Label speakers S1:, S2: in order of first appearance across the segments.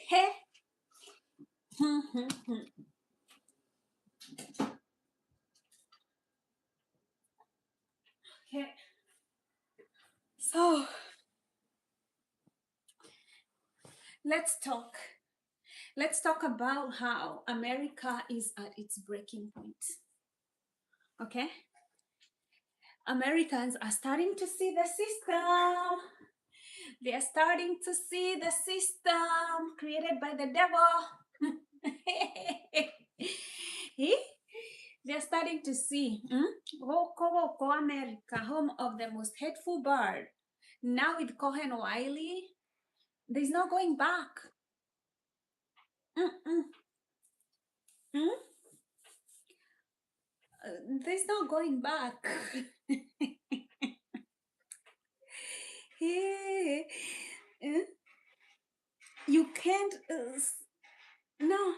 S1: Hey. Okay. So let's talk. Let's talk about how America is at its breaking point. Okay? Americans are starting to see the system. They are starting to see the system created by the devil. They're starting to see Woko America, home of the most hateful bird. Now with Kohen Wiley, there's no going back. Mm-mm. Mm? There's no going back. Hey, you can't. No.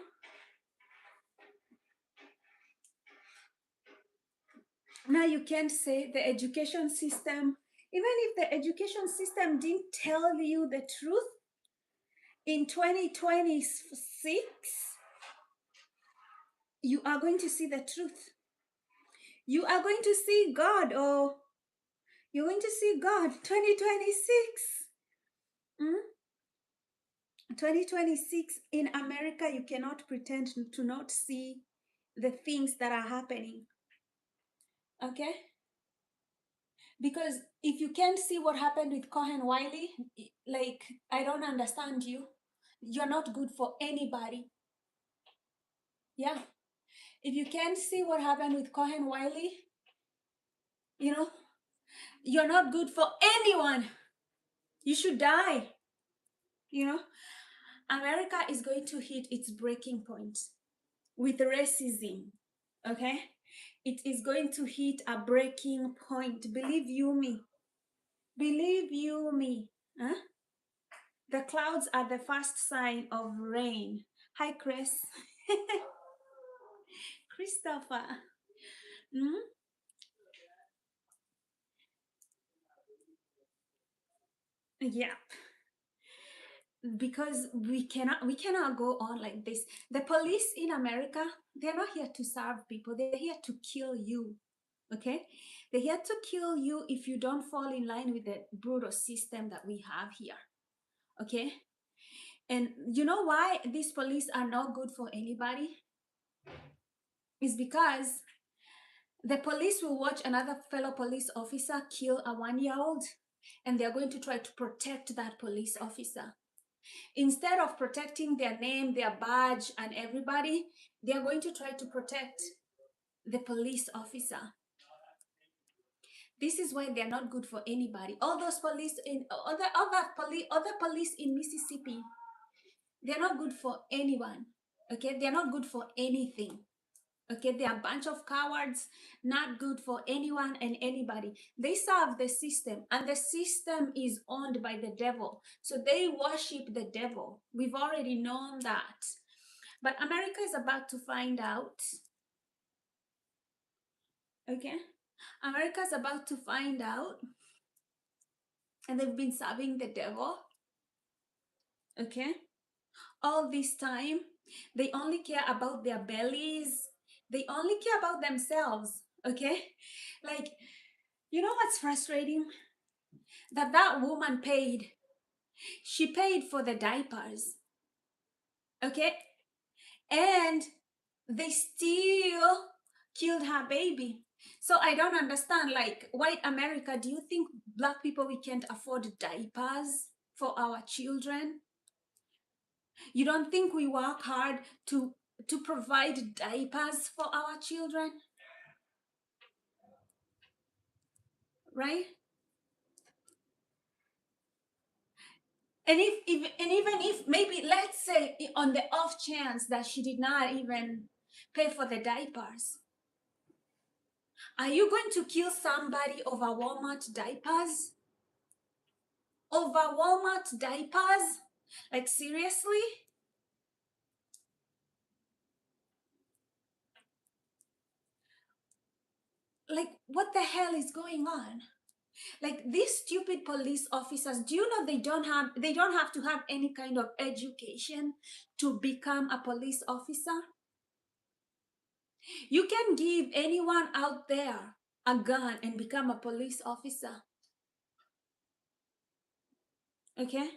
S1: Now you can't say the education system. Even if the education system didn't tell you the truth in 2026, you are going to see the truth. You are going to see God, or you're going to see God 2026. 2026 in America, you cannot pretend to not see the things that are happening. Okay? Because if you can't see what happened with Kohen Wiley, like, I don't understand you. You're not good for anybody. Yeah. If you can't see what happened with Kohen Wiley, you know, you're not good for anyone. You should die. You know, America is going to hit its breaking point with racism. Okay? It is going to hit a breaking point. Believe you me. Believe you me. Huh? The clouds are the first sign of rain. Hi, Chris. Christopher. Mm? Yeah. Because we cannot go on like this. The police in America, they're not here to serve people. They're here to kill you. Okay? They're here to kill you if you don't fall in line with the brutal system that we have here. Okay? And you know why these police are not good for anybody? Is because the police will watch another fellow police officer kill a 1-year-old, and they're going to try to protect that police officer. Instead of protecting their name, their badge, and everybody, they're going to try to protect the police officer. This is why they're not good for anybody. All those police in other police in Mississippi, they're not good for anyone. Okay, they're not good for anything. Okay, they are a bunch of cowards, not good for anyone and anybody. They serve the system, and the system is owned by the devil. So they worship the devil. We've already known that. But America is about to find out. Okay? America is about to find out. And they've been serving the devil. Okay? All this time, they only care about their bellies. They only care about themselves. Okay? Like, you know what's frustrating? That woman paid. She paid for the diapers. Okay? And they still killed her baby. So I don't understand, like, white America, do you think black people, we can't afford diapers for our children? You don't think we work hard to provide diapers for our children? Right? And even if maybe, let's say, on the off chance that she did not even pay for the diapers, are you going to kill somebody over Walmart diapers? Over Walmart diapers? Like, seriously? Like, what the hell is going on? Like, these stupid police officers, do you know they don't have to have any kind of education to become a police officer? You can give anyone out there a gun and become a police officer. Okay?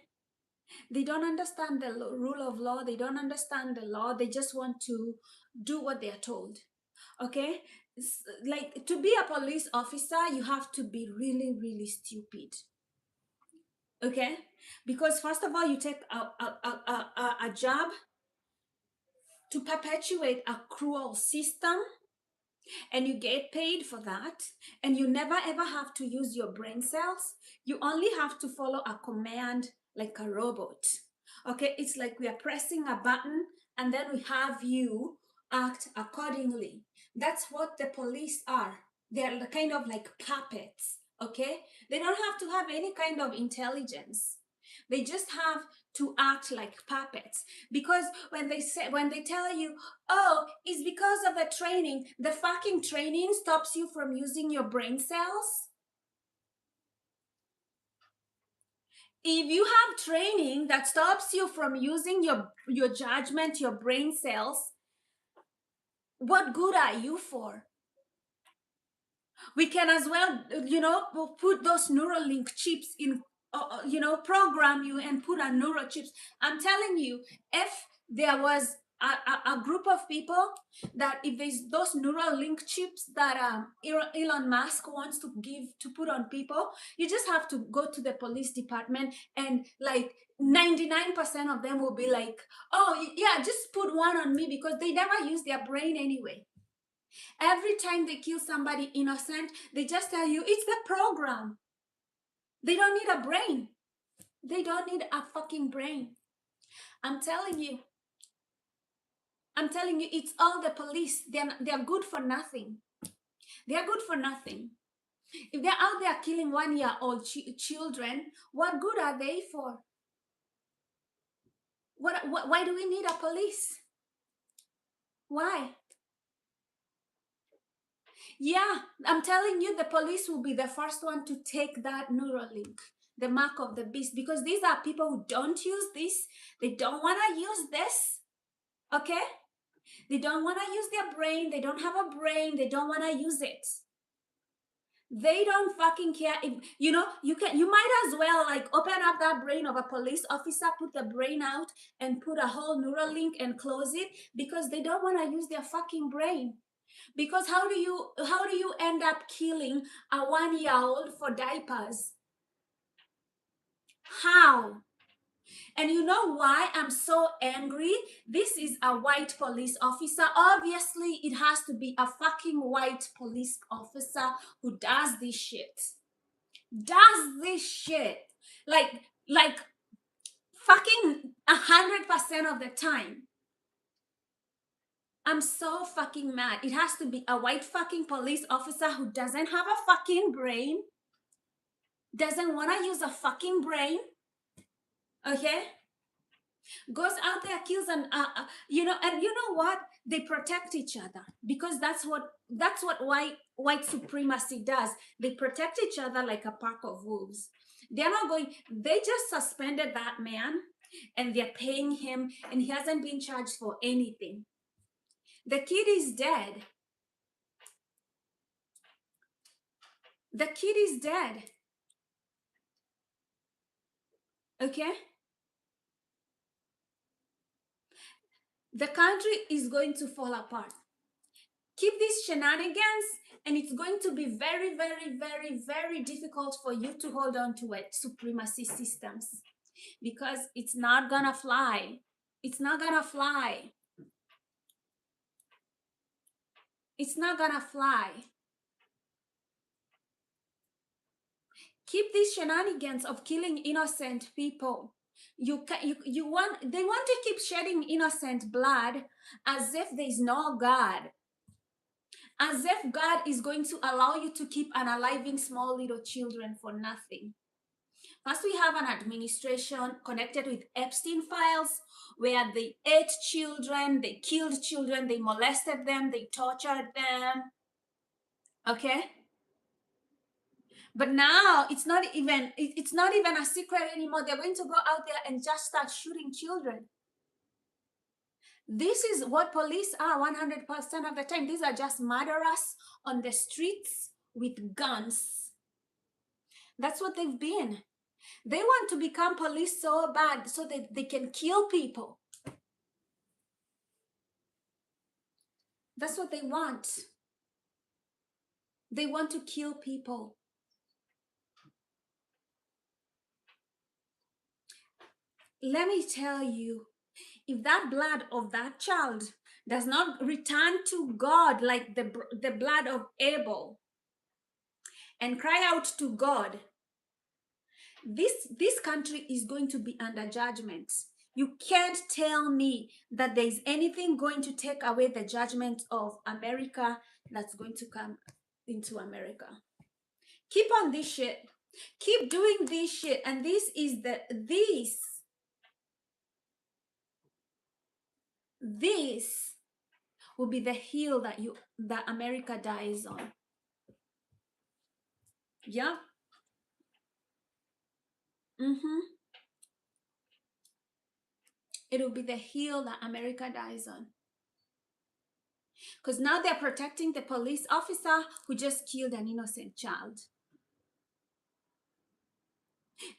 S1: They don't understand the rule of law. They don't understand the law. They just want to do what they are told. Okay? Like, to be a police officer, you have to be really, really stupid. Okay? Because first of all, you take a job to perpetuate a cruel system, and you get paid for that, and you never ever have to use your brain cells. You only have to follow a command like a robot. Okay, it's like we are pressing a button and then we have you act accordingly. That's what the police are. They're kind of like puppets. Okay, they don't have to have any kind of intelligence. They just have to act like puppets. Because when they tell you, oh, it's because of the training, the fucking training stops you from using your brain cells. If you have training that stops you from using your judgment, your brain cells, what good are you for? We can as well, put those Neuralink chips in, program you and put a neural chips. I'm telling you, if there was a group of people that, if there's those Neuralink chips that Elon Musk wants to put on people, you just have to go to the police department, and like 99% of them will be like, oh yeah, just put one on me, because they never use their brain anyway. Every time they kill somebody innocent, they just tell you it's the program. They don't need a brain. They don't need a fucking brain. I'm telling you, it's all the police. They're good for nothing. They're good for nothing. If they're out there killing 1-year-old children, what good are they for? Why do we need a police? Why? Yeah, I'm telling you, the police will be the first one to take that Neuralink, the mark of the beast, because these are people who don't use this. They don't want to use this. Okay? They don't want to use their brain. They don't have a brain. They don't want to use it. They don't fucking care. If you might as well like open up that brain of a police officer, put the brain out and put a whole Neuralink and close it, because they don't want to use their fucking brain. Because how do you end up killing a 1-year-old for diapers? How? And you know why I'm so angry? This is a white police officer. Obviously, it has to be a fucking white police officer who does this shit. Like fucking 100% of the time. I'm so fucking mad. It has to be a white fucking police officer who doesn't have a fucking brain, doesn't want to use a fucking brain, okay? Goes out there, kills, and and you know what? They protect each other, because that's what white supremacy does. They protect each other like a pack of wolves. They just suspended that man, and they're paying him, and he hasn't been charged for anything. The kid is dead. The kid is dead. Okay? The country is going to fall apart. Keep these shenanigans, and it's going to be very, very, very, very difficult for you to hold on to white supremacy systems. because it's not gonna fly. It's not gonna fly. It's not gonna fly. Keep these shenanigans of killing innocent people. You want, they want to keep shedding innocent blood as if there's no God. As if God is going to allow you to keep unaliving small little children for nothing. First, we have an administration connected with Epstein files where they ate children, they killed children, they molested them, they tortured them. Okay? But now it's not even a secret anymore. They're going to go out there and just start shooting children. This is what police are 100% of the time. These are just murderers on the streets with guns. That's what they've been. They want to become police so bad so that they can kill people. That's what they want. They want to kill people. Let me tell you, if that blood of that child does not return to God like the blood of Abel and cry out to God, this country is going to be under judgment. You can't tell me that there's anything going to take away the judgment of America that's going to come into America. Keep on this shit. Keep doing this shit. And this will be the hill that America dies on. Yeah. It will be the hill that America dies on. Because now they're protecting the police officer who just killed an innocent child.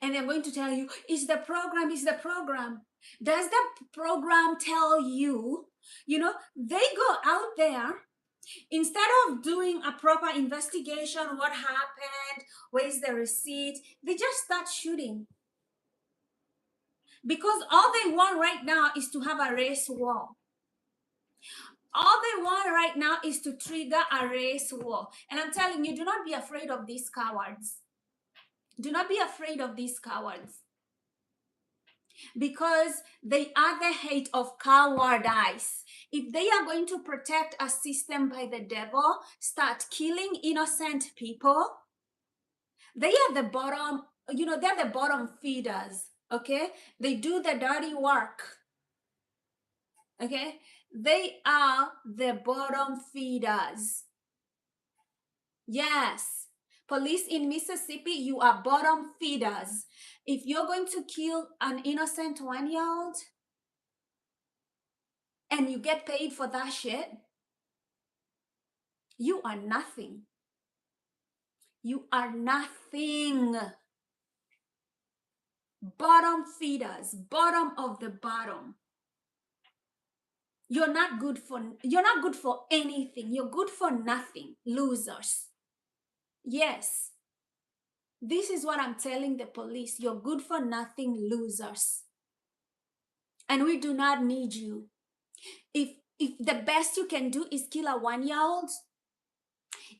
S1: And they're going to tell you, it's the program, it's the program. Does the program tell you, they go out there, instead of doing a proper investigation, what happened, where's the receipt, they just start shooting. Because all they want right now is to have a race war. All they want right now is to trigger a race war. And I'm telling you, do not be afraid of these cowards. Do not be afraid of these cowards. Because they are the hate of cowardice. If they are going to protect a system by the devil, start killing innocent people, they are the bottom, they're the bottom feeders, okay? They do the dirty work, okay? They are the bottom feeders. Yes. Police in Mississippi, you are bottom feeders. If you're going to kill an innocent 1-year-old and you get paid for that shit, you are nothing. You are nothing. Bottom feeders, bottom of the bottom. You're not good for anything. You're good for nothing. Losers. Yes. This is what I'm telling the police. You're good for nothing, losers. And we do not need you. If the best you can do is kill a 1-year-old,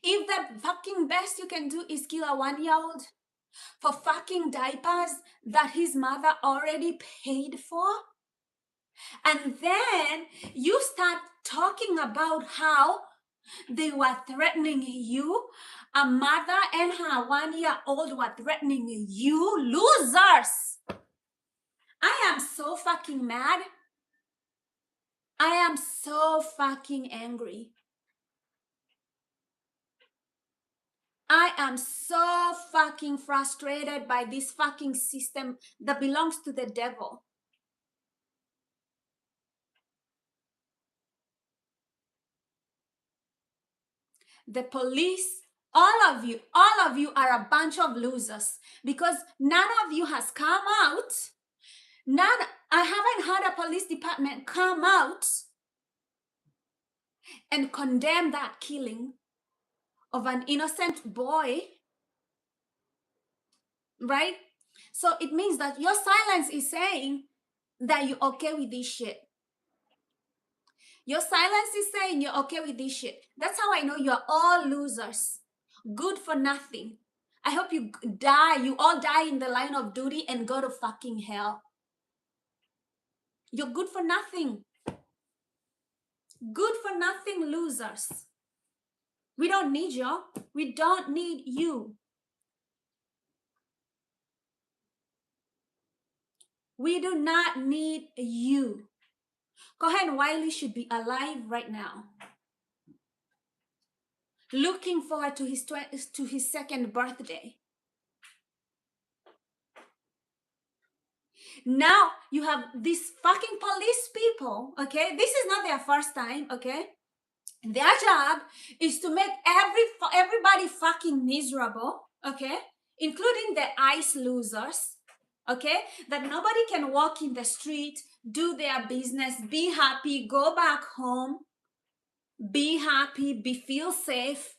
S1: if the fucking best you can do is kill a 1-year-old for fucking diapers that his mother already paid for, and then you start talking about how they were threatening you, a mother and her 1-year-old were threatening you, losers. I am so fucking mad. I am so fucking angry. I am so fucking frustrated by this fucking system that belongs to the devil. The police, all of you are a bunch of losers because none of you has come out. I haven't heard a police department come out and condemn that killing of an innocent boy, right? So it means that your silence is saying that you're okay with this shit. Your silence is saying you're okay with this shit. That's how I know you're all losers. Good for nothing. I hope you die. You all die in the line of duty and go to fucking hell. You're good for nothing. Good for nothing losers. We don't need you. We don't need you. We do not need you. Kohen Wiley should be alive right now, looking forward to his second birthday. Now you have these fucking police people, okay? This is not their first time, okay? Their job is to make everybody fucking miserable, okay? Including the ICE losers, okay? That nobody can walk in the street, do their business, be happy, go back home, be happy, feel safe,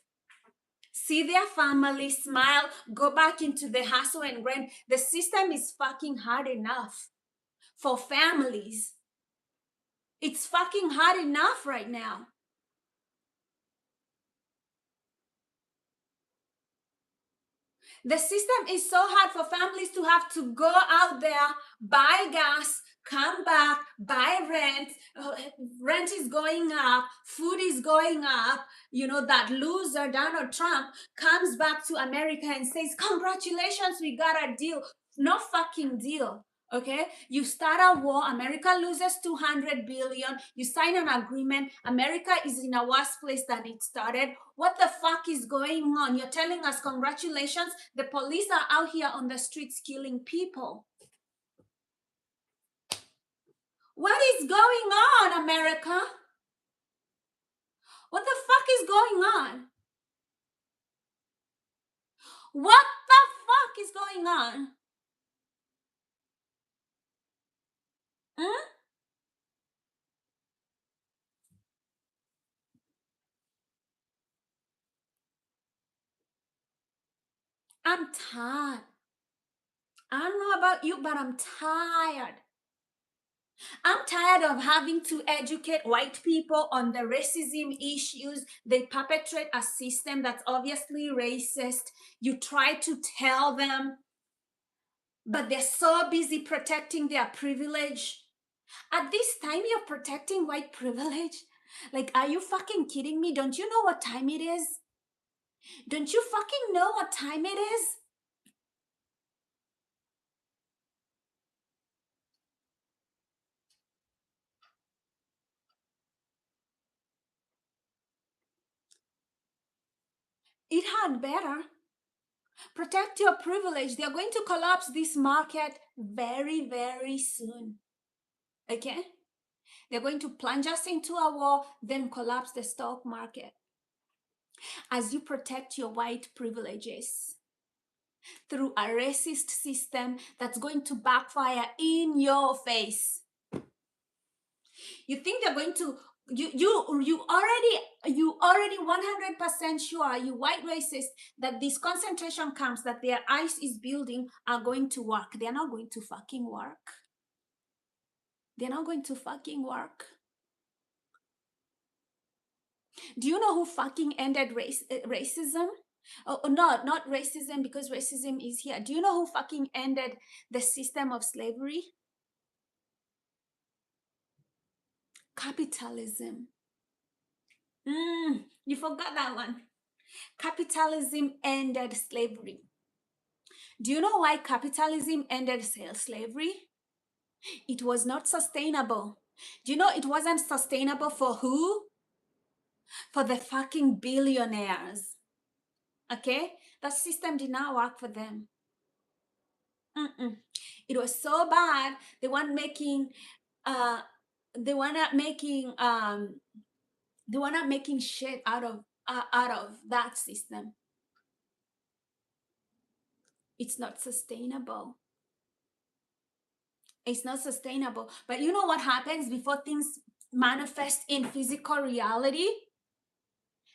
S1: see their family, smile, go back into the hustle and grind. The system is fucking hard enough for families. It's fucking hard enough right now. The system is so hard for families to have to go out there, buy gas, come back, buy rent. Rent is going up, food is going up. You know, that loser, Donald Trump, comes back to America and says, congratulations, we got a deal. No fucking deal. Okay, you start a war, America loses 200 billion, you sign an agreement, America is in a worse place than it started. What the fuck is going on? You're telling us congratulations, the police are out here on the streets killing people. What is going on, America? What the fuck is going on? What the fuck is going on? Hmm? I'm tired. I don't know about you, but I'm tired. I'm tired of having to educate white people on the racism issues. They perpetrate a system that's obviously racist. You try to tell them, but they're so busy protecting their privilege. At this time, you're protecting white privilege? Like, are you fucking kidding me? Don't you know what time it is? Don't you fucking know what time it is? It had better. Protect your privilege. They're going to collapse this market very, very soon. Okay? They're going to plunge us into a war, then collapse the stock market. As you protect your white privileges through a racist system that's going to backfire in your face. You think they're going to you already 100% sure, you white racist, that these concentration camps that their ICE is building are going to work. They're not going to fucking work. They're not going to fucking work. Do you know who fucking ended racism? Oh, no, not racism, because racism is here. Do you know who fucking ended the system of slavery? Capitalism. You forgot that one. Capitalism ended slavery. Do you know why capitalism ended slavery? It was not sustainable. Do you know it wasn't sustainable for who? For the fucking billionaires. Okay? That system did not work for them. It was so bad. They weren't making shit out of that system. It's not sustainable. It's not sustainable. But you know what happens before things manifest in physical reality?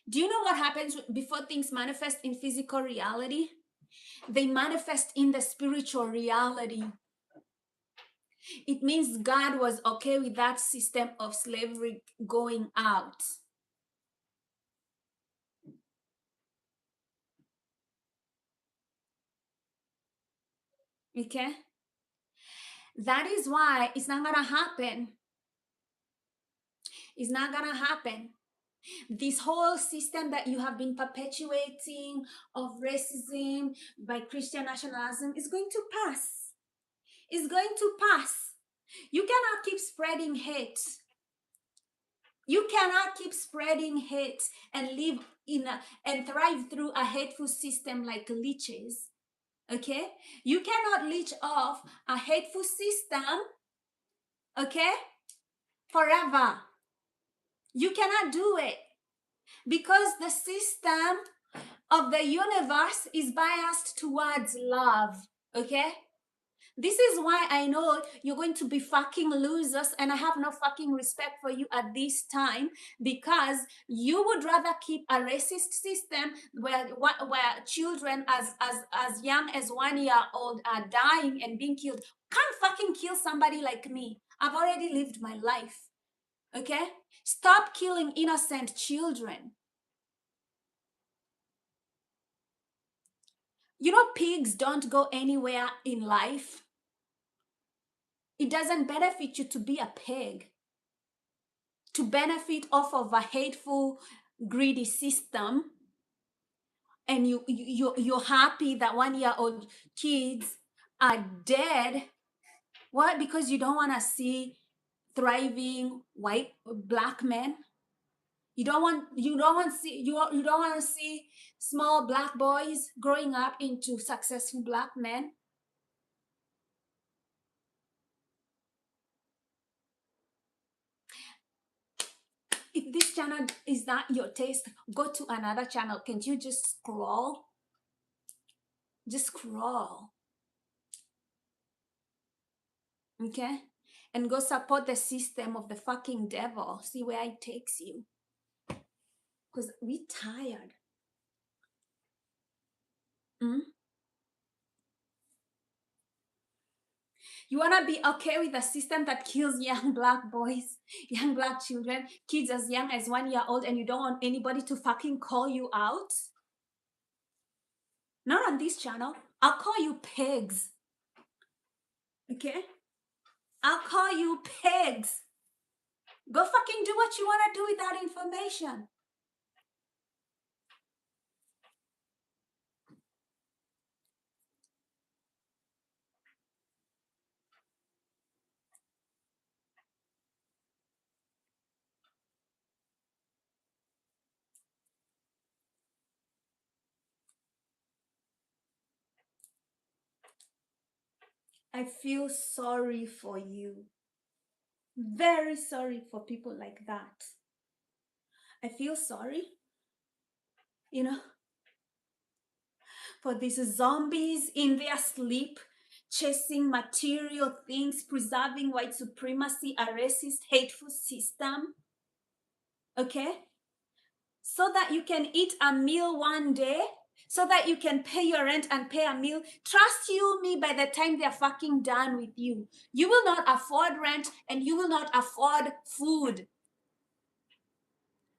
S1: Do you know what happens before things manifest in physical reality? they manifest in the spiritual reality. It means God was okay with that system of slavery going out. Okay? That is why it's not gonna happen. It's not gonna happen. This whole system that you have been perpetuating of racism by Christian nationalism is going to pass. It's going to pass. You cannot keep spreading hate. You cannot keep spreading hate and live and thrive through a hateful system like leeches. Okay? You cannot leech off a hateful system, okay, forever. You cannot do it because the system of the universe is biased towards love, okay? This is why I know you're going to be fucking losers, and I have no fucking respect for you at this time, because you would rather keep a racist system where children as young as 1 year old are dying and being killed. Can't fucking kill somebody like me. I've already lived my life. Okay? Stop killing innocent children. You know, pigs don't go anywhere in life. It doesn't benefit you to be a pig, to benefit off of a hateful, greedy system, and you're happy that 1 year old kids are dead. What? Because you don't want to see thriving black men. You don't want to see small black boys growing up into successful black men. If this channel is not your taste, go to another channel. Can't you just scroll? Just scroll. Okay? And go support the system of the fucking devil. See where it takes you. Because we're tired. Mm? You want to be okay with a system that kills young black boys, young black children, kids as young as 1 year old, and you don't want anybody to fucking call you out? Not on this channel. I'll call you pigs. Okay? I'll call you pigs. Go fucking do what you want to do with that information. I feel sorry for you. Very sorry for people like that. I feel sorry, you know, for these zombies in their sleep, chasing material things, preserving white supremacy, a racist, hateful system. Okay? So that you can eat a meal one day, so that you can pay your rent and pay a meal. Trust you me, by the time they're fucking done with you, you will not afford rent and you will not afford food.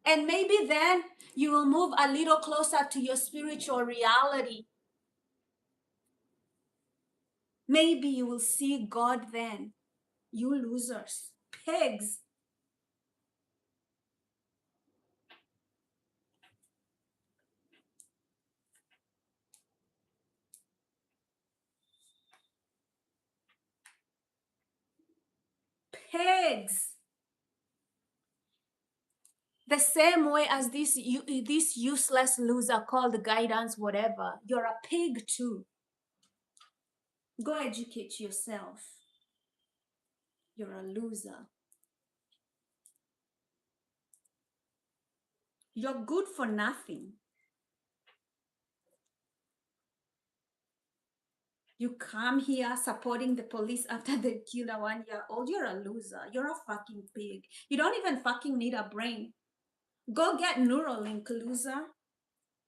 S1: And maybe then you will move a little closer to your spiritual reality. Maybe you will see God then. You losers, pigs. Pigs. The same way as this useless loser called guidance, whatever. You're a pig too. Go educate yourself. You're a loser. You're good for nothing. You come here supporting the police after they killed a 1 year old. You're a loser. You're a fucking pig. You don't even fucking need a brain. Go get Neuralink, loser.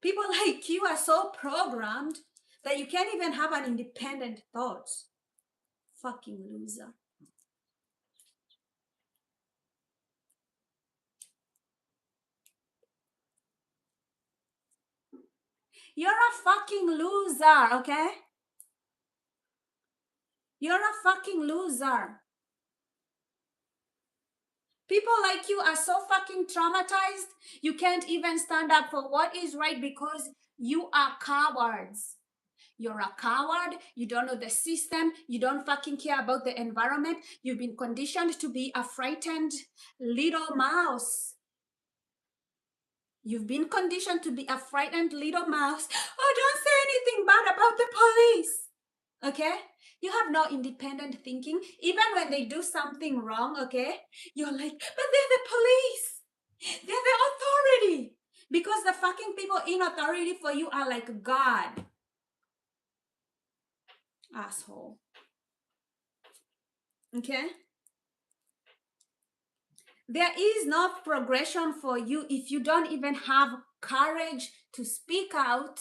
S1: People like you are so programmed that you can't even have an independent thought. Fucking loser. You're a fucking loser, okay? You're a fucking loser. People like you are so fucking traumatized, you can't even stand up for what is right because you are cowards. You're a coward. You don't know the system. You don't fucking care about the environment. You've been conditioned to be a frightened little mouse. You've been conditioned to be a frightened little mouse. Oh, don't say anything bad about the police. Okay? You have no independent thinking. Even when they do something wrong, okay? You're like, but they're the police. They're the authority. Because the fucking people in authority for you are like God. Asshole. Okay? There is no progression for you if you don't even have courage to speak out.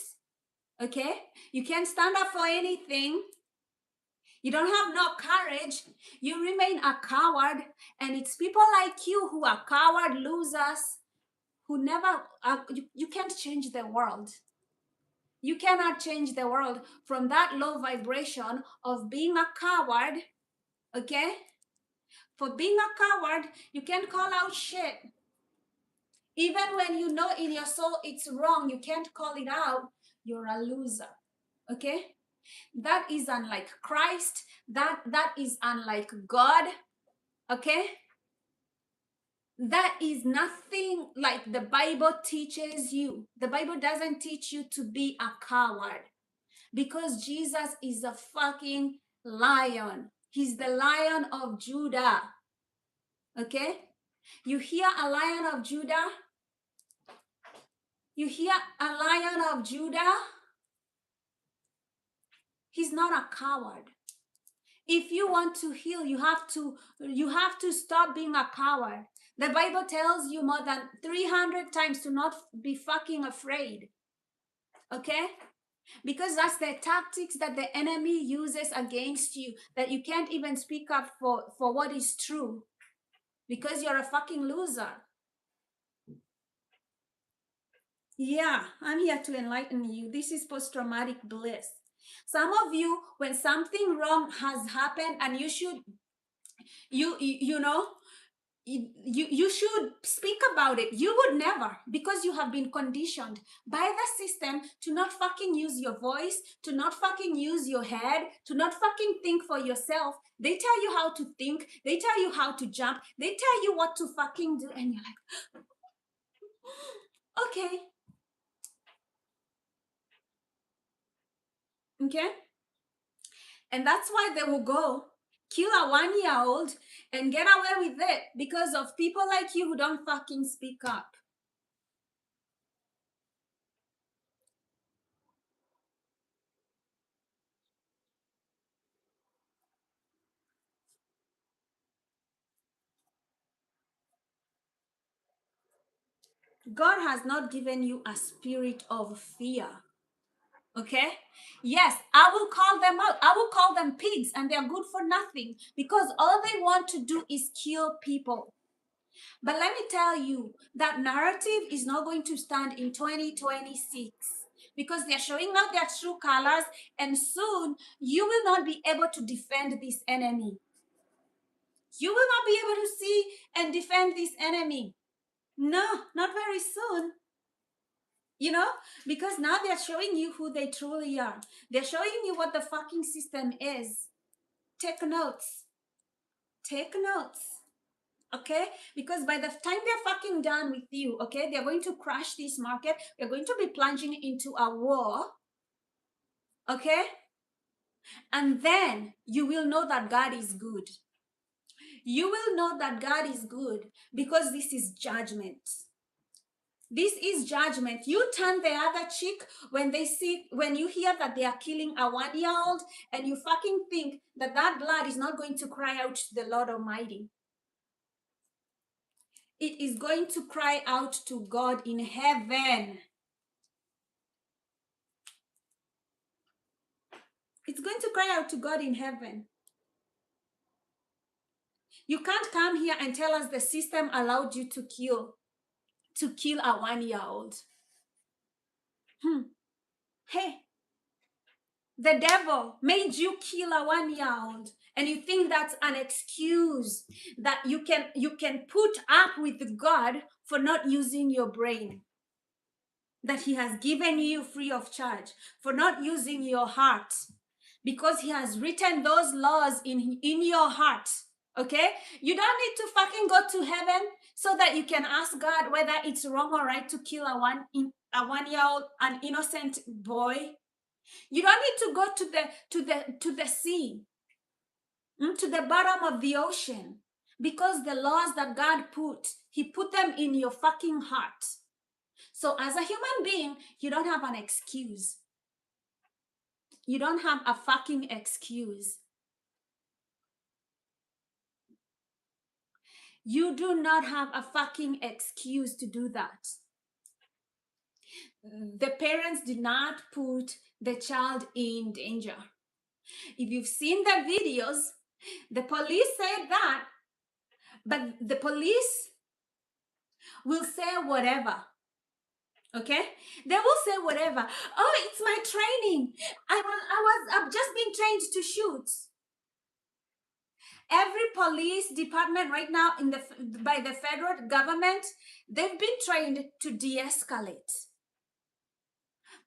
S1: Okay? You can't stand up for anything. You don't have no courage. You remain a coward. And it's people like you who are coward losers who never, you can't change the world. You cannot change the world from that low vibration of being a coward. Okay? For being a coward, you can't call out shit. Even when you know in your soul it's wrong, you can't call it out, you're a loser. Okay? That is unlike Christ. That is unlike God. Okay? That is nothing like the Bible teaches you. The Bible doesn't teach you to be a coward because Jesus is a fucking lion. He's the Lion of Judah. Okay? You hear a Lion of Judah? You hear a Lion of Judah? He's not a coward. If you want to heal, you have to stop being a coward. The Bible tells you more than 300 times to not be fucking afraid. Okay? Because that's the tactics that the enemy uses against you, that you can't even speak up for what is true. Because you're a fucking loser. Yeah, I'm here to enlighten you. This is post-traumatic bliss. Some of you, when something wrong has happened and you should, you know, you should speak about it. You would never, because you have been conditioned by the system to not fucking use your voice, to not fucking use your head, to not fucking think for yourself. They tell you how to think. They tell you how to jump. They tell you what to fucking do. And you're like, okay. Okay? And that's why they will go kill a 1-year-old and get away with it because of people like you who don't fucking speak up. God has not given you a spirit of fear. Okay? Yes, I will call them out. I will call them pigs and they're good for nothing because all they want to do is kill people. But let me tell you, that narrative is not going to stand in 2026 because they're showing out their true colors and soon you will not be able to defend this enemy. You will not be able to see and defend this enemy. No, not very soon. You know, because now they're showing you who they truly are. They're showing you what the fucking system is. Take notes. Take notes. Okay? Because by the time they're fucking done with you, okay, they're going to crash this market. They're going to be plunging into a war. Okay? And then you will know that God is good. You will know that God is good because this is judgment. This is judgment. You turn the other cheek when you hear that they are killing a 1-year-old and you fucking think that that blood is not going to cry out to the Lord Almighty. It is going to cry out to God in heaven. It's going to cry out to God in heaven. You can't come here and tell us the system allowed you to kill a 1-year-old. Hey, the devil made you kill a 1-year-old, and you think that's an excuse that you can put up with God for not using your brain that he has given you free of charge, for not using your heart, because he has written those laws in your heart. Okay, you don't need to fucking go to heaven so that you can ask God whether it's wrong or right to kill a 1-year-old, an innocent boy. You don't need to go to the sea, to the bottom of the ocean, because the laws that God put, he put them in your fucking heart. So as a human being, you don't have an excuse. You don't have a fucking excuse. You do not have a fucking excuse to do that. The parents did not put the child in danger. If you've seen the videos, the police said that, but the police will say whatever. Okay, they will say whatever. Oh, it's my training. I've just been trained to shoot. Every police department right now by the federal government, they've been trained to de-escalate.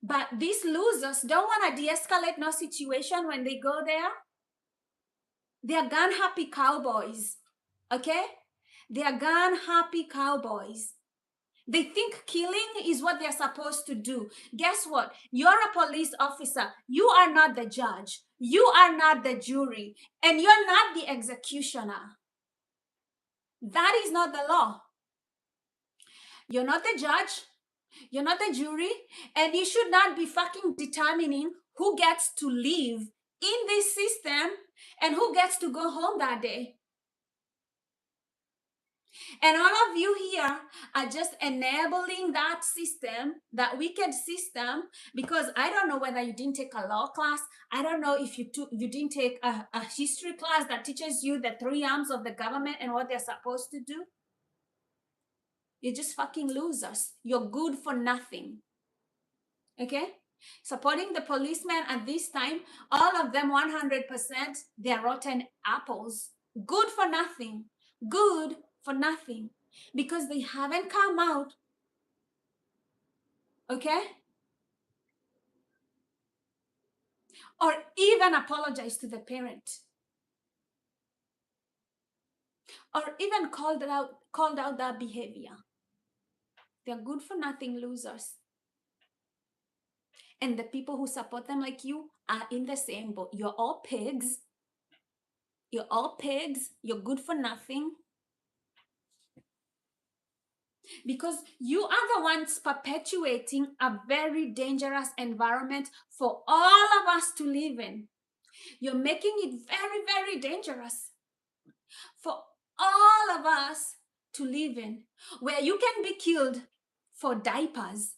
S1: But these losers don't want to de-escalate no situation when they go there. They're gun-happy cowboys, okay? They're gun-happy cowboys. They think killing is what they're supposed to do. Guess what? You're a police officer. You are not the judge. You are not the jury. And you're not the executioner. That is not the law. You're not the judge. You're not the jury. And you should not be fucking determining who gets to live in this system and who gets to go home that day. And all of you here are just enabling that system, that wicked system, because I don't know whether you didn't take a law class. I don't know if you didn't take a history class that teaches you the 3 arms of the government and what they're supposed to do. You're just fucking losers. You're good for nothing. Okay? Supporting the policemen at this time, all of them 100%, they're rotten apples. Good for nothing. Good for nothing. Because they haven't come out. Okay? Or even apologize to the parent. Or even called out that behavior. They're good for nothing losers. And the people who support them like you are in the same boat. You're all pigs. You're all pigs. You're good for nothing. Because you are the ones perpetuating a very dangerous environment for all of us to live in. You're making it very, very dangerous for all of us to live in, where you can be killed for diapers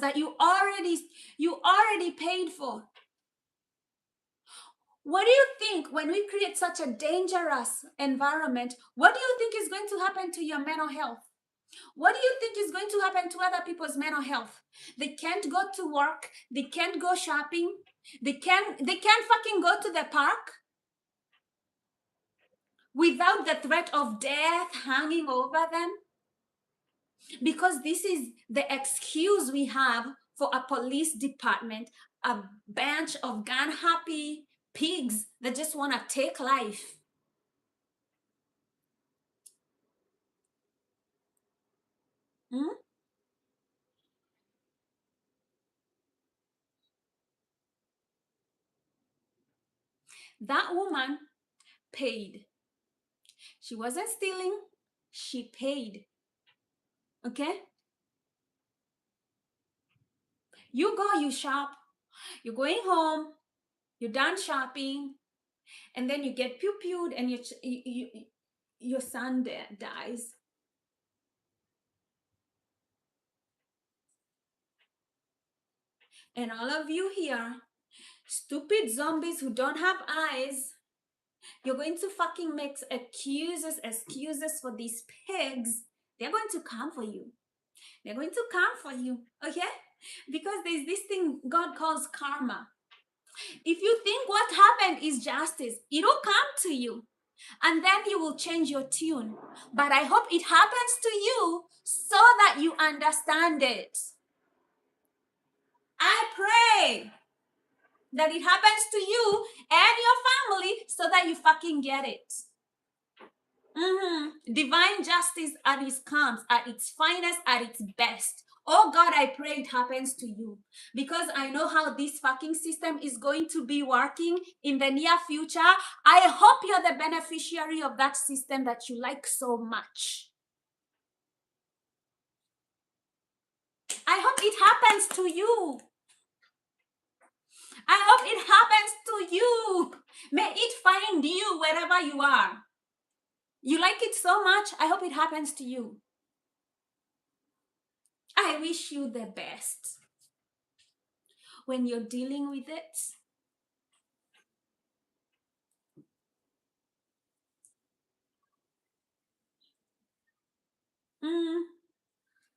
S1: that you already paid for. What do you think when we create such a dangerous environment? What do you think is going to happen to your mental health? What do you think is going to happen to other people's mental health? They can't go to work. They can't go shopping. They can't fucking go to the park without the threat of death hanging over them. Because this is the excuse we have for a police department, a bunch of gun-happy pigs that just want to take life. That woman paid. She wasn't stealing. She paid. Okay? You go, you shop. You're going home. You're done shopping. And then you get pew-pewed and your son dies. And all of you here, stupid zombies who don't have eyes, you're going to fucking make excuses for these pigs. They're going to come for you. They're going to come for you, okay? Because there's this thing God calls karma. If you think what happened is justice, it'll come to you. And then you will change your tune. But I hope it happens to you so that you understand it. I pray that it happens to you and your family so that you fucking get it. Divine justice at its comes, at its finest, at its best. Oh God, I pray it happens to you, because I know how this fucking system is going to be working in the near future. I hope you're the beneficiary of that system that you like so much. I hope it happens to you. I hope it happens to you. May it find you wherever you are. You like it so much, I hope it happens to you. I wish you the best when you're dealing with it.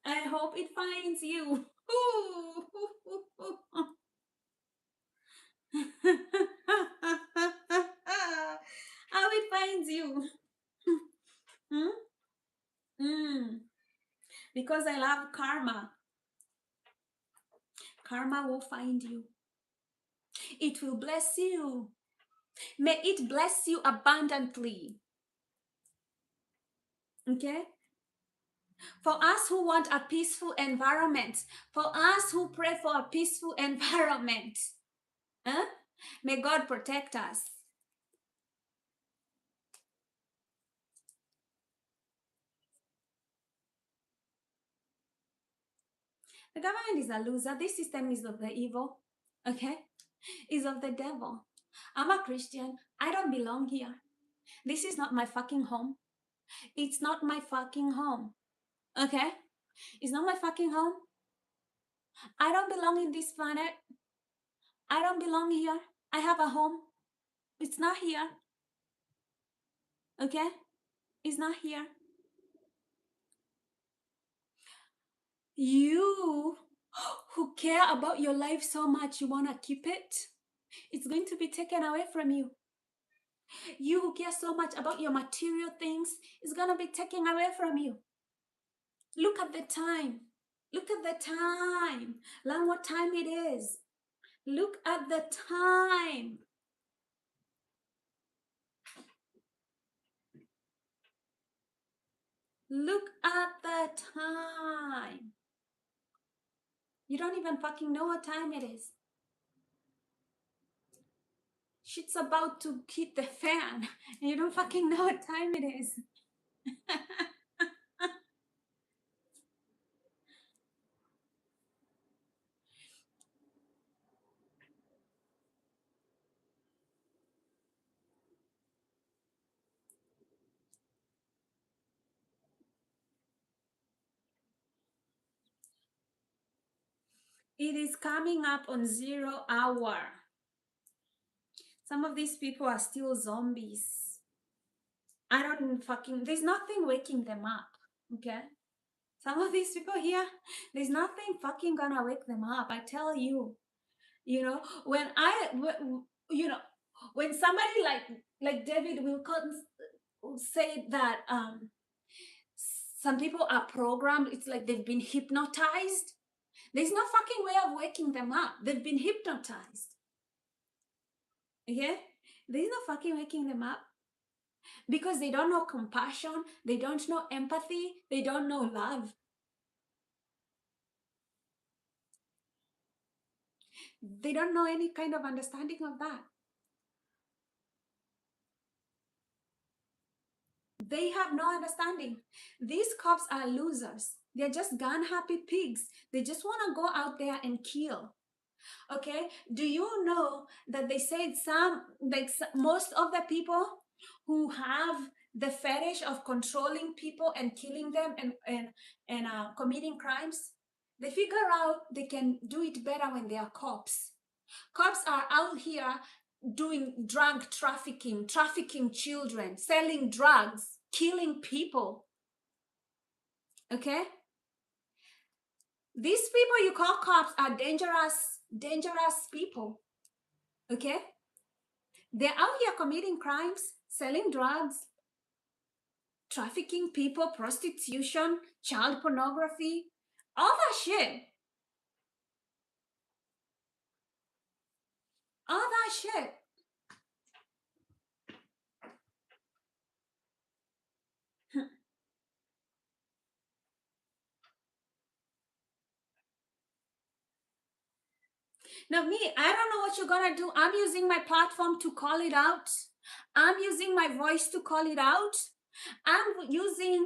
S1: I hope it finds you. How it finds you. Because I love karma. Karma will find you. It will bless you. May it bless you abundantly. Okay? For us who want a peaceful environment, for us who pray for a peaceful environment, may God protect us. The government is a loser. This system is of the evil, okay? Is of the devil. I'm a Christian. I don't belong here. This is not my fucking home. It's not my fucking home, okay? It's not my fucking home. I don't belong in this planet. I don't belong here. I have a home. It's not here, okay? It's not here. You who care about your life so much, you want to keep it, it's going to be taken away from you. You who care so much about your material things, it's going to be taken away from you. Look at the time. Look at the time. Learn what time it is. Look at the time. Look at the time. You don't even fucking know what time it is. Shit's about to hit the fan and you don't fucking know what time it is. It is coming up on 0 hour. Some of these people are still zombies. I don't fucking, there's nothing waking them up, okay? Some of these people here, there's nothing fucking gonna wake them up, I tell you. You know, when somebody like David Wilkins said that some people are programmed, it's like they've been hypnotized. There's no fucking way of waking them up. They've been hypnotized. Okay? There's no fucking waking them up. Because they don't know compassion, they don't know empathy, they don't know love. They don't know any kind of understanding of that. They have no understanding. These cops are losers. They're just gun-happy pigs. They just want to go out there and kill. Okay? Do you know that they said most of the people who have the fetish of controlling people and killing them and committing crimes, They figure out they can do it better when they are cops. Cops are out here doing drug trafficking, trafficking children, selling drugs, killing people. Okay? These people you call cops are dangerous people. Okay? They're out here committing crimes, selling drugs, trafficking people, prostitution, child pornography, all that shit. All that shit. Now, me, I don't know what you're gonna do. I'm using my platform to call it out. I'm using my voice to call it out. I'm using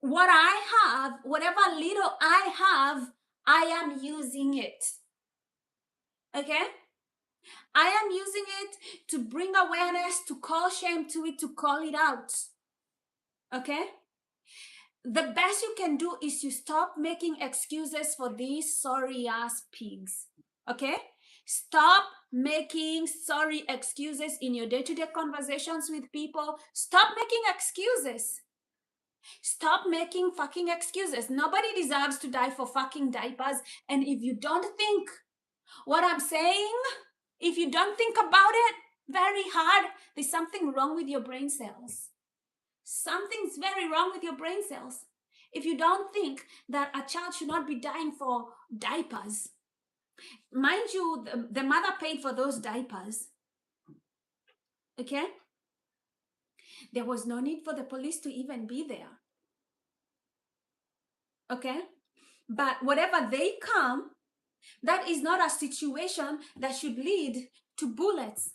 S1: what I have, whatever little I have, I am using it. Okay? I am using it to bring awareness, to call shame to it, to call it out. Okay? The best you can do is you stop making excuses for these sorry ass pigs. Okay? Stop making sorry excuses in your day-to-day conversations with people. Stop making excuses. Stop making fucking excuses. Nobody deserves to die for fucking diapers. And if you don't think what I'm saying, if you don't think about it very hard, there's something wrong with your brain cells. Something's very wrong with your brain cells. If you don't think that a child should not be dying for diapers, mind you, the mother paid for those diapers. Okay? There was no need for the police to even be there. Okay? But whatever they come, that is not a situation that should lead to bullets.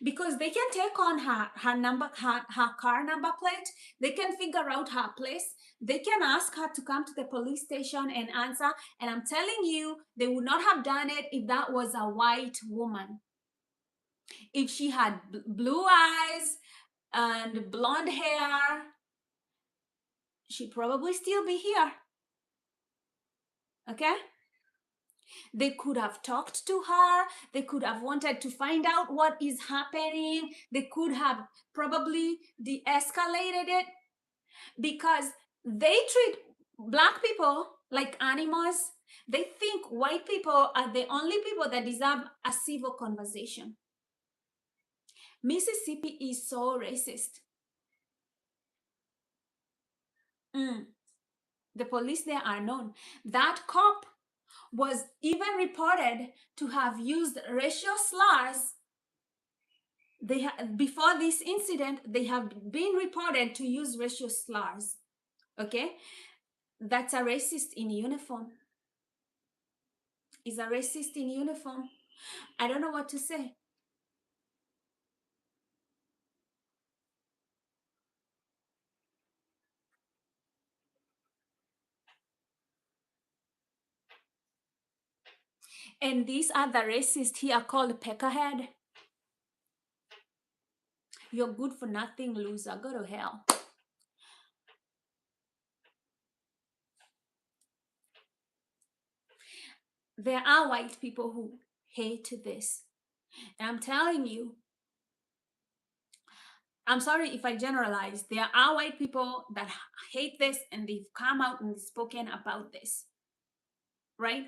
S1: Because they can take on her car number plate, they can figure out her place, they can ask her to come to the police station and answer, and I'm telling you, they would not have done it if that was a white woman. If she had blue eyes and blonde hair, she'd probably still be here. Okay? They could have talked to her. They could have wanted to find out what is happening. They could have probably de-escalated it, because they treat black people like animals. They think white people are the only people that deserve a civil conversation. Mississippi is so racist. The police there are known. That cop was even reported to have used racial slurs. Before this incident, they have been reported to use racial slurs. Okay? That's a racist in uniform. Is a racist in uniform. I don't know what to say. And these are the racists here called peckerhead. You're good for nothing, loser. Go to hell. There are white people who hate this. And I'm telling you, I'm sorry if I generalize. There are white people that hate this and they've come out and spoken about this. Right?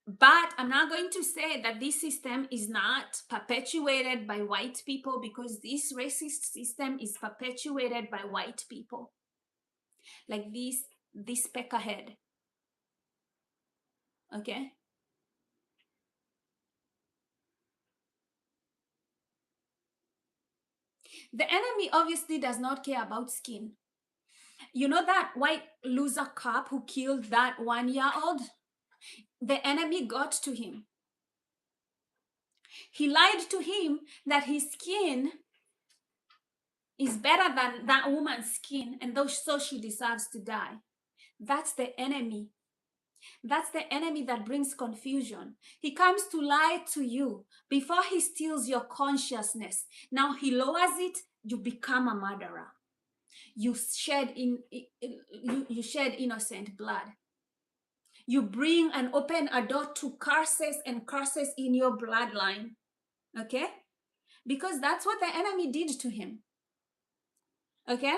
S1: But I'm not going to say that this system is not perpetuated by white people, because this racist system is perpetuated by white people. Like this peckerhead. Okay? The enemy obviously does not care about skin. You know that white loser cop who killed that 1-year-old? The enemy got to him. He lied to him that his skin is better than that woman's skin, and so she deserves to die. That's the enemy. That's the enemy that brings confusion. He comes to lie to you before he steals your consciousness. Now he lowers it, you become a murderer. You shed innocent blood. You bring and open a door to curses and curses in your bloodline. Okay? Because that's what the enemy did to him. Okay?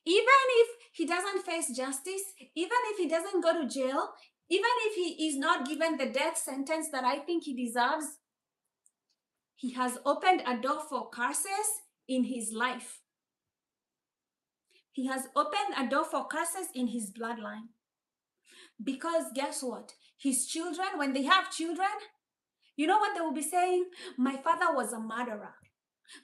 S1: Even if he doesn't face justice, even if he doesn't go to jail, even if he is not given the death sentence that I think he deserves, he has opened a door for curses in his life. He has opened a door for curses in his bloodline. Because guess what? His children, when they have children, you know what they will be saying? My father was a murderer.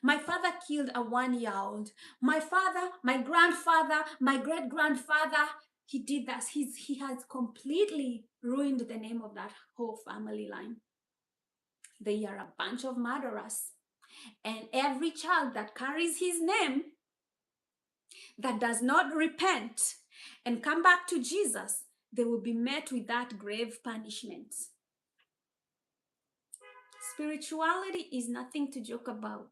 S1: My father killed a 1-year-old. My father, my grandfather, my great-grandfather, he did that. He has completely ruined the name of that whole family line. They are a bunch of murderers. And every child that carries his name, that does not repent and come back to Jesus, they will be met with that grave punishment. Spirituality is nothing to joke about.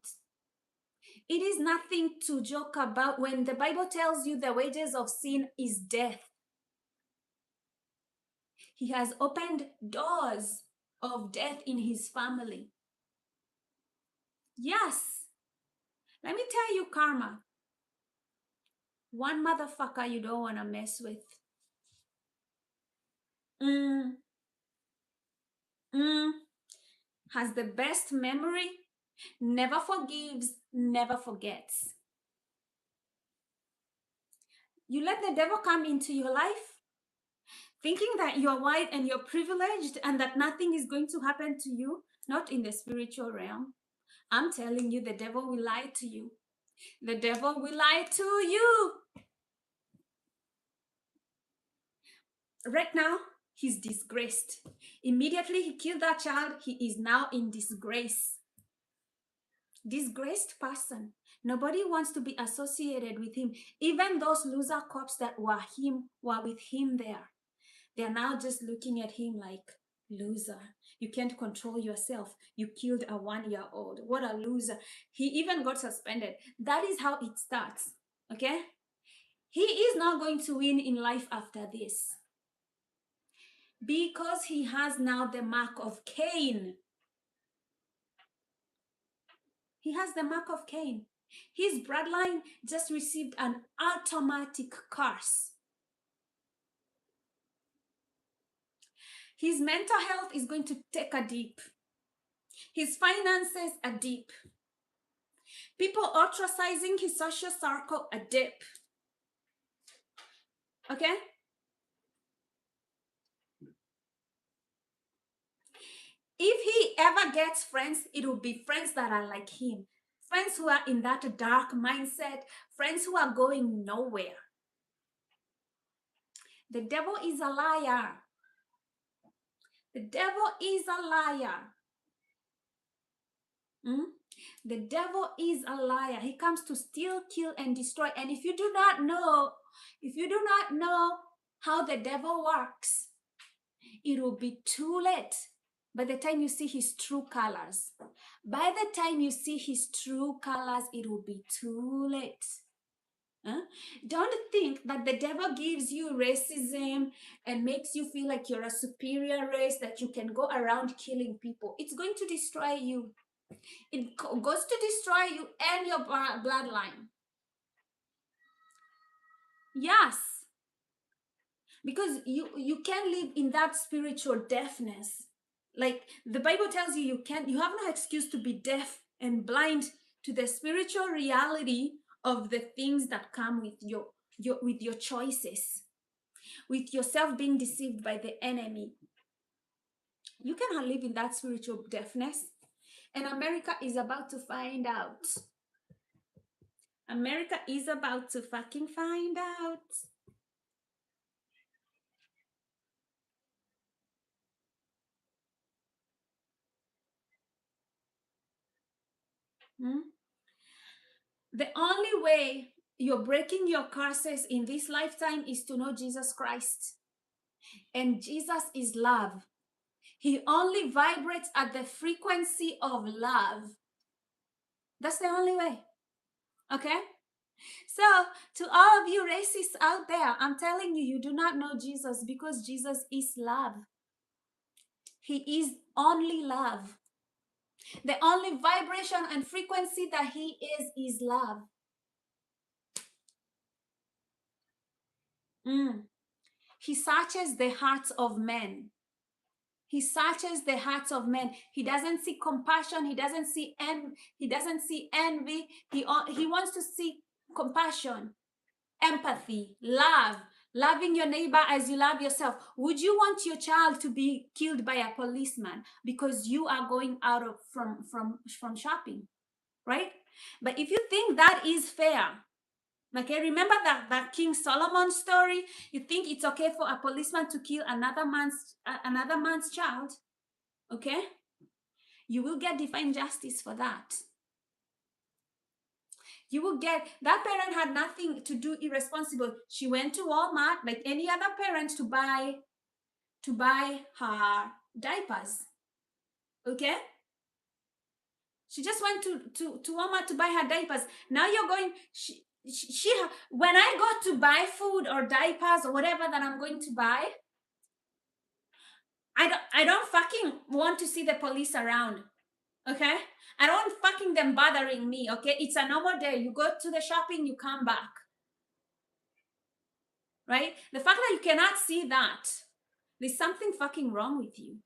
S1: It is nothing to joke about when the Bible tells you the wages of sin is death. He has opened doors of death in his family. Yes. Let me tell you, karma. One motherfucker you don't want to mess with. Has the best memory, never forgives, never forgets. You let the devil come into your life thinking that you're white and you're privileged and that nothing is going to happen to you, not in the spiritual realm. I'm telling you, the devil will lie to you. The devil will lie to you. Right now, he's disgraced. Immediately he killed that child, he is now in disgrace. Disgraced person. Nobody wants to be associated with him. Even those loser cops that were with him there. They're now just looking at him like, loser. You can't control yourself. You killed a 1-year-old. What a loser. He even got suspended. That is how it starts. Okay? He is not going to win in life after this. Because he has now the mark of Cain. He has the mark of Cain. His bloodline just received an automatic curse. His mental health is going to take a dip. His finances, a dip. People ostracizing his social circle, a dip. Okay? If he ever gets friends, it will be friends that are like him. Friends who are in that dark mindset. Friends who are going nowhere. The devil is a liar. The devil is a liar. The devil is a liar. He comes to steal, kill, and destroy. And if you do not know how the devil works, it will be too late. By the time you see his true colors, it will be too late. Don't think that the devil gives you racism and makes you feel like you're a superior race, that you can go around killing people. It's going to destroy you. It goes to destroy you and your bloodline. Yes. Because you can live in that spiritual deafness. Like the Bible tells you, you have no excuse to be deaf and blind to the spiritual reality of the things that come with your choices, with yourself being deceived by the enemy. You cannot live in that spiritual deafness. And America is about to find out. America is about to fucking find out. The only way you're breaking your curses in this lifetime is to know Jesus Christ. And Jesus is love. He only vibrates at the frequency of love. That's the only way. Okay? So, to all of you racists out there, I'm telling you, you do not know Jesus because Jesus is love. He is only love. The only vibration and frequency that he is love. He searches the hearts of men. He searches the hearts of men. He doesn't see compassion. He doesn't see he doesn't see envy. He wants to see compassion, empathy, love, loving your neighbor as you love yourself. Would you want your child to be killed by a policeman because you are going out of from shopping, right? But if you think that is fair, okay, remember that King Solomon story? You think it's okay for a policeman to kill another man's child? Okay, you will get divine justice for that. You will get that parent had nothing to do irresponsible. She went to Walmart like any other parent to buy her diapers. Okay, she just went to Walmart to buy her diapers. Now you're going. She when I go to buy food or diapers or whatever that I'm going to buy, I don't fucking want to see the police around. Okay, I don't want fucking them bothering me. Okay, it's a normal day. You go to the shopping, you come back. Right? The fact that you cannot see that, there's something fucking wrong with you.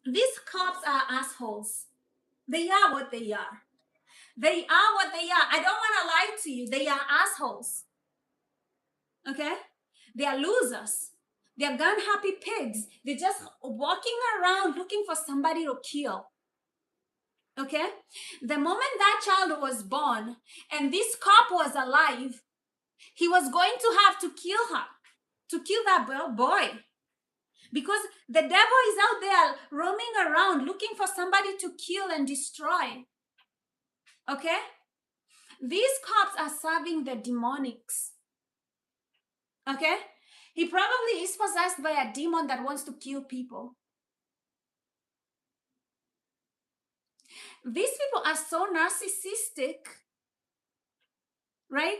S1: These cops are assholes. They are what they are. They are what they are. I don't want to lie to you. They are assholes. Okay? They are losers. They are gun happy pigs. They're just walking around looking for somebody to kill. Okay? The moment that child was born and this cop was alive, he was going to have to kill her, to kill that boy. Because the devil is out there roaming around looking for somebody to kill and destroy. Okay? These cops are serving the demonics. Okay? He probably is possessed by a demon that wants to kill people. These people are so narcissistic, right?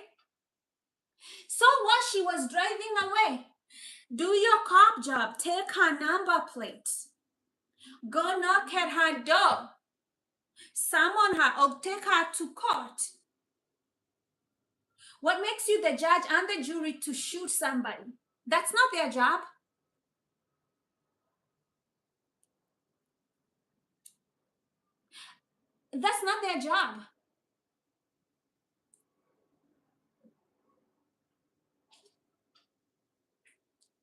S1: So what? She was driving away. Do your cop job. Take her number plate. Go knock at her door. Summon her or take her to court. What makes you the judge and the jury to shoot somebody? That's not their job. That's not their job.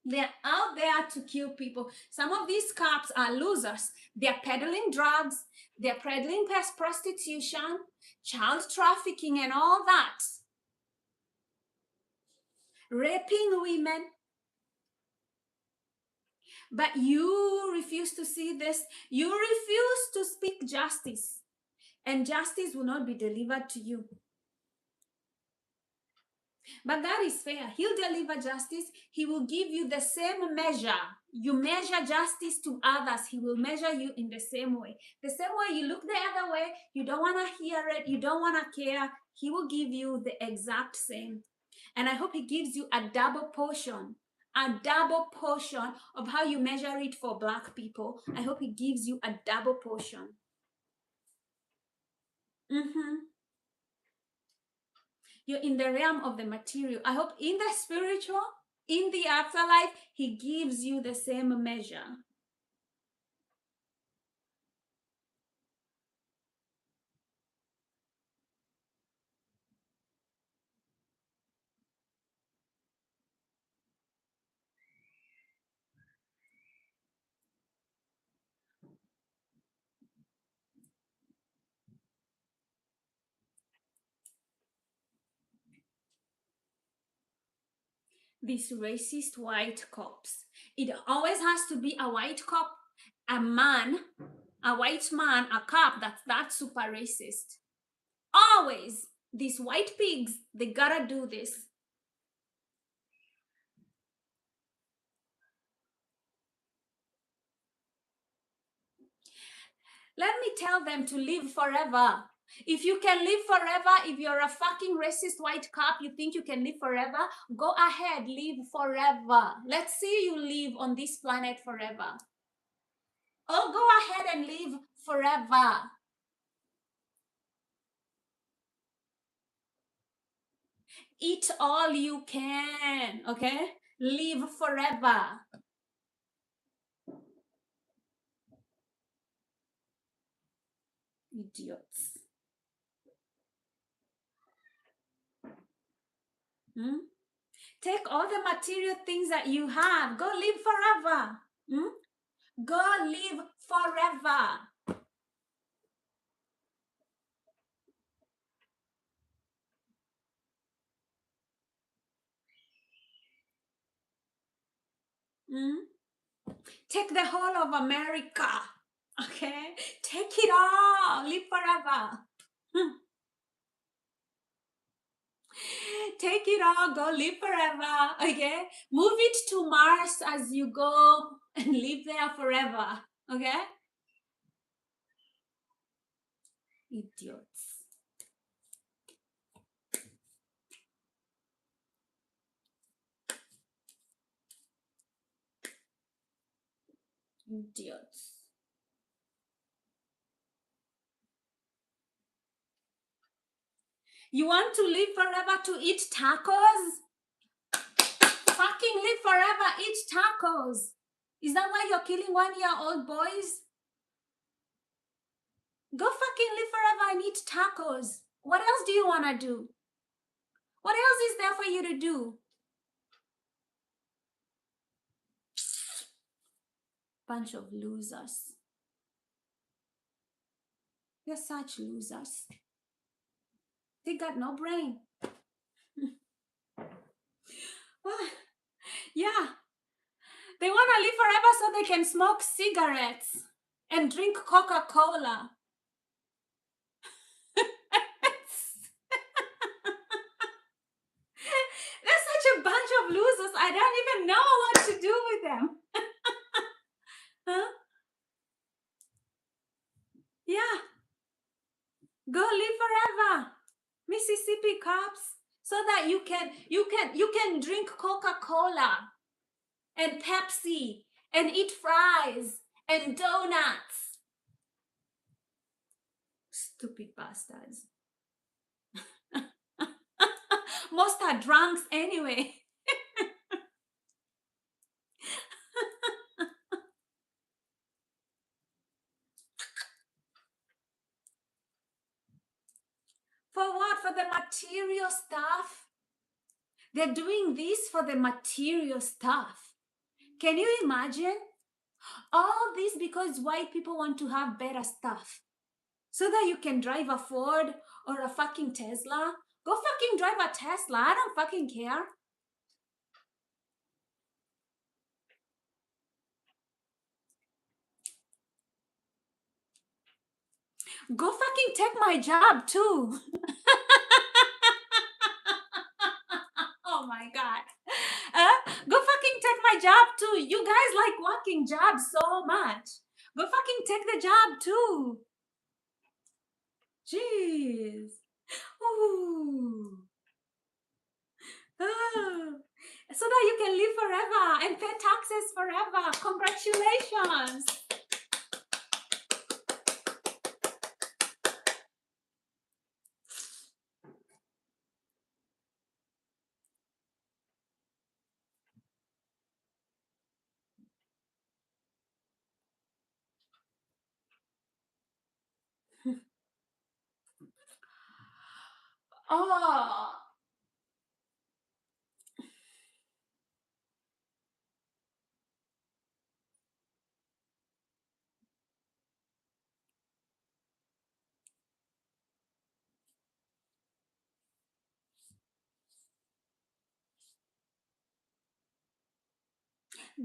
S1: They're out there to kill people. Some of these cops are losers. They're peddling drugs. They're peddling prostitution, child trafficking, and all that. Raping women. But you refuse to see this. You refuse to speak justice. And justice will not be delivered to you. But God is fair. He'll deliver justice. He will give you the same measure. You measure justice to others, he will measure you in the same way. The same way you look the other way, you don't want to hear it, you don't want to care, he will give you the exact same. And I hope he gives you a double portion of how you measure it for Black people. I hope he gives you a double portion. You're in the realm of the material. I hope in the spiritual, in the afterlife, he gives you the same measure. These racist white cops. It always has to be a white cop, a white man, a cop that's super racist. Always. These white pigs, they gotta do this. Let me tell them to live forever. If you can live forever, if you're a fucking racist white cop, you think you can live forever, go ahead, live forever. Let's see you live on this planet forever. Oh, go ahead and live forever. Eat all you can, okay? Live forever. Idiots. Hmm? Take all the material things that you have. Go live forever. Hmm? Go live forever. Hmm? Take the whole of America. Okay? Take it all. Live forever. Hmm. Take it all. Go live forever. Okay? Move it to Mars as you go and live there forever. Okay? Idiots. Idiots. You want to live forever to eat tacos? Fucking live forever, eat tacos. Is that why you're killing 1-year-old boys? Go fucking live forever and eat tacos. What else do you want to do? What else is there for you to do? Bunch of losers. You're such losers. They got no brain. Yeah. They want to live forever so they can smoke cigarettes and drink Coca-Cola. They're such a bunch of losers. I don't even know what to do with them. Huh? Yeah. Go live forever, Mississippi cops, so that you can drink Coca-Cola and Pepsi and eat fries and donuts. Stupid bastards. Most are drunks anyway. For what? For the material stuff? They're doing this for the material stuff. Can you imagine? All this because white people want to have better stuff. So that you can drive a Ford or a fucking Tesla. Go fucking drive a Tesla. I don't fucking care. Go fucking take my job too. Oh my God. Go fucking take my job too. You guys like working jobs so much. Go fucking take the job too. Jeez. Ooh. Oh. So that you can live forever and pay taxes forever. Congratulations. Oh.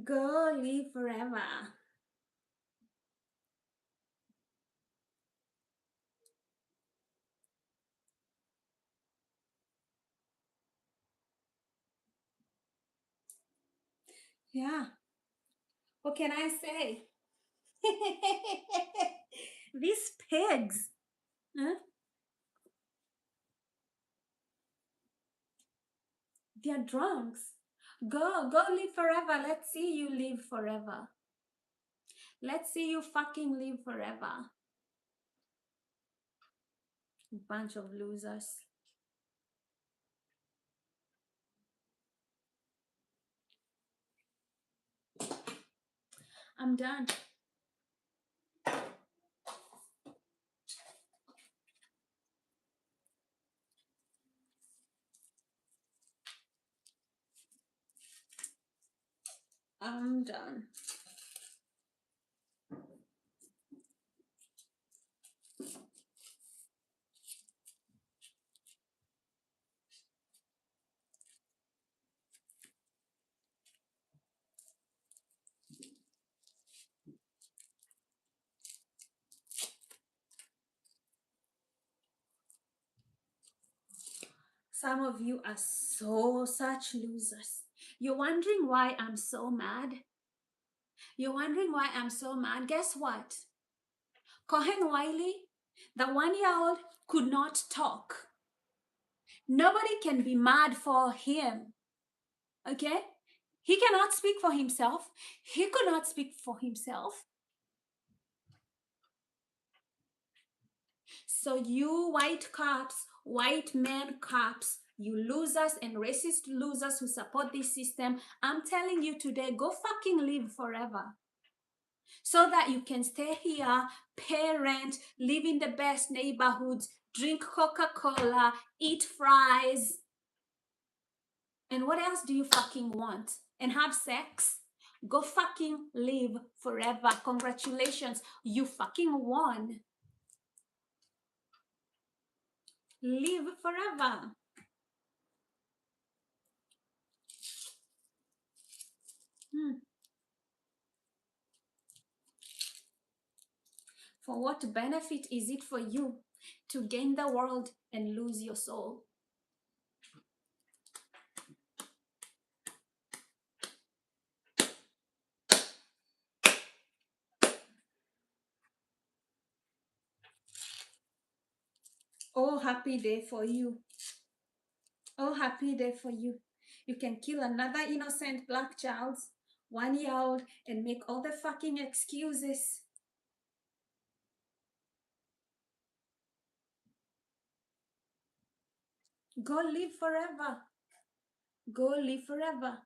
S1: Go live forever. Yeah. What can I say? These pigs. Huh? They're drunks. Go live forever. Let's see you live forever. Let's see you fucking live forever. Bunch of losers. I'm done. I'm done. Some of you are such losers. You're wondering why I'm so mad? You're wondering why I'm so mad? Guess what? Kohen Wiley, the 1-year-old, could not talk. Nobody can be mad for him. Okay? He cannot speak for himself. He could not speak for himself. So you white cops, white men cops, you losers and racist losers who support this system, I'm telling you today, go fucking live forever. So that you can stay here, pay rent, live in the best neighborhoods, drink Coca-Cola, eat fries. And what else do you fucking want? And have sex? Go fucking live forever. Congratulations, you fucking won. Live forever. For what benefit is it for you to gain the world and lose your soul? Oh, happy day for you. Oh, happy day for you. You can kill another innocent black child, 1-year-old, and make all the fucking excuses. Go live forever. Go live forever.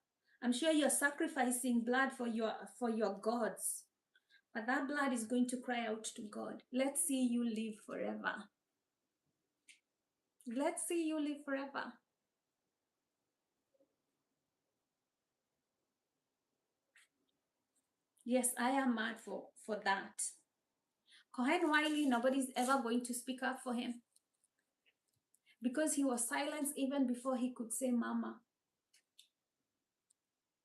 S1: I'm sure you're sacrificing blood for your gods. But that blood is going to cry out to God. Let's see you live forever. Let's see you live forever. Yes, I am mad for that. Kohen Wiley, nobody's ever going to speak up for him because he was silenced even before he could say mama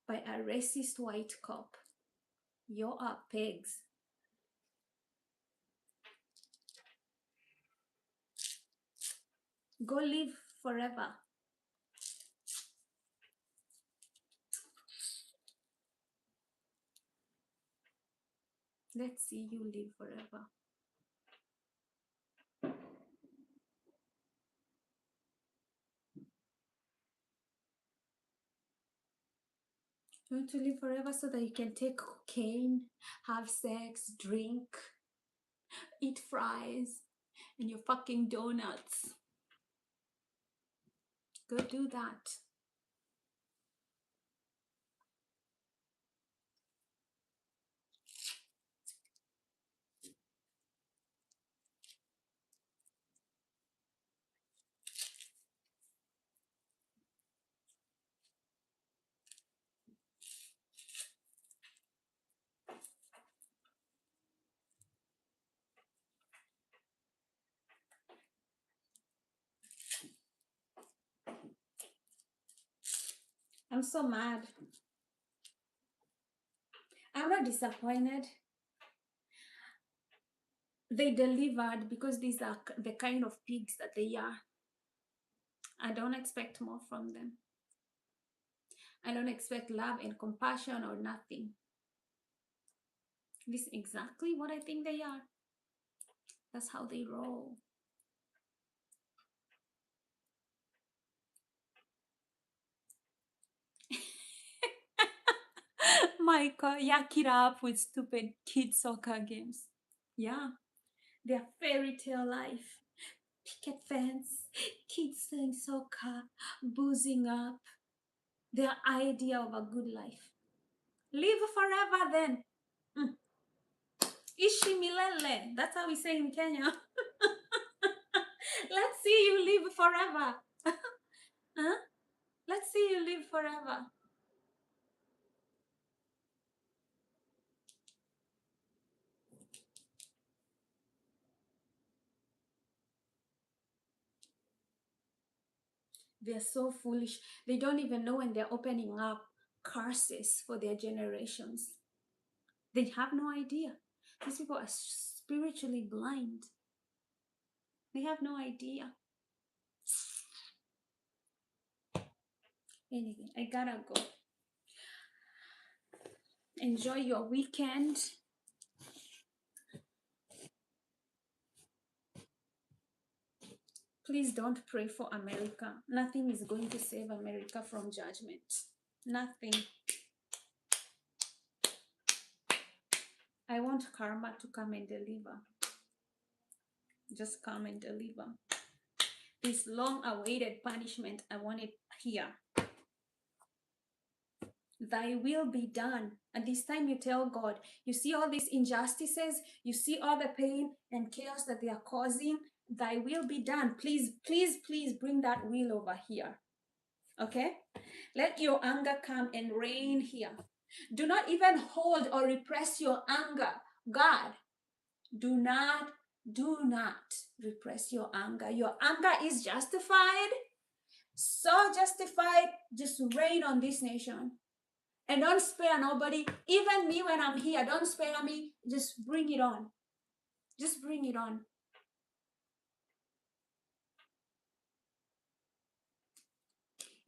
S1: by a racist white cop. You are pigs. Go live forever. Let's see you live forever. You want to live forever so that you can take cocaine, have sex, drink, eat fries, and your fucking donuts. Go do that. I'm so mad. I'm not disappointed. They delivered because these are the kind of pigs that they are. I don't expect more from them. I don't expect love and compassion or nothing. This is exactly what I think they are. That's how they roll. Michael, yuck it up with stupid kid soccer games. Yeah, their fairy tale life. Picket fence, kids playing soccer, boozing up. Their idea of a good life. Live forever then. Mm. Ishi milele. That's how we say in Kenya. Let's see you live forever. Huh? Let's see you live forever. They're so foolish. They don't even know when they're opening up curses for their generations. They have no idea. These people are spiritually blind. They have no idea. Anyway, I gotta go. Enjoy your weekend. Please don't pray for America. Nothing is going to save America from judgment. Nothing. I want karma to come and deliver. Just come and deliver. This long-awaited punishment, I want it here. Thy will be done. And this time you tell God, you see all these injustices, you see all the pain and chaos that they are causing. Thy will be done. Please, please, please bring that will over here. Okay? Let your anger come and reign here. Do not even hold or repress your anger. God, do not repress your anger. Your anger is justified. So justified. Just reign on this nation. And don't spare nobody. Even me when I'm here, don't spare me. Just bring it on. Just bring it on.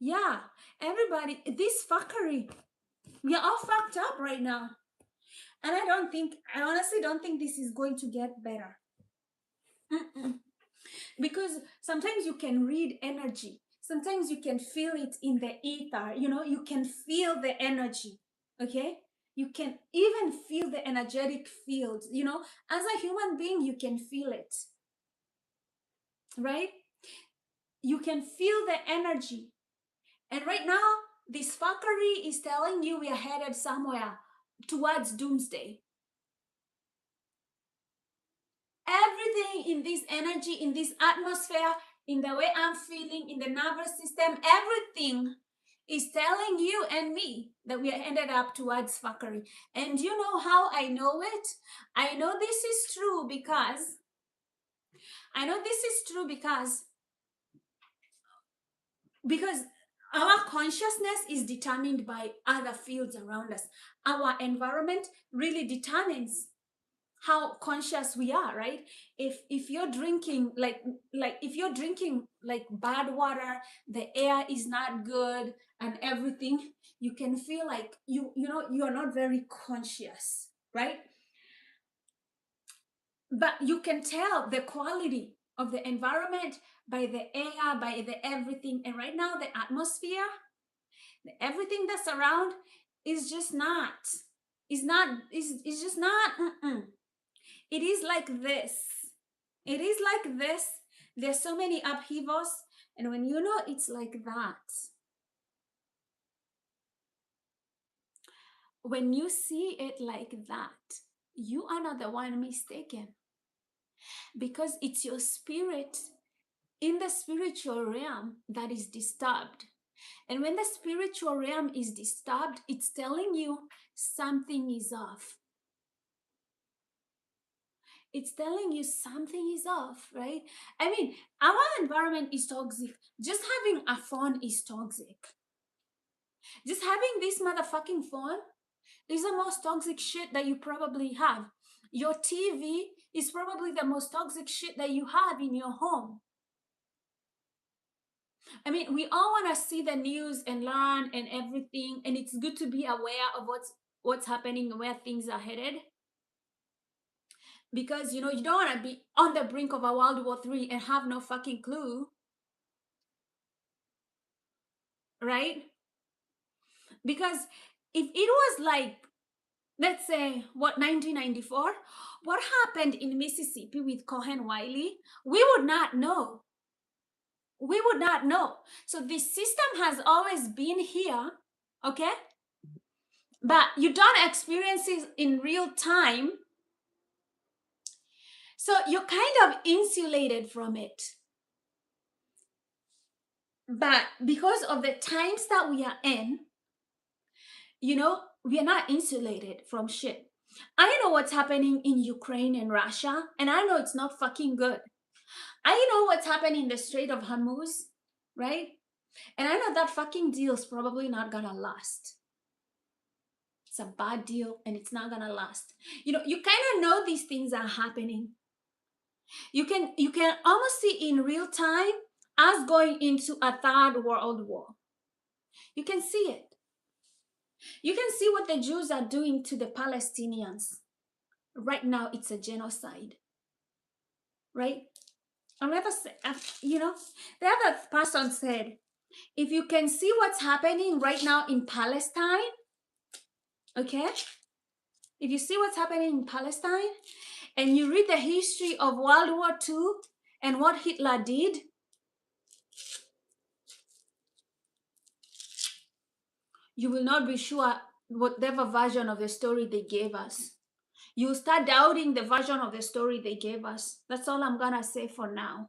S1: Yeah, everybody, this fuckery. We are all fucked up right now. And I honestly don't think this is going to get better. Because sometimes you can read energy. Sometimes you can feel it in the ether. You can feel the energy. Okay? You can even feel the energetic field. As a human being, you can feel it. Right? You can feel the energy. And right now, this fuckery is telling you we are headed somewhere towards doomsday. Everything in this energy, in this atmosphere, in the way I'm feeling, in the nervous system, everything is telling you and me that we are ended up towards fuckery. And you know how I know it? I know this is true because our consciousness is determined by other fields around us. Our environment really determines how conscious we are, right? If you're drinking like if you're drinking like bad water, the air is not good and everything, you can feel like you are not very conscious, right? But you can tell the quality of the environment by the air, by the everything. And right now the atmosphere, everything that's around is just not is just not it is like this. It is like this. There's so many upheavals. And when it's like that, when you see it like that, you are not the one mistaken. Because it's your spirit in the spiritual realm that is disturbed. And when the spiritual realm is disturbed, it's telling you something is off. It's telling you something is off, right? I mean, our environment is toxic. Just having a phone is toxic. Just having this motherfucking phone is the most toxic shit that you probably have. Your TV is probably the most toxic shit that you have in your home. I mean, we all want to see the news and learn and everything, and it's good to be aware of what's happening and where things are headed. because you know you don't want to be on the brink of a World War III and have no fucking clue, right? Because if it was like, let's say, what, 1994, what happened in Mississippi with Kohen Wiley, we would not know. We would not know. So this system has always been here, okay? But you don't experience it in real time. So you're kind of insulated from it. But because of the times that we are in, you know, we are not insulated from shit. I know what's happening in Ukraine and Russia, and I know it's not fucking good. I know what's happening in the Strait of Hormuz, right? And I know that fucking deal's probably not gonna last. It's a bad deal and it's not gonna last. You know, you kind of know these things are happening. You can almost see in real time us going into a third world war. You can see it. You can see what the Jews are doing to the Palestinians. Right now, it's a genocide, right? Another, you know, the other person said, if you can see what's happening right now in Palestine, okay? If you see what's happening in Palestine and you read the history of World War II and what Hitler did, you will not be sure whatever version of the story they gave us. You start doubting the version of the story they gave us. That's all I'm gonna say for now.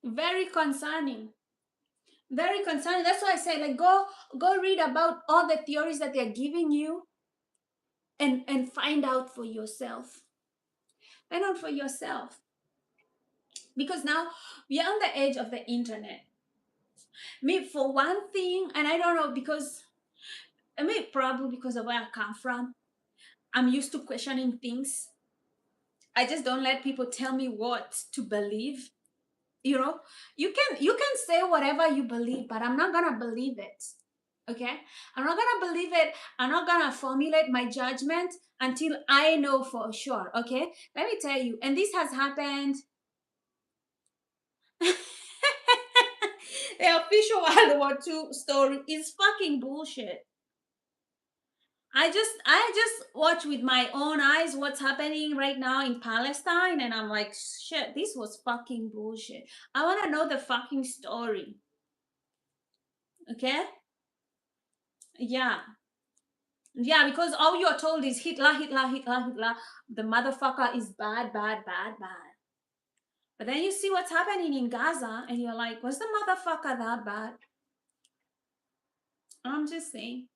S1: Very concerning. Very concerning. That's why I say, like, go read about all the theories that they're giving you and find out for yourself. Find out for yourself. Because now we are on the edge of the internet. Me, for one thing, and I don't know, because I mean, probably because of where I come from, I'm used to questioning things. I just don't let people tell me what to believe. You know, you can say whatever you believe, but I'm not gonna believe it. Okay, I'm not gonna believe it. I'm not gonna formulate my judgment until I know for sure. Okay, let me tell you, and this has happened. The official World War II story is fucking bullshit. I just watch with my own eyes what's happening right now in Palestine, and I'm like, shit, this was fucking bullshit. I want to know the fucking story. Okay? Yeah. Yeah, because all you're told is Hitler, Hitler, Hitler, Hitler. The motherfucker is bad, bad, bad, bad. But then you see what's happening in Gaza, and you're like, was the motherfucker that bad? I'm just saying.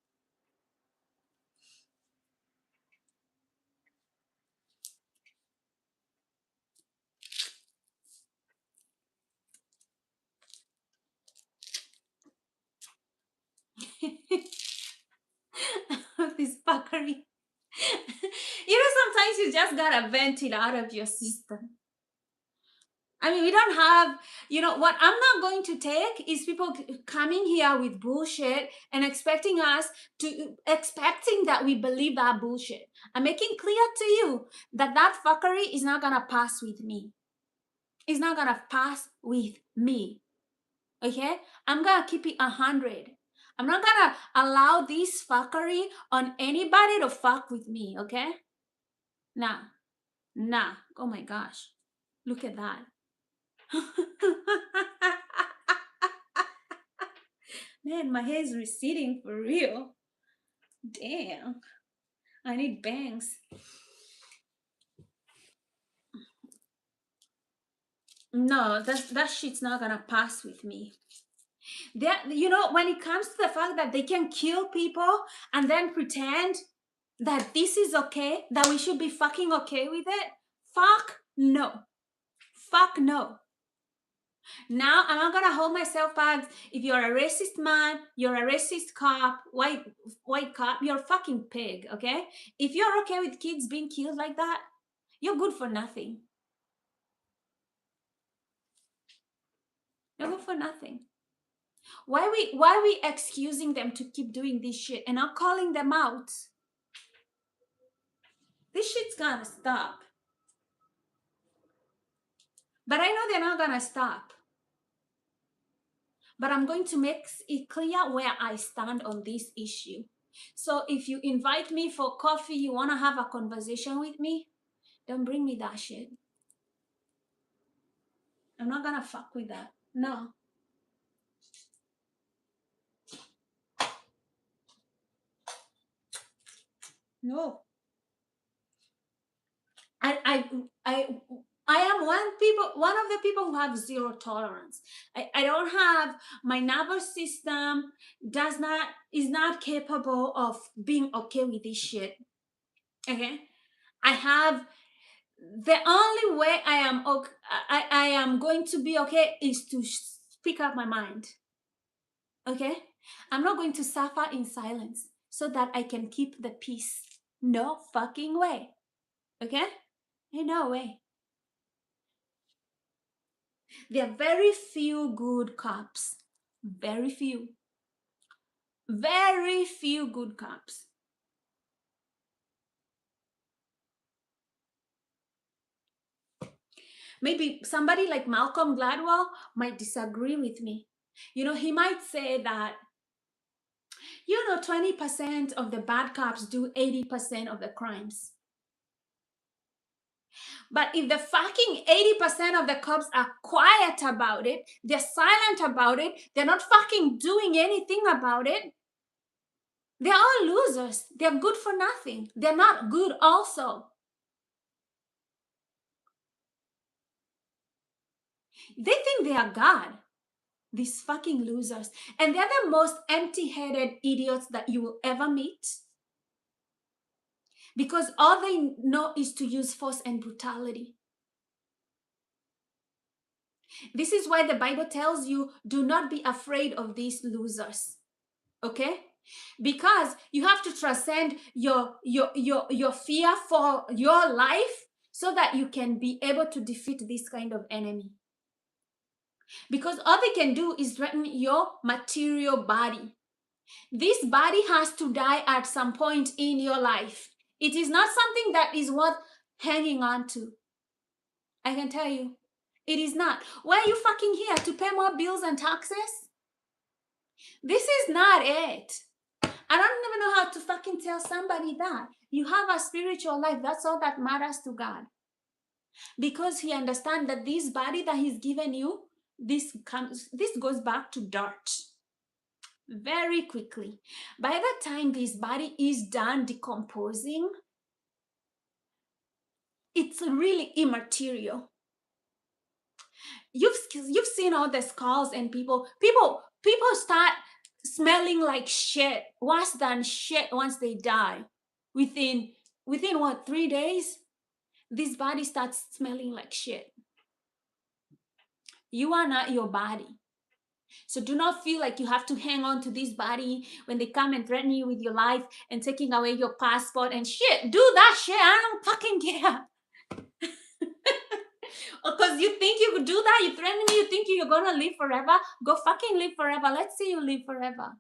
S1: This fuckery. You know, sometimes you just gotta vent it out of your system. I mean, we don't have, you know, what I'm not going to take is people coming here with bullshit and expecting that we believe that bullshit. I'm making clear to you that that fuckery is not gonna pass with me. It's not gonna pass with me. Okay? I'm gonna keep it 100. I'm not gonna allow this fuckery on anybody to fuck with me. Okay? Nah. Oh my gosh. Look at that. Man, my hair is receding for real. Damn. I need bangs. No, that shit's not gonna pass with me. You know, when it comes to the fact that they can kill people and then pretend that this is okay, that we should be fucking okay with it, fuck no. Fuck no. Now I'm not gonna hold myself back. If you're a racist man, you're a racist cop, white cop, you're a fucking pig, okay? If you're okay with kids being killed like that, you're good for nothing. You're good for nothing. Why we excusing them to keep doing this shit and not calling them out? This shit's gonna stop. But I know they're not gonna stop. But I'm going to make it clear where I stand on this issue. So if you invite me for coffee, you wanna have a conversation with me, don't bring me that shit. I'm not gonna fuck with that. No. No. I am one of the people who have zero tolerance. I don't have, my nervous system is not capable of being okay with this shit. Okay? I have, the only way I am going to be okay is to speak up my mind. Okay? I'm not going to suffer in silence so that I can keep the peace. No fucking way. Okay? Ain't no way. There are very few good cops. Very few. Very few good cops. Maybe somebody like Malcolm Gladwell might disagree with me. You know, he might say that, 20% of the bad cops do 80% of the crimes. But if the fucking 80% of the cops are quiet about it, they're silent about it, they're not fucking doing anything about it, they're all losers. They're good for nothing. They're not good also. They think they are God. These fucking losers. And they're the most empty-headed idiots that you will ever meet. Because all they know is to use force and brutality. This is why the Bible tells you, do not be afraid of these losers. Okay? Because you have to transcend your fear for your life so that you can be able to defeat this kind of enemy. Because all they can do is threaten your material body. This body has to die at some point in your life. It is not something that is worth hanging on to. I can tell you, it is not. Why are you fucking here? To pay more bills and taxes? This is not it. I don't even know how to fucking tell somebody that. You have a spiritual life. That's all that matters to God. Because he understands that this body that he's given you, this goes back to dirt very quickly. By the time this body is done decomposing, it's really immaterial. You've seen all the skulls and people start smelling like shit, worse than shit once they die. Within what, 3 days, this body starts smelling like shit. You are not your body. So do not feel like you have to hang on to this body when they come and threaten you with your life and taking away your passport and shit. Do that shit. I don't fucking care. Because you think you could do that? You threaten me? You think you're gonna live forever? Go fucking live forever. Let's see you live forever.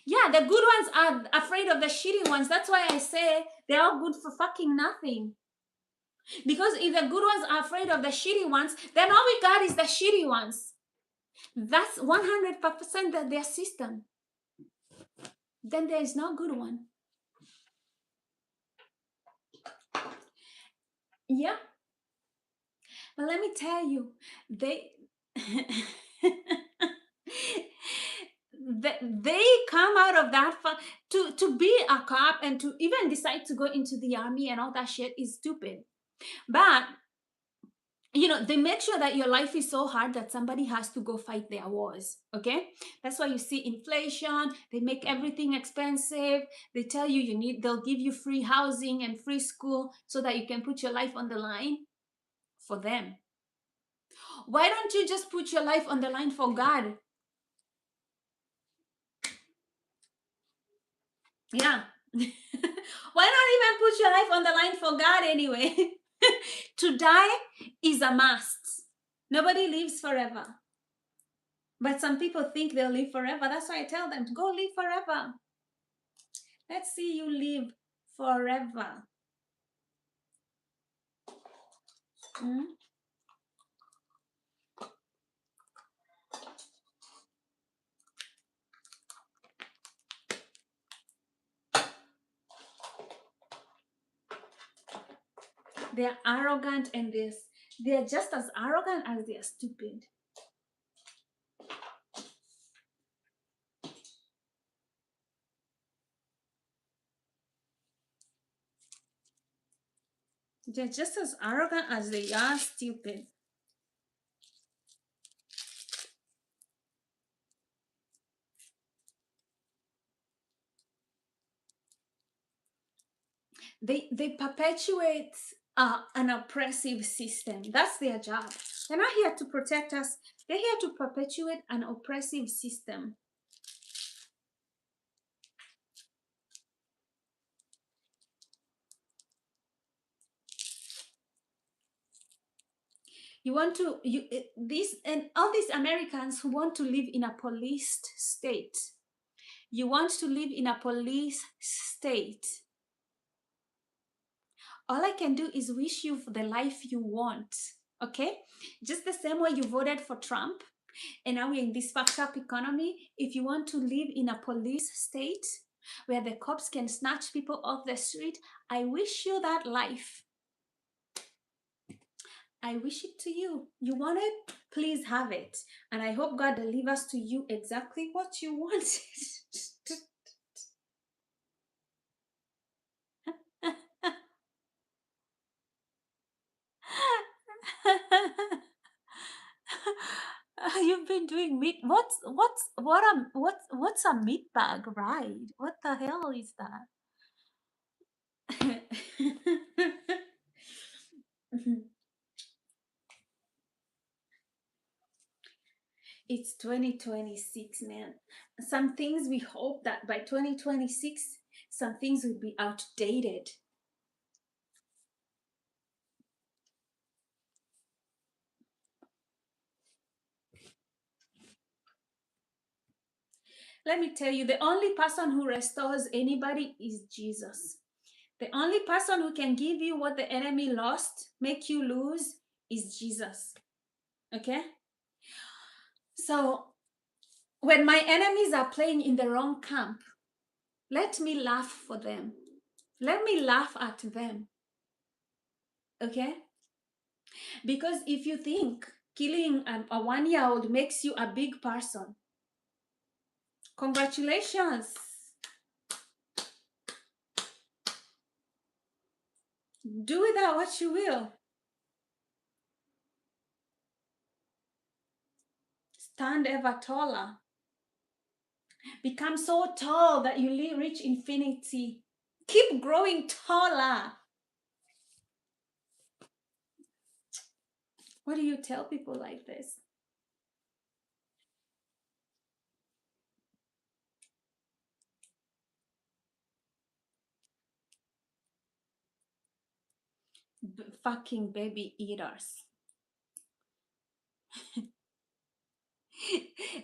S1: Yeah, the good ones are afraid of the shitty ones. That's why I say they're all good for fucking nothing. Because if the good ones are afraid of the shitty ones, then all we got is the shitty ones. That's 100% their system. Then there is no good one. Yeah. But let me tell you, they they come out of that to be a cop and to even decide to go into the army and all that shit is stupid. But they make sure that your life is so hard that somebody has to go fight their wars. Okay, that's why you see inflation. They make everything expensive. They tell you they'll give you free housing and free school so that you can put your life on the line for them. Why don't you just put your life on the line for God? Yeah. Why not even put your life on the line for God anyway? To die is a must. Nobody lives forever. But some people think they'll live forever. That's why I tell them to go live forever. Let's see you live forever. Mm? They're arrogant and they're just as arrogant as they're stupid. They're just as arrogant as they are stupid. They perpetuate an oppressive system. That's their job. They're not here to protect us. They're here to perpetuate an oppressive system. You want to this and all these Americans who want to live in a policed state. You want to live in a police state. All I can do is wish you for the life you want. Okay? Just the same way you voted for Trump, and now we're in this fucked up economy. If you want to live in a police state where the cops can snatch people off the street, I wish you that life. I wish it to you. You want it? Please have it. And I hope God delivers to you exactly what you wanted. You've been doing meat. What's a meat bag ride? What the hell is that? It's 2026, man. Some things we hope that by 2026, some things will be outdated. Let me tell you, the only person who restores anybody is Jesus. The only person who can give you what the enemy lost, make you lose, is Jesus. Okay? So when my enemies are playing in the wrong camp, let me laugh for them. Let me laugh at them. Okay? Because if you think killing a 1-year-old makes you a big person, congratulations. Do with that what you will. Stand ever taller. Become so tall that you reach infinity. Keep growing taller. What do you tell people like this? Fucking baby eaters.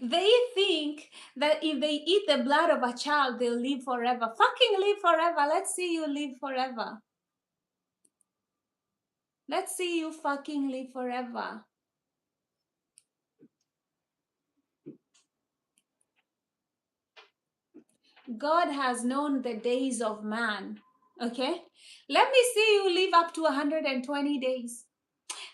S1: They think that if they eat the blood of a child, they'll live forever. Fucking live forever. Let's see you live forever. Let's see you fucking live forever. God has known the days of man. Okay? Let me see you live up to 120 days.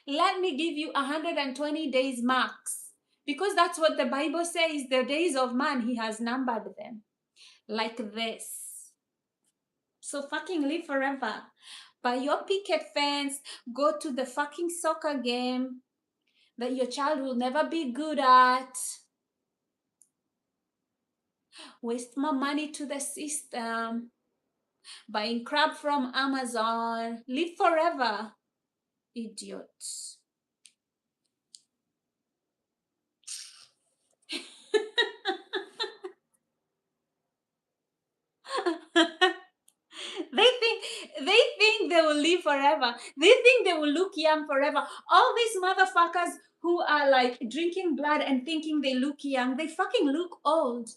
S1: Let me give you 120 days max. Because that's what the Bible says, the days of man, he has numbered them. Like this. So fucking live forever. Buy your picket fence, go to the fucking soccer game that your child will never be good at. Waste more money to the system. Buying crap from Amazon. Live forever. Idiots. They think they will live forever. They think they will look young forever. All these motherfuckers who are like drinking blood and thinking they look young, they fucking look old.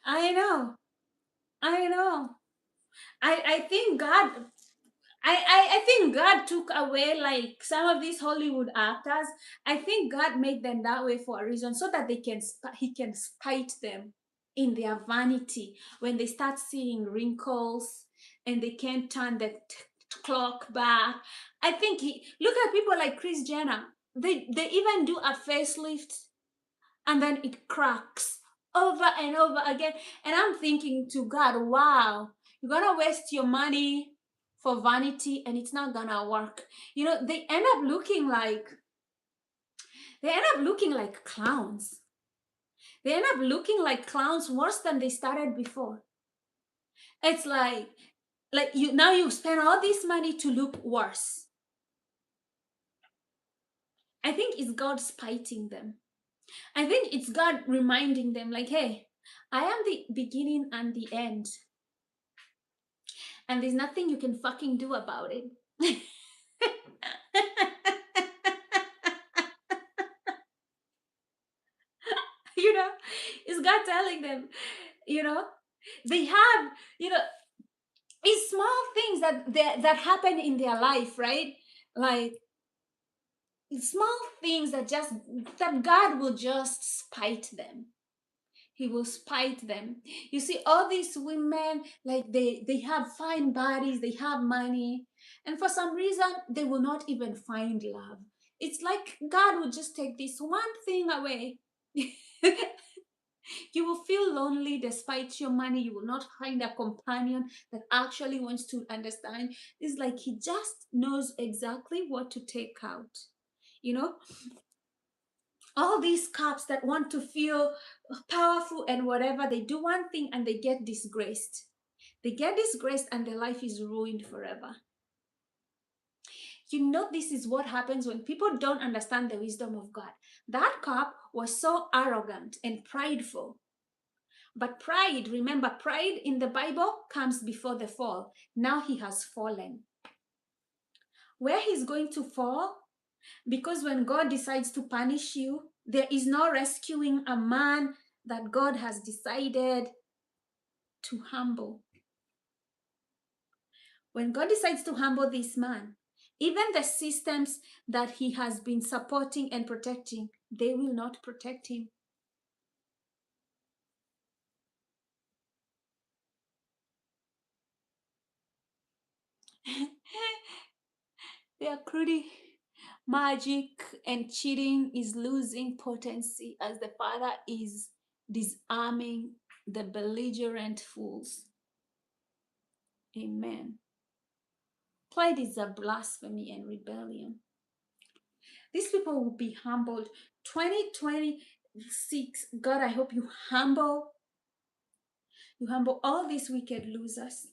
S1: I know. I know. I think God I think God took away like some of these Hollywood actors. I think God made them that way for a reason, so that he can spite them in their vanity when they start seeing wrinkles and they can't turn the clock back. I think he look at people like Chris Jenner. They even do a facelift and then it cracks over and over again. And I'm thinking to God, wow, you're gonna waste your money for vanity and it's not gonna work. You know, they end up looking like clowns. They end up looking like clowns worse than they started before. It's like you spend all this money to look worse. I think it's God spiting them. I think it's God reminding them, like, hey, I am the beginning and the end. And there's nothing you can fucking do about it. you know, it's God telling them, you know, they have, you know, it's small things that happen in their life, right? Like small things that God will just spite them. He will spite them. You see, all these women, like they have fine bodies, they have money, and for some reason they will not even find love. It's like God will just take this one thing away. You will feel lonely despite your money. You will not find a companion that actually wants to understand. It's like he just knows exactly what to take out. You know, all these cops that want to feel powerful and whatever, they do one thing and they get disgraced. They get disgraced and their life is ruined forever. You know, this is what happens when people don't understand the wisdom of God. That cop was so arrogant and prideful. But pride, remember, pride in the Bible comes before the fall. Now he has fallen. Where he's going to fall, because when God decides to punish you, there is no rescuing a man that God has decided to humble. When God decides to humble this man, even the systems that he has been supporting and protecting, they will not protect him. Their cruelty, magic, and cheating is losing potency as the Father is disarming the belligerent fools. Amen. Pride is a blasphemy and rebellion. These people will be humbled. 2026, God, I hope you humble all these wicked losers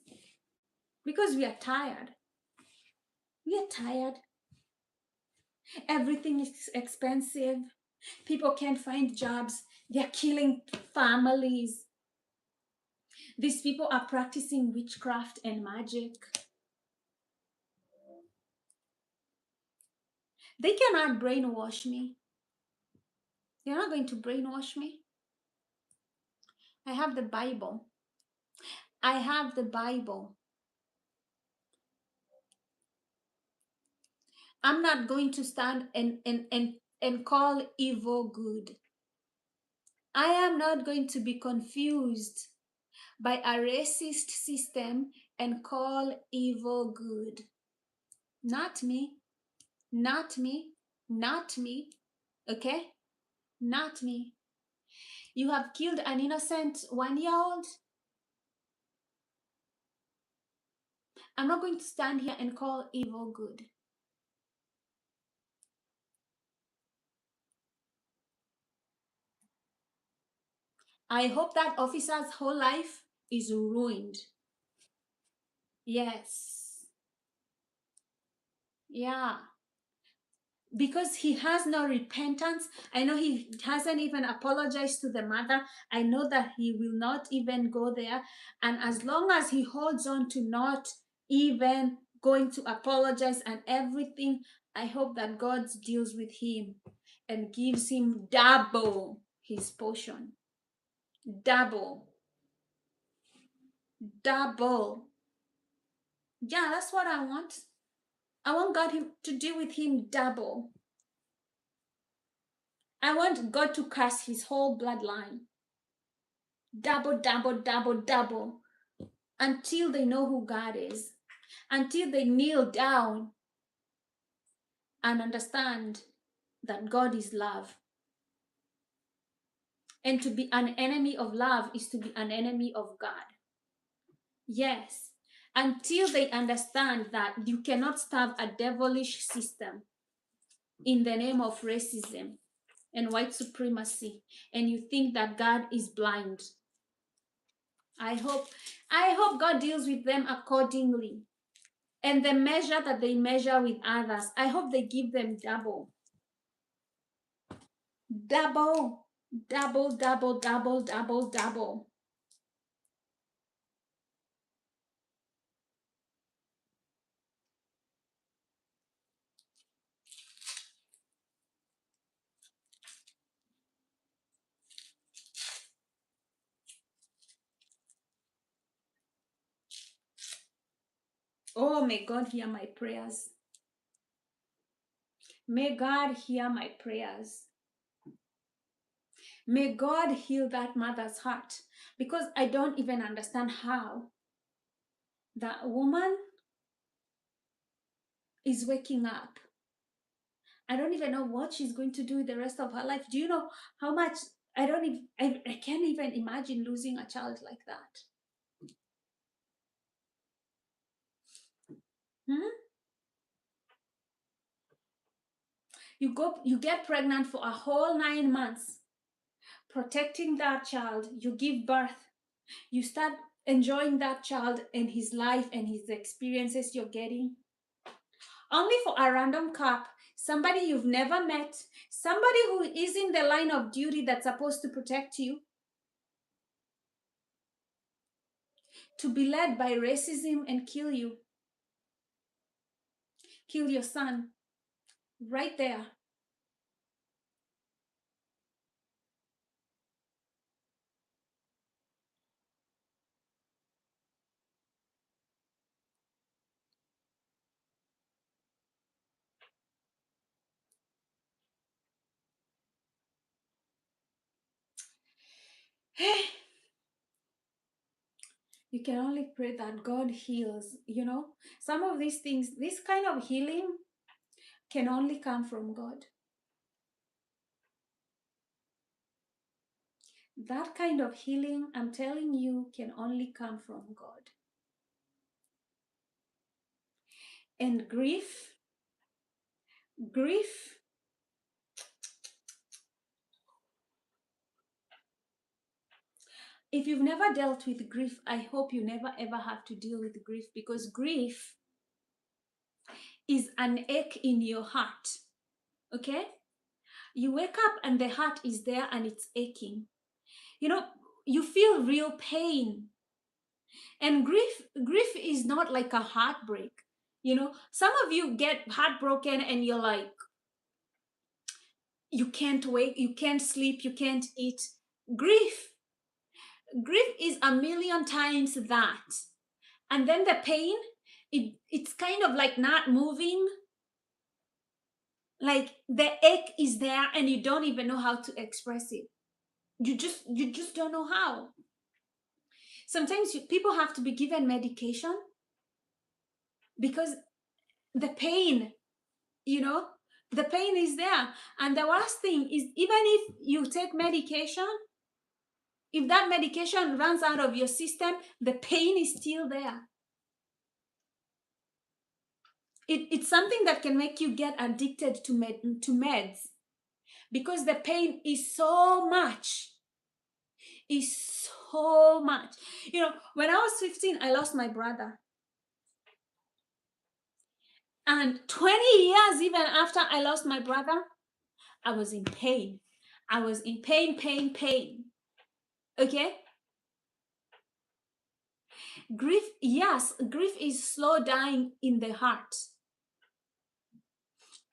S1: because we are tired. We are tired. Everything is expensive. People can't find jobs. They're killing families. These people are practicing witchcraft and magic. They cannot brainwash me. They're not going to brainwash me. I have the Bible. I have the Bible. I'm not going to stand and call evil good. I am not going to be confused by a racist system and call evil good. Not me. Not me. Not me. Okay? Not me. You have killed an innocent 1-year-old. I'm not going to stand here and call evil good. I hope that officer's whole life is ruined. Yes. Yeah. Because he has no repentance. I know he hasn't even apologized to the mother. I know that he will not even go there. And as long as he holds on to not even going to apologize and everything, I hope that God deals with him and gives him double his portion. Double. Double. Yeah, that's what I want. I want God to deal with him double. I want God to curse his whole bloodline. Double, double, double, double. Until they know who God is. Until they kneel down and understand that God is love. And to be an enemy of love is to be an enemy of God. Yes. Until they understand that you cannot serve a devilish system in the name of racism and white supremacy, and you think that God is blind. I hope God deals with them accordingly. And the measure that they measure with others, I hope they give them double. Double, double, double, double, double, double. Oh, may God hear my prayers. May God hear my prayers. May God heal that mother's heart, because I don't even understand how that woman is waking up. I don't even know what she's going to do with the rest of her life. Do you know how much? I can't even imagine losing a child like that. Hmm? You get pregnant for a whole 9 months, protecting that child. You give birth. You start enjoying that child and his life and his experiences you're getting. Only for a random cop, somebody you've never met, somebody who is in the line of duty that's supposed to protect you, to be led by racism and kill you. Kill your son right there. You can only pray that God heals. Some of these things, this kind of healing can only come from God. That kind of healing, I'm telling you, can only come from God. And grief, if you've never dealt with grief, I hope you never ever have to deal with grief, because grief is an ache in your heart. Okay? You wake up and the heart is there and it's aching. You feel real pain. And grief is not like a heartbreak. Some of you get heartbroken and you're like, you can't wake, you can't sleep, you can't eat. Grief is a million times that. And then the pain, it's kind of like not moving. Like the ache is there and you don't even know how to express it. You just don't know how. Sometimes people have to be given medication because the pain, the pain is there. And the worst thing is, even if you take medication, if that medication runs out of your system, the pain is still there. It's something that can make you get addicted to meds, because the pain is so much. is so much. You know, when I was 15, I lost my brother. And 20 years even after I lost my brother, I was in pain. I was in pain. Okay? Grief, yes, grief is slow dying in the heart.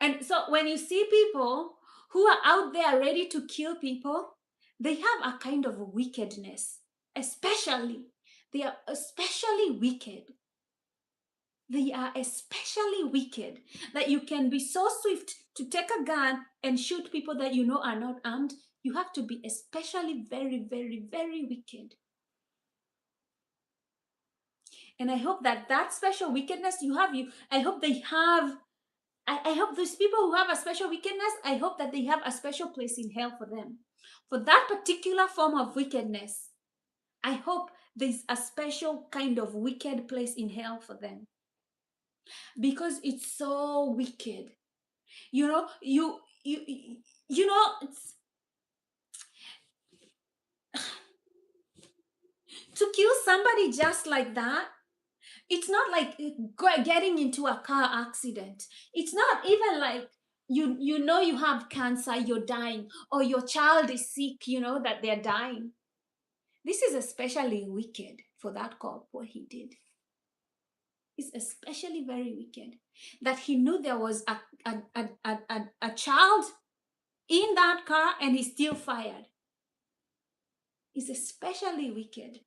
S1: And so when you see people who are out there ready to kill people, they have a kind of wickedness, especially. They are especially wicked. They are especially wicked that you can be so swift to take a gun and shoot people that you know are not armed. You have to be especially very wicked. And I hope that that special wickedness I hope they have, I hope those people who have a special wickedness, I hope that they have a special place in hell for them. For that particular form of wickedness, I hope there's a special kind of wicked place in hell for them. Because it's so wicked. You know, you know, to kill somebody just like that, it's not like getting into a car accident. It's not even like you know you have cancer, you're dying, or your child is sick, you know that they're dying. This is especially wicked for that cop, what he did. It's especially very wicked that he knew there was a child in that car and he still fired. It's especially wicked.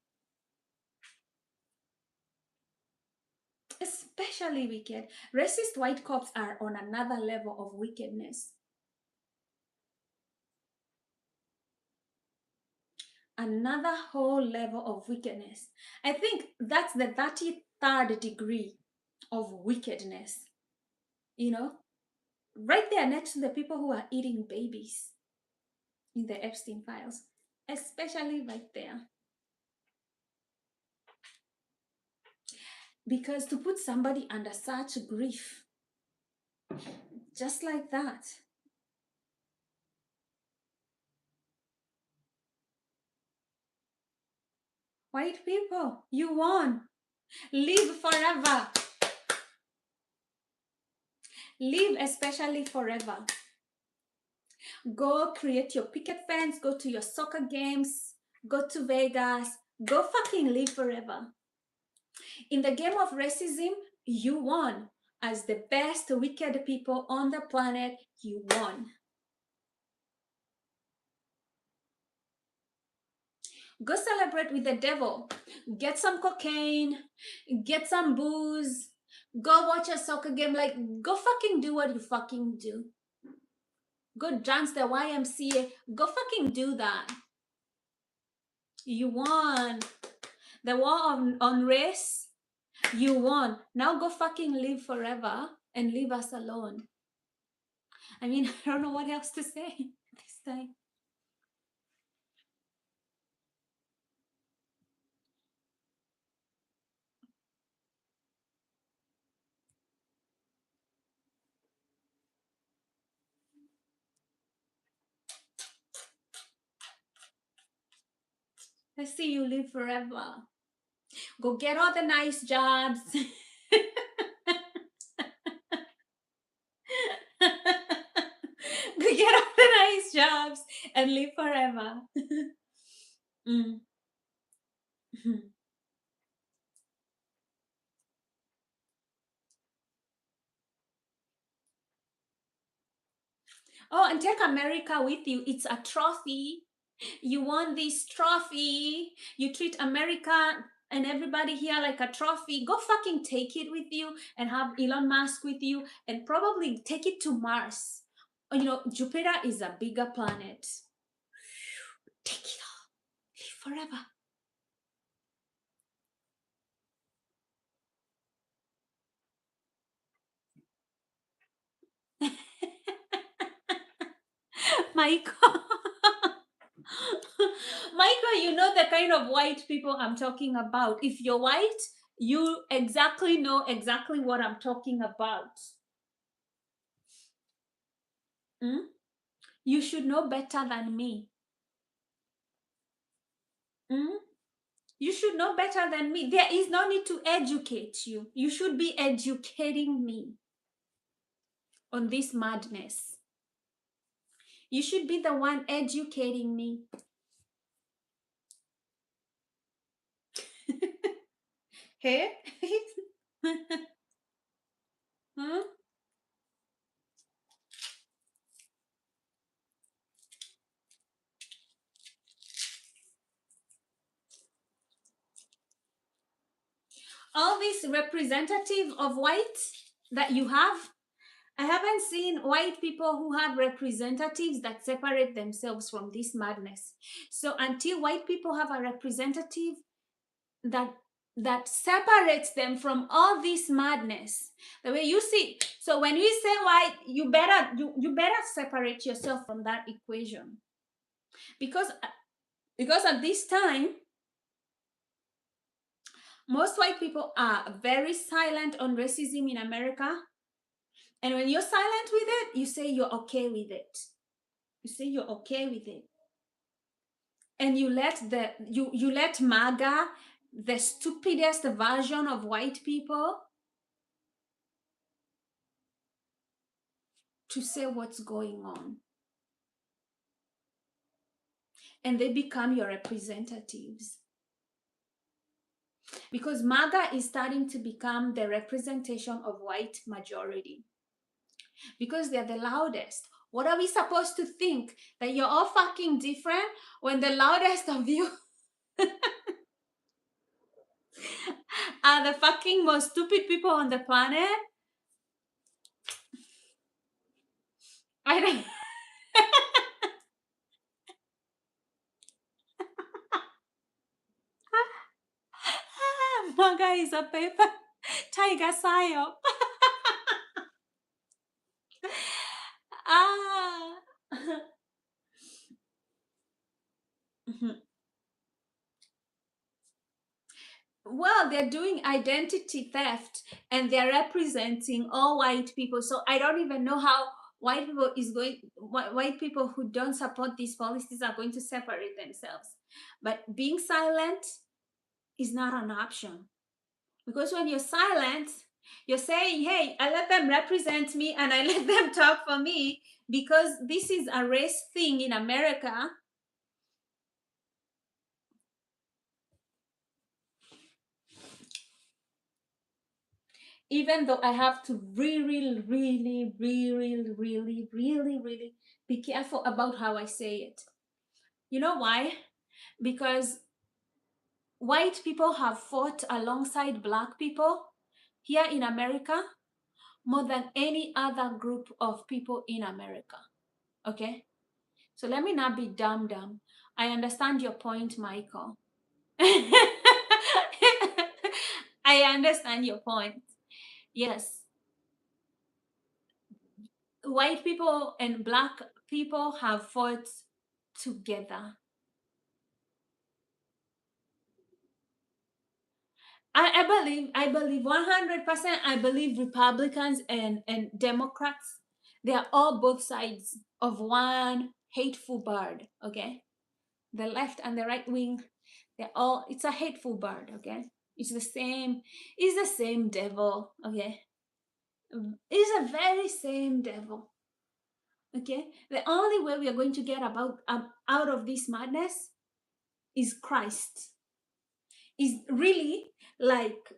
S1: Especially wicked. Racist white cops are on another level of wickedness. Another whole level of wickedness. I think that's the 33rd degree of wickedness. You know, right there next to the people who are eating babies in the Epstein files, especially right there. Because to put somebody under such grief, just like that, white people, you won. Live forever. Live especially forever. Go create your picket fence, go to your soccer games, go to Vegas, go fucking live forever. In the game of racism, you won. As the best wicked people on the planet, you won. Go celebrate with the devil. Get some cocaine, get some booze, go watch a soccer game. Like, go fucking do what you fucking do. Go dance the YMCA. Go fucking do that. You won. The war on race, you won. Now go fucking live forever and leave us alone. I mean, I don't know what else to say this time. Let's see you live forever. Go get all the nice jobs. Go get all the nice jobs and live forever. Mm. Oh, and take America with you. It's a trophy. You won this trophy. You treat America and everybody here like a trophy. Go fucking take it with you and have Elon Musk with you and probably take it to Mars. You know, Jupiter is a bigger planet. Take it all. Live forever. Michael. Michael, you know the kind of white people I'm talking about. If you're white, you exactly know exactly what I'm talking about. Mm? You should know better than me. Mm? You should know better than me. There is no need to educate you. You should be educating me on this madness. You should be the one educating me. Hey? Huh? All these representative of white that you have, I haven't seen white people who have representatives that separate themselves from this madness. So until white people have a representative that separates them from all this madness, the way you see, so when we say white, you better separate yourself from that equation, because at this time most white people are very silent on racism in America. And when you're silent with it, you say you're okay with it. You say you're okay with it. And you let MAGA, the stupidest version of white people, to say what's going on. And they become your representatives. Because MAGA is starting to become the representation of white majority. Because they're the loudest. What are we supposed to think? That you're all fucking different when the loudest of you are the fucking most stupid people on the planet? I don't. MAGA is a paper tiger psyop. Ah. Well, they're doing identity theft and they're representing all white people. So I don't even know how white people who don't support these policies are going to separate themselves. But being silent is not an option. Because when you're silent, you're saying, hey, I let them represent me and I let them talk for me, because this is a race thing in America. Even though I have to really, really, really, really, really, really be careful about how I say it. You know why? Because white people have fought alongside black people here in America more than any other group of people in America. Okay? So let me not be dumb. I understand your point, Michael. I understand your point. Yes. White people and black people have fought together. I believe 100%. I believe Republicans and Democrats, they are all both sides of one hateful bird. Okay, the left and the right wing, they're all. It's a hateful bird. Okay, it's the same. It's the same devil. Okay, it's a very same devil. Okay, the only way we are going to get out of this madness is Christ. Is really like,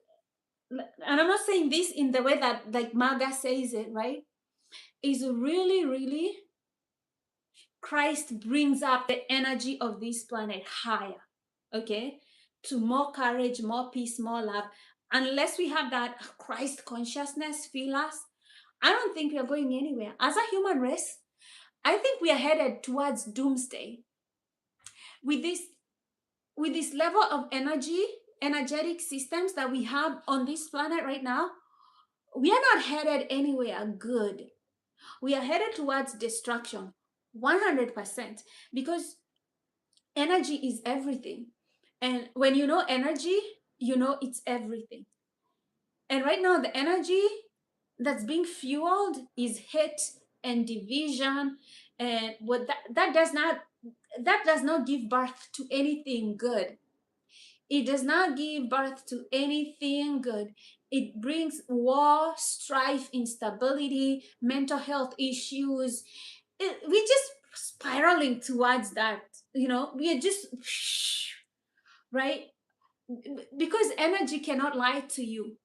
S1: and I'm not saying this in the way that like MAGA says it, right? Is really, really Christ brings up the energy of this planet higher, okay? To more courage, more peace, more love. Unless we have that Christ consciousness feel us, I don't think we are going anywhere. As a human race, I think we are headed towards doomsday. With this level of energetic systems that we have on this planet right now, we are not headed anywhere good. We are headed towards destruction 100%, because energy is everything. And when you know energy, you know it's everything. And right now, the energy that's being fueled is hate and division. And what that does not give birth to anything good. It does not give birth to anything good. It brings war, strife, instability, mental health issues. We're just spiraling towards that. We are just, right? Because energy cannot lie to you.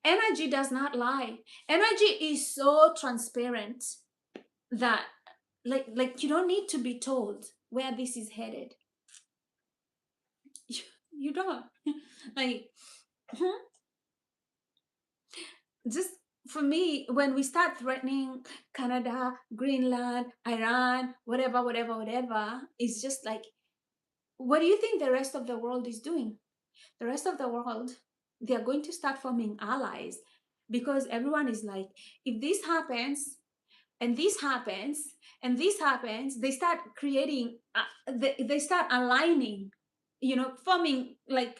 S1: Energy does not lie. Energy is so transparent that like you don't need to be told where this is headed. You don't. Like, just for me, when we start threatening Canada, Greenland, Iran, whatever, it's just like, what do you think the rest of the world is doing? The rest of the world, they are going to start forming allies, because everyone is like, if this happens and this happens and this happens, they start creating, they start aligning, forming like,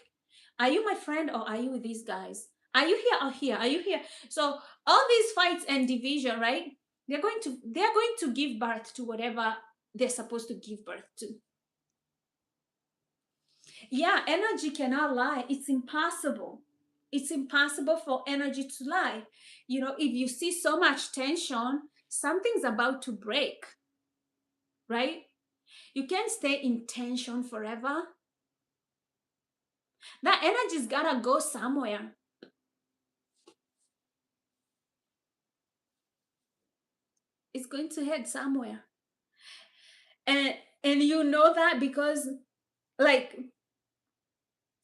S1: are you my friend or are you with these guys? Are you here or here? Are you here? So all these fights and division, right? They're going to give birth to whatever they're supposed to give birth to. Yeah, energy cannot lie. It's impossible. It's impossible for energy to lie. If you see so much tension, something's about to break, right? You can't stay in tension forever. That energy's gotta go somewhere. It's going to head somewhere. And you know that because, like,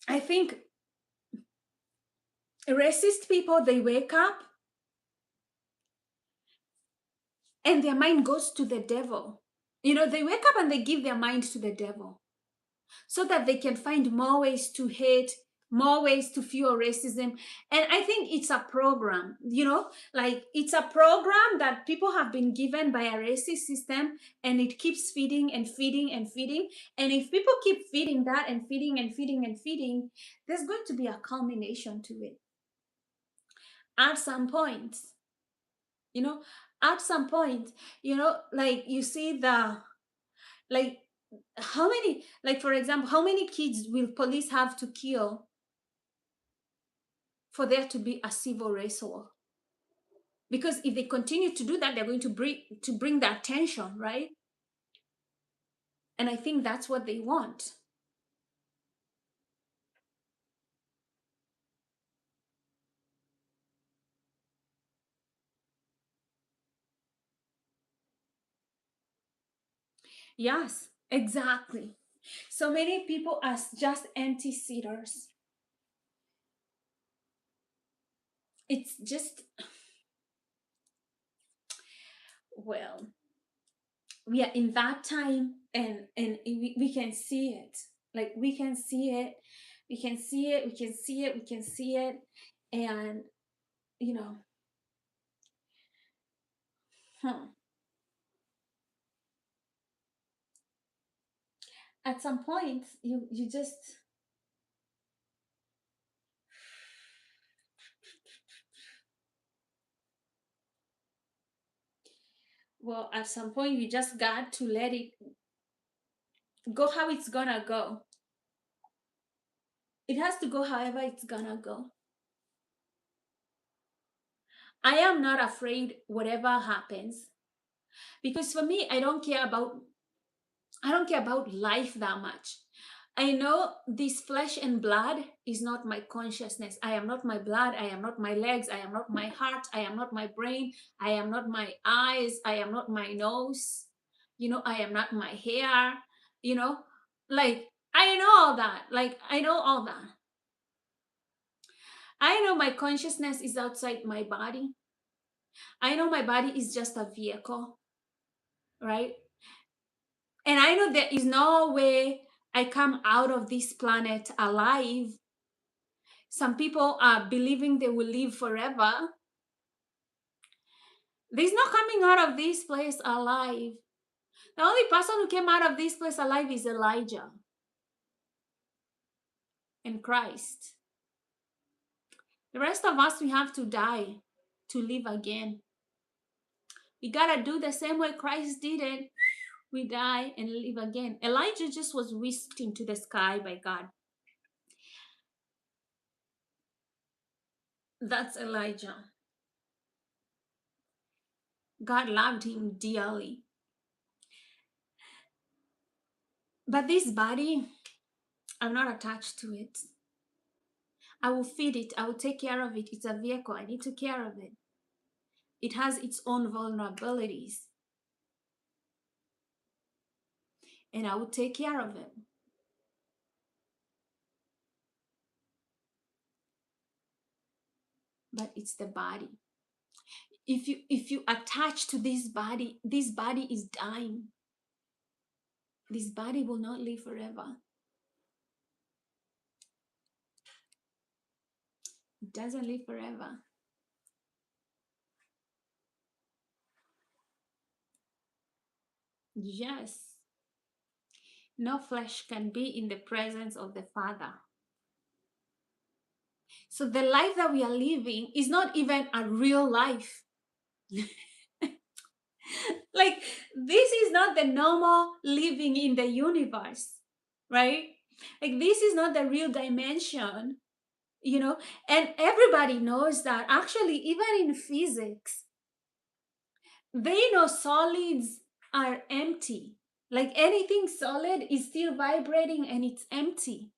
S1: I think racist people, they wake up and their mind goes to the devil. They wake up and they give their mind to the devil, so that they can find more ways to hate, more ways to fuel racism. And I think it's a program, like, it's a program that people have been given by a racist system, and it keeps feeding and feeding and feeding. And if people keep feeding that and feeding and feeding and feeding, there's going to be a culmination to it at some point. you know at some point, like, you see the, like, how many, like, for example, how many kids will police have to kill for there to be a civil race war? Because if they continue to do that, they're going to bring that tension, right? And I think that's what they want. Yes, exactly. So many people are just empty seaters. It's just, well, we are in that time, and we can see it. Like, we can see it, we can see it, we can see it, we can see it. And, you know huh, at some point, you just, well, at some point, you just got to let it go how it's gonna go. It has to go however it's gonna go. I am not afraid whatever happens, because for me, I don't care about life that much. I know this flesh and blood is not my consciousness. I am not my blood. I am not my legs. I am not my heart. I am not my brain. I am not my eyes. I am not my nose. I am not my hair. You know, like, I know all that. Like, I know all that. I know my consciousness is outside my body. I know my body is just a vehicle, right? And I know there is no way I come out of this planet alive. Some people are believing they will live forever. There's no coming out of this place alive. The only person who came out of this place alive is Elijah and Christ. The rest of us, we have to die to live again. We gotta do the same way Christ did it. We die and live again. Elijah just was whisked into the sky by God. That's Elijah. God loved him dearly. But this body, I'm not attached to it. I will feed it. I will take care of it. It's a vehicle. I need to take care of it. It has its own vulnerabilities. And I will take care of it. But it's the body. If you attach to this body is dying. This body will not live forever. It doesn't live forever. Yes. No flesh can be in the presence of the Father. So the life that we are living is not even a real life. Like, this is not the normal living in the universe, right? Like, this is not the real dimension, you know? And everybody knows that. Actually, even in physics, they know solids are empty. Like, anything solid is still vibrating and it's empty.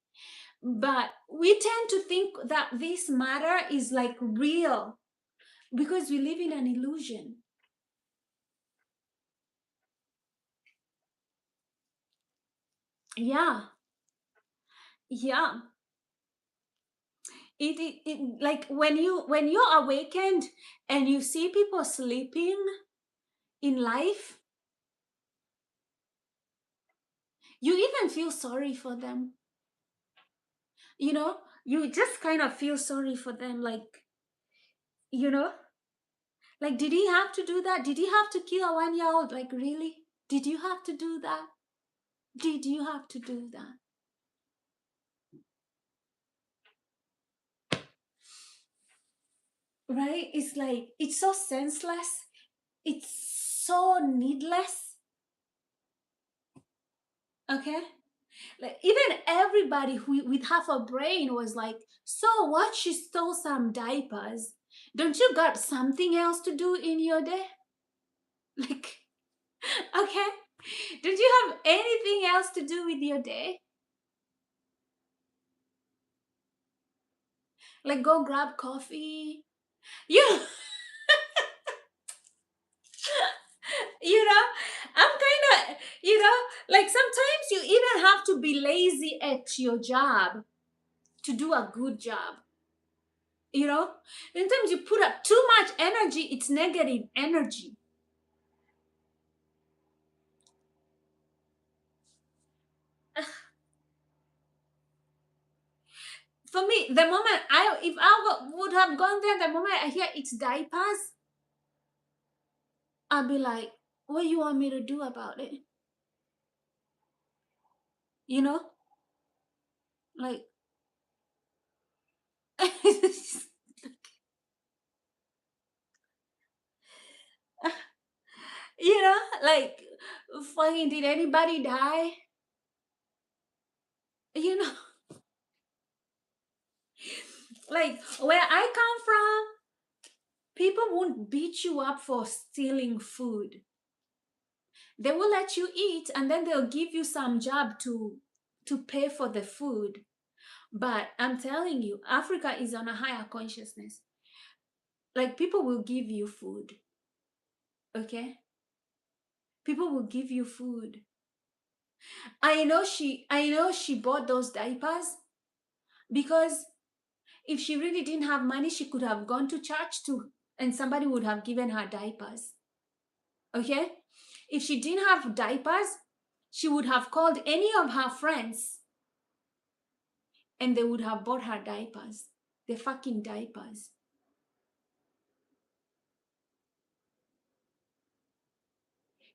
S1: But we tend to think that this matter is like real because we live in an illusion. Yeah, yeah. It like when you're awakened and you see people sleeping in life, you even feel sorry for them. You know, you just kind of feel sorry for them, like, you know, like, did he have to do that? Did he have to kill a 1 year old? Like, really? Did you have to do that? Did you have to do that? Right? It's like, it's so senseless. It's so needless. Okay? Like, even everybody who with half a brain was like, so what? She stole some diapers. Don't you got something else to do in your day? Like, okay? Don't you have anything else to do with your day? Like, go grab coffee. You you know, I'm kind of, like, sometimes you even have to be lazy at your job to do a good job. Sometimes you put up too much energy, it's negative energy. For me, the moment if I would have gone there, the moment I hear it's diapers, I'll be like, what do you want me to do about it? You know, like, like, fucking, did anybody die? You know, like, where I come from, people won't beat you up for stealing food. They will let you eat, and then they'll give you some job to pay for the food. But I'm telling you, Africa is on a higher consciousness. Like, people will give you food. Okay? People will give you food. I know she bought those diapers because if she really didn't have money, she could have gone to church too, and somebody would have given her diapers. Okay? If she didn't have diapers, she would have called any of her friends and they would have bought her diapers. The fucking diapers.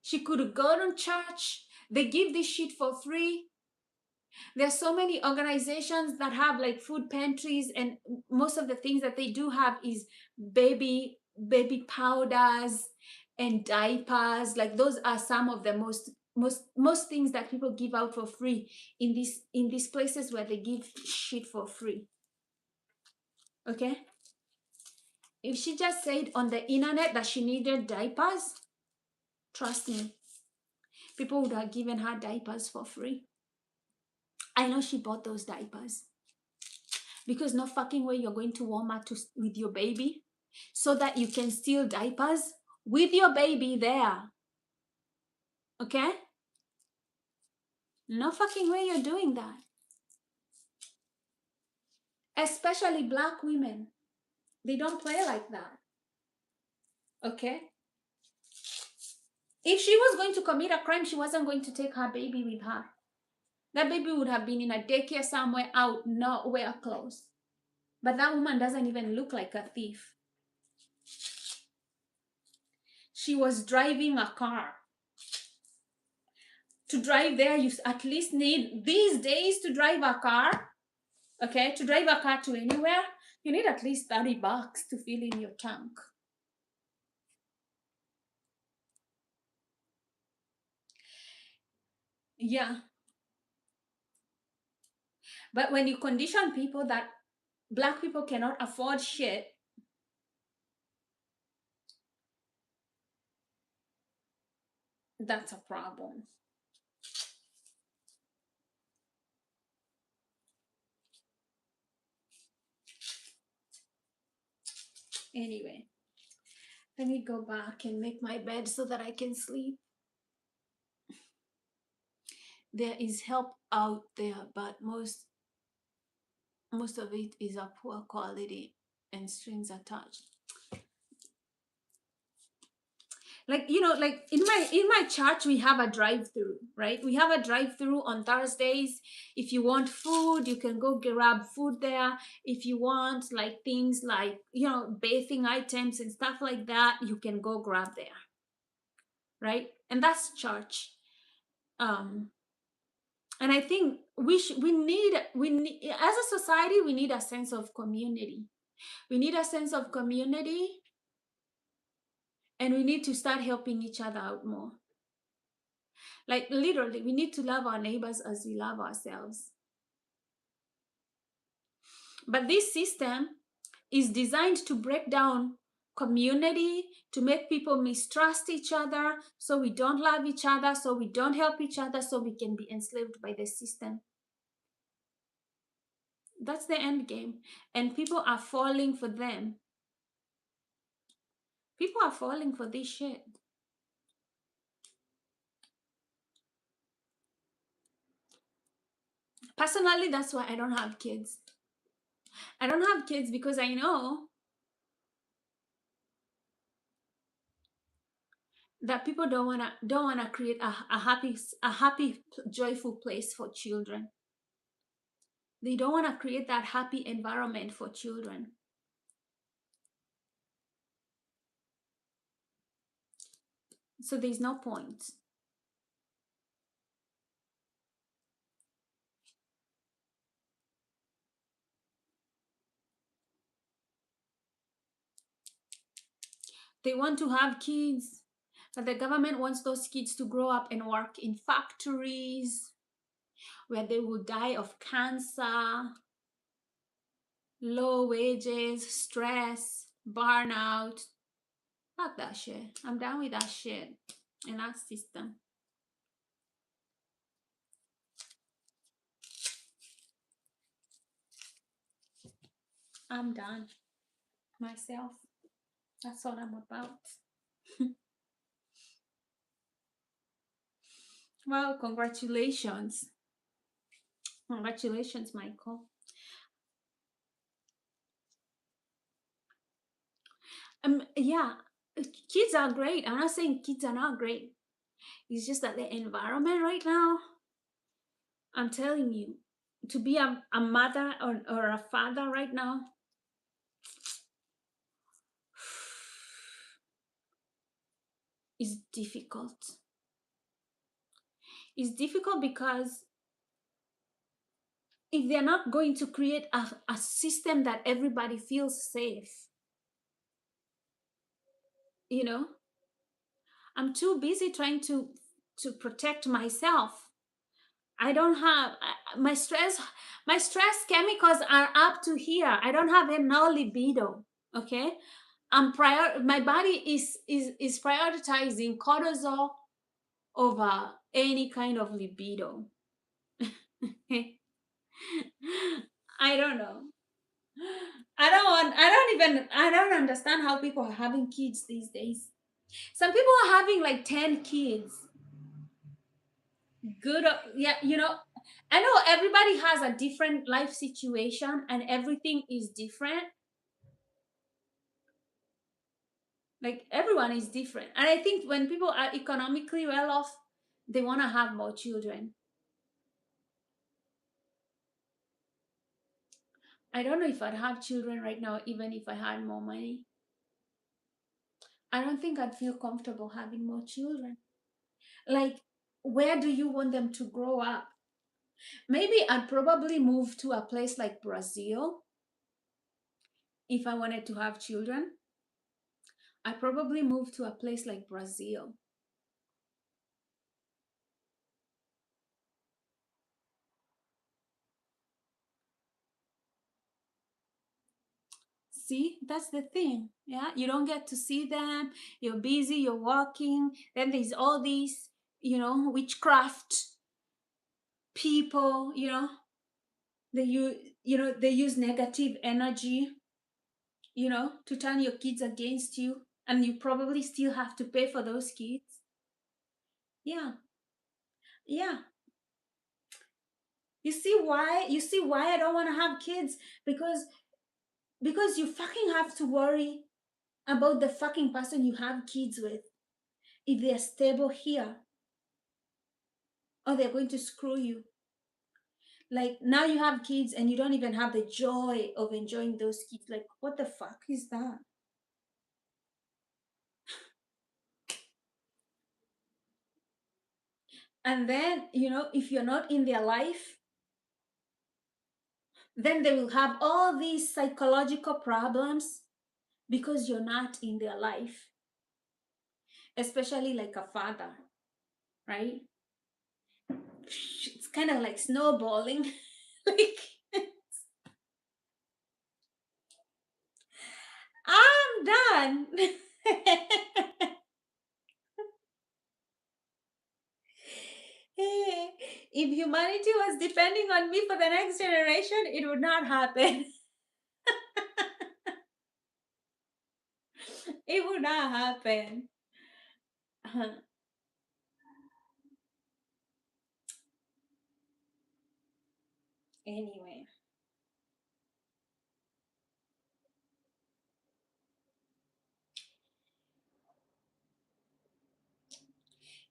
S1: She could go to church. They give this shit for free. There's so many organizations that have like food pantries, and most of the things that they do have is baby powders and diapers. Like, those are some of the most things that people give out for free in these places where they give shit for free. Okay? If she just said on the internet that she needed diapers, trust me, people would have given her diapers for free. I know she bought those diapers because no fucking way you're going to Walmart with your baby so that you can steal diapers with your baby there. Okay? No fucking way you're doing that. Especially black women. They don't play like that. Okay? If she was going to commit a crime, she wasn't going to take her baby with her. That baby would have been in a daycare somewhere out, nowhere close. But that woman doesn't even look like a thief. She was driving a car. To drive there, you at least need, these days, to drive a car, okay, to drive a car to anywhere, you need at least $30 to fill in your tank. Yeah. But when you condition people that black people cannot afford shit, that's a problem. Anyway, let me go back and make my bed so that I can sleep. There is help out there, but most of it is a poor quality and strings attached. Like, you know, like in my church we have a drive-through, right? We have a drive-through on Thursdays. If you want food, you can go grab food there. If you want like things like, you know, bathing items and stuff like that, you can go grab there, right? And that's church. And I think we need as a society, we need a sense of community. We need a sense of community, and we need to start helping each other out more. Like literally, we need to love our neighbors as we love ourselves. But this system is designed to break down community, to make people mistrust each other, so we don't love each other, so we don't help each other, so we can be enslaved by the system. That's the end game. And people are falling for them. People are falling for this shit. Personally, that's why I don't have kids. I don't have kids because I know that people don't wanna create a happy, joyful place for children. They don't wanna create that happy environment for children. So there's no point. They want to have kids, but the government wants those kids to grow up and work in factories where they will die of cancer, low wages, stress, burnout. Fuck that shit. I'm done with that shit and that system. I'm done myself. That's all I'm about. Well, congratulations. Congratulations, Michael. Yeah, kids are great. I'm not saying kids are not great. It's just that the environment right now, I'm telling you, to be a mother or a father right now, is difficult. It's difficult because if they're not going to create a system that everybody feels safe, you know, I'm too busy trying to protect myself. I don't have my stress chemicals are up to here. I don't have no libido. Okay, my body is prioritizing cortisol over any kind of libido. I don't know. I don't understand how people are having kids these days. Some people are having like 10 kids. Good, yeah, I know everybody has a different life situation and everything is different. Like everyone is different. And I think when people are economically well off, they want to have more children. I don't know if I'd have children right now, even if I had more money. I don't think I'd feel comfortable having more children. Like, where do you want them to grow up? Maybe I'd probably move to a place like Brazil if I wanted to have children. I'd probably move to a place like Brazil. See, that's the thing. Yeah, you don't get to see them. You're busy, you're working. Then there's all these, witchcraft people, they use negative energy, to turn your kids against you. And you probably still have to pay for those kids. Yeah, yeah. You see why I don't want to have kids? Because you fucking have to worry about the fucking person you have kids with, if they're stable here or they're going to screw you. Like now you have kids and you don't even have the joy of enjoying those kids. Like what the fuck is that? And then, if you're not in their life, then they will have all these psychological problems because you're not in their life, especially like a father, right? It's kind of like snowballing. Like, I'm done. If humanity was depending on me for the next generation, it would not happen. It would not happen. Anyway,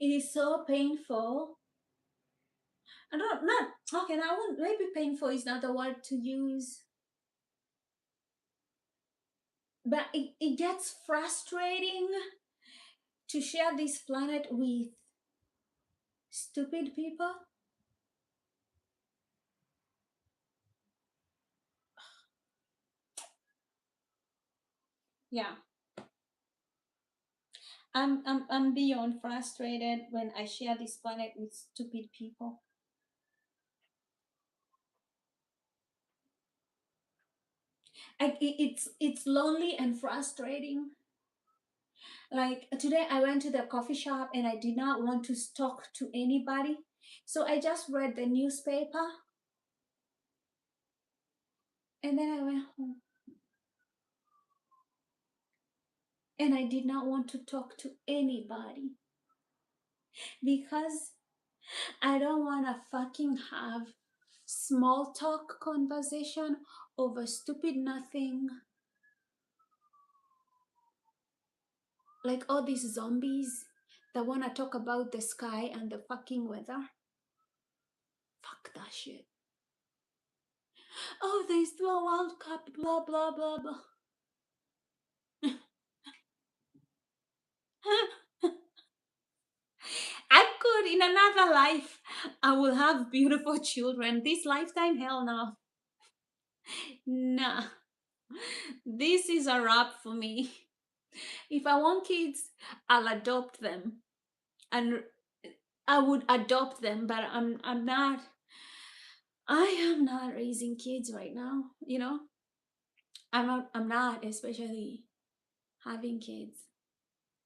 S1: it is so painful. I don't not okay. Now, maybe painful is not the word to use, but it gets frustrating to share this planet with stupid people. Yeah, I'm beyond frustrated when I share this planet with stupid people. It's lonely and frustrating. Like today, I went to the coffee shop and I did not want to talk to anybody, so I just read the newspaper and then I went home and I did not want to talk to anybody because I don't want to fucking have small talk conversation over stupid nothing, like all these zombies that want to talk about the sky and the fucking weather. Fuck that shit. Oh, there's the World Cup, blah blah blah blah. I could, in another life, I will have beautiful children. This lifetime, hell no. Nah. This is a wrap for me. If I want kids, I'll adopt them. And I would adopt them, but I am not raising kids right now, I'm not especially having kids.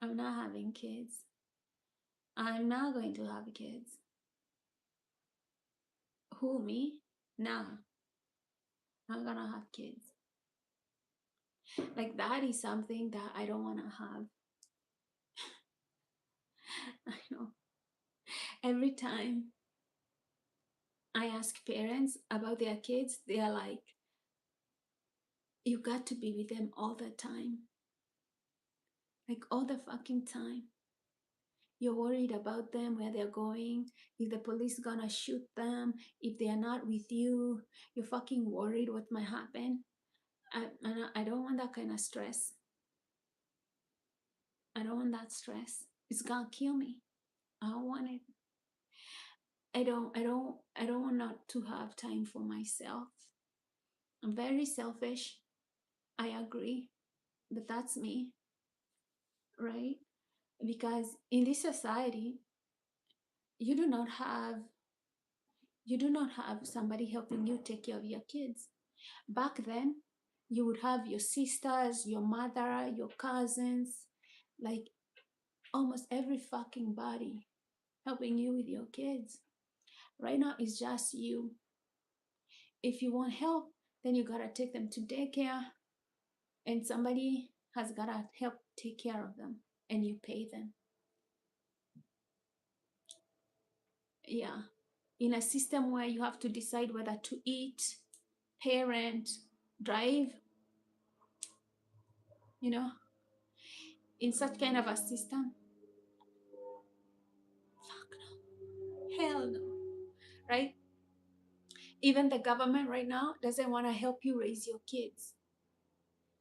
S1: I'm not having kids. I'm not going to have kids. Who, me? No, I'm gonna have kids. Like, that is something that I don't want to have. I know. Every time I ask parents about their kids, they are like, you got to be with them all the time. Like, all the fucking time. You're worried about them, where they're going, if the police gonna shoot them, if they are not with you. You're fucking worried what might happen. I don't want that kind of stress. I don't want that stress. It's gonna kill me. I don't want it. I don't want not to have time for myself. I'm very selfish. I agree. But that's me, right? Because in this society, you do not have you do not have somebody helping you take care of your kids. Back then, you would have your sisters, your mother, your cousins, like almost every fucking body helping you with your kids. Right now, it's just you. If you want help, then you gotta take them to daycare, and somebody has gotta help take care of them, and you pay them. Yeah. In a system where you have to decide whether to eat, parent, drive, you know, in such kind of a system, fuck no, hell no, right? Even the government right now doesn't want to help you raise your kids.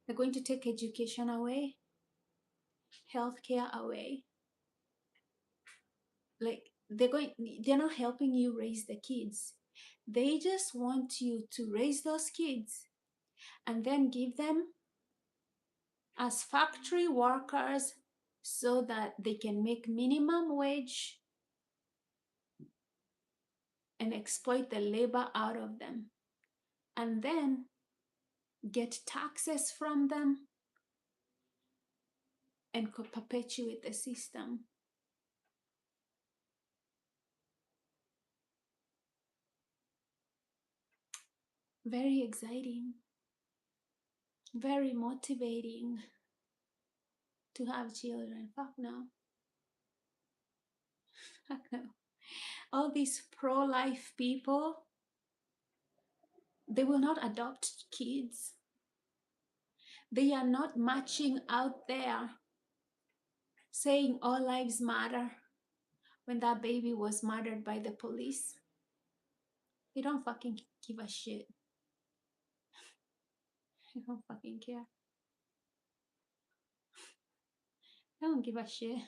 S1: They're going to take education away, healthcare away. Like, they're not helping you raise the kids. They just want you to raise those kids and then give them as factory workers so that they can make minimum wage and exploit the labor out of them, and then get taxes from them and perpetuate the system. Very exciting, very motivating to have children. Fuck no. Fuck no. All these pro-life people, they will not adopt kids. They are not marching out there saying all lives matter when that baby was murdered by the police. They don't fucking give a shit. They don't fucking care. They don't give a shit.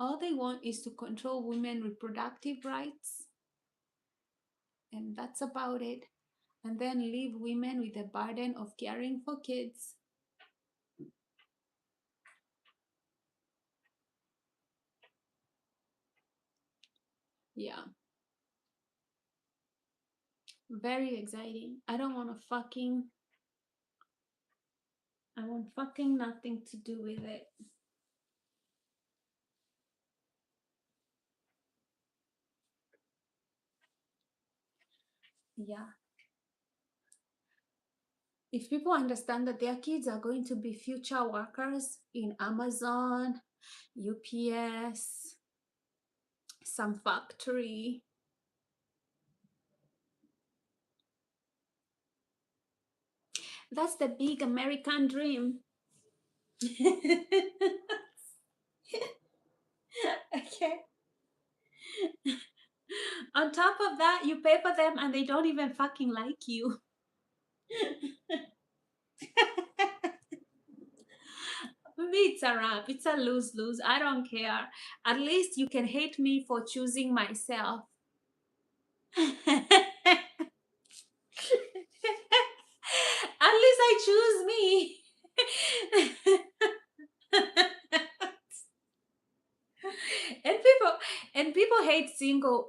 S1: All they want is to control women's reproductive rights, and that's about it. And then leave women with the burden of caring for kids. Yeah, very exciting. I want fucking nothing to do with it. Yeah. If people understand that their kids are going to be future workers in Amazon, UPS, some factory, that's the big American dream. Okay. On top of that, you pay for them and they don't even fucking like you. Maybe it's a wrap. It's a lose-lose. I don't care. At least you can hate me for choosing myself. At least I choose me. and people hate single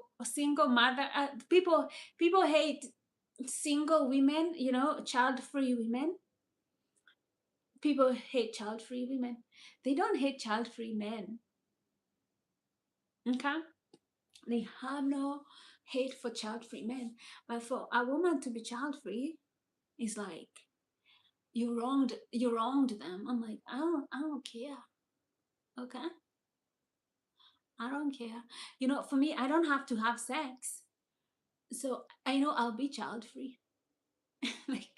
S1: mother, people hate single women, child free women. people hate child-free women. They don't hate child-free men. Okay? They have no hate for child-free men. But for a woman to be child-free is like you wronged them. I'm like, I don't care. Okay? I don't care. For me, I don't have to have sex. So I know I'll be child-free. Like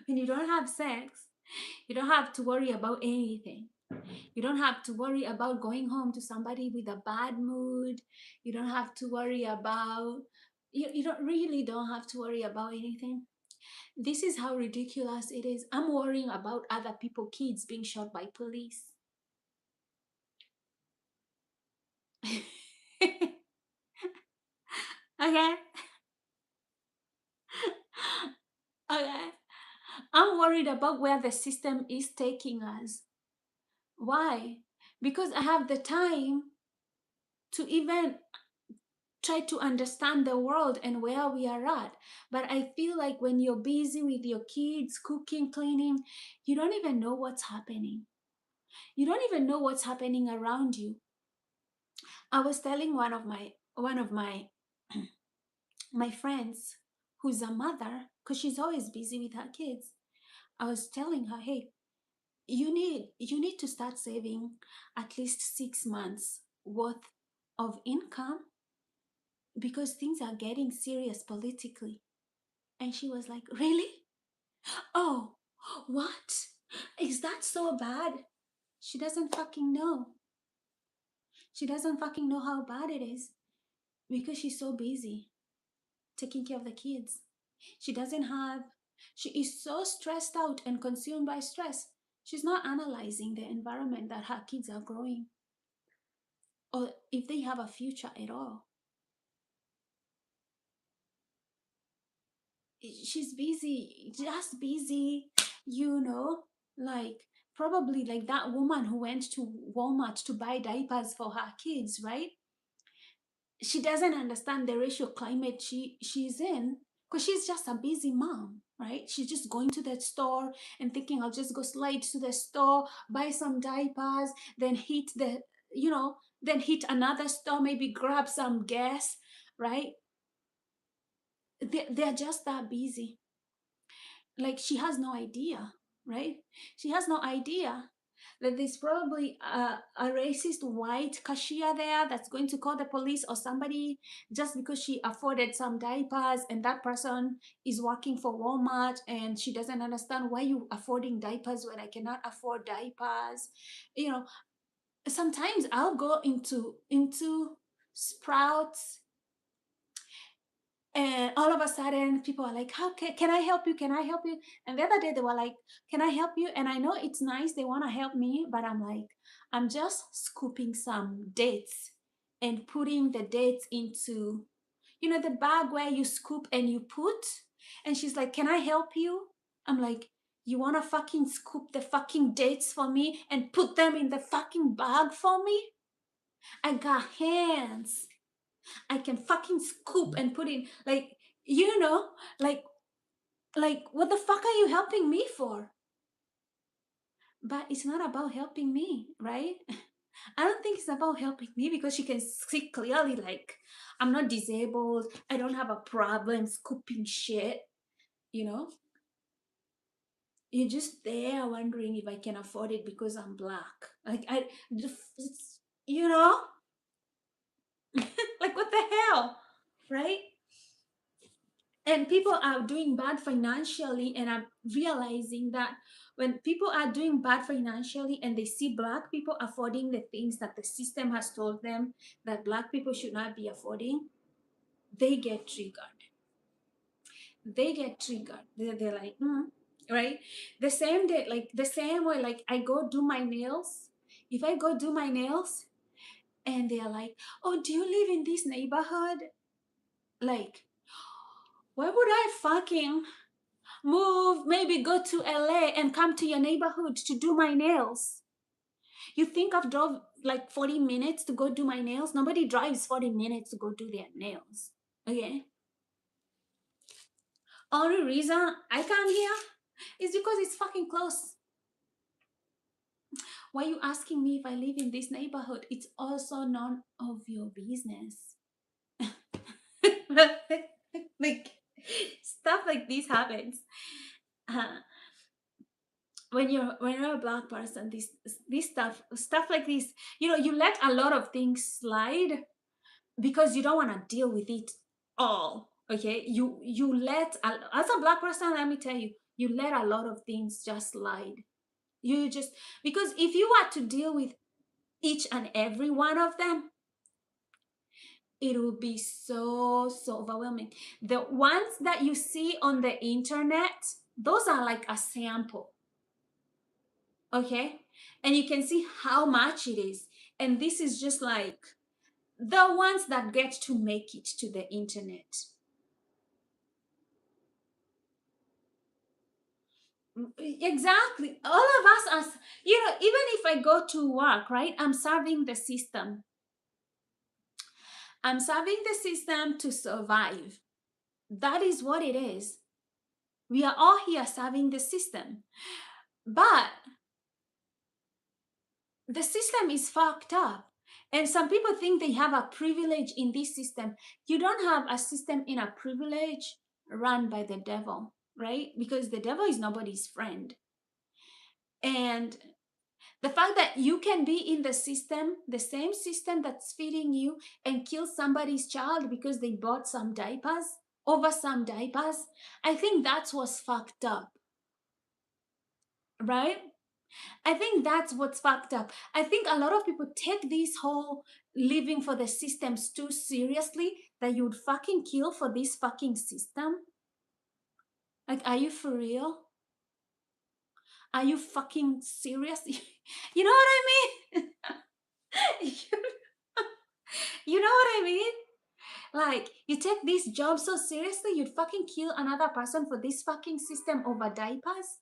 S1: when you don't have sex, you don't have to worry about anything. You don't have to worry about going home to somebody with a bad mood. You don't have to worry about you don't have to worry about anything. This is how ridiculous it is. I'm worrying about other people, kids being shot by police. Okay. Okay. I'm worried about where the system is taking us. Why? Because I have the time to even try to understand the world and where we are at. But I feel like when you're busy with your kids, cooking, cleaning, you don't even know what's happening. You don't even know what's happening around you. I was telling one of my my friends who's a mother, because she's always busy with her kids. I was telling her, hey, you need to start saving at least 6 months worth of income because things are getting serious politically. And she was like, really? Oh, what? Is that so bad? She doesn't fucking know. She doesn't fucking know how bad it is because she's so busy taking care of the kids. She doesn't have, she is so stressed out and consumed by stress. She's not analyzing the environment that her kids are growing or if they have a future at all. She's busy, just busy, like probably like that woman who went to Walmart to buy diapers for her kids, right? She doesn't understand the racial climate she's in because she's just a busy mom, right? She's just going to the store and thinking, I'll just go slide to the store, buy some diapers, then hit then hit another store, maybe grab some gas, right? They're just that busy. Like she has no idea, right? She has no idea that there's probably a racist white cashier there that's going to call the police or somebody just because she afforded some diapers, and that person is working for Walmart and she doesn't understand why you affording diapers when I cannot afford diapers. You know, sometimes I'll go into Sprouts and all of a sudden people are like, how can I help you, can I help you? And the other day they were like, can I help you? And I know it's nice, they want to help me, but I'm like, I'm just scooping some dates and putting the dates into the bag where you scoop and you put. And she's like, can I help you? I'm like, you want to fucking scoop the fucking dates for me and put them in the fucking bag for me? I got hands. I can fucking scoop and put in, like, like what the fuck are you helping me for? But it's not about helping me, right? I don't think it's about helping me because she can see clearly, like, I'm not disabled, I don't have a problem scooping shit, you know? You're just there wondering if I can afford it because I'm black. Like, you know? Like, what the hell, right? And people are doing bad financially, and I'm realizing that when people are doing bad financially and they see black people affording the things that the system has told them that black people should not be affording, they get triggered. They're like, right? The same day, like the same way, like I go do my nails. If I go do my nails and they're like, oh, do you live in this neighborhood? Like, why would I fucking move, maybe go to LA and come to your neighborhood to do my nails? You think I've drove like 40 minutes to go do my nails? Nobody drives 40 minutes to go do their nails. Okay. Only reason I come here It's because it's fucking close. Why are you asking me if I live in this neighborhood? It's also none of your business. Like, stuff like this happens. Uh, when you're a black person, this stuff like this, you let a lot of things slide because you don't want to deal with it all. Okay, you let as a black person, let me tell you, you let a lot of things just slide. You just, because if you were to deal with each and every one of them, it will be so overwhelming. The ones that you see on the internet, those are like a sample. Okay, and you can see how much it is, and this is just like the ones that get to make it to the internet. Exactly, all of us, as even if I go to work, right, I'm serving the system to survive. That is what it is. We are all here serving the system, but the system is fucked up. And some people think they have a privilege in this system. You don't have a system in a privilege run by the devil, right? Because the devil is nobody's friend. And the fact that you can be in the system, the same system that's feeding you, and kill somebody's child because they bought some diapers, over some diapers, I think that's what's fucked up, right? I think that's what's fucked up. I think a lot of people take this whole living for the systems too seriously, that you would fucking kill for this fucking system. Like, are you for real? Are you fucking serious? You know what I mean? You know what I mean? Like, you take this job so seriously, you'd fucking kill another person for this fucking system over diapers?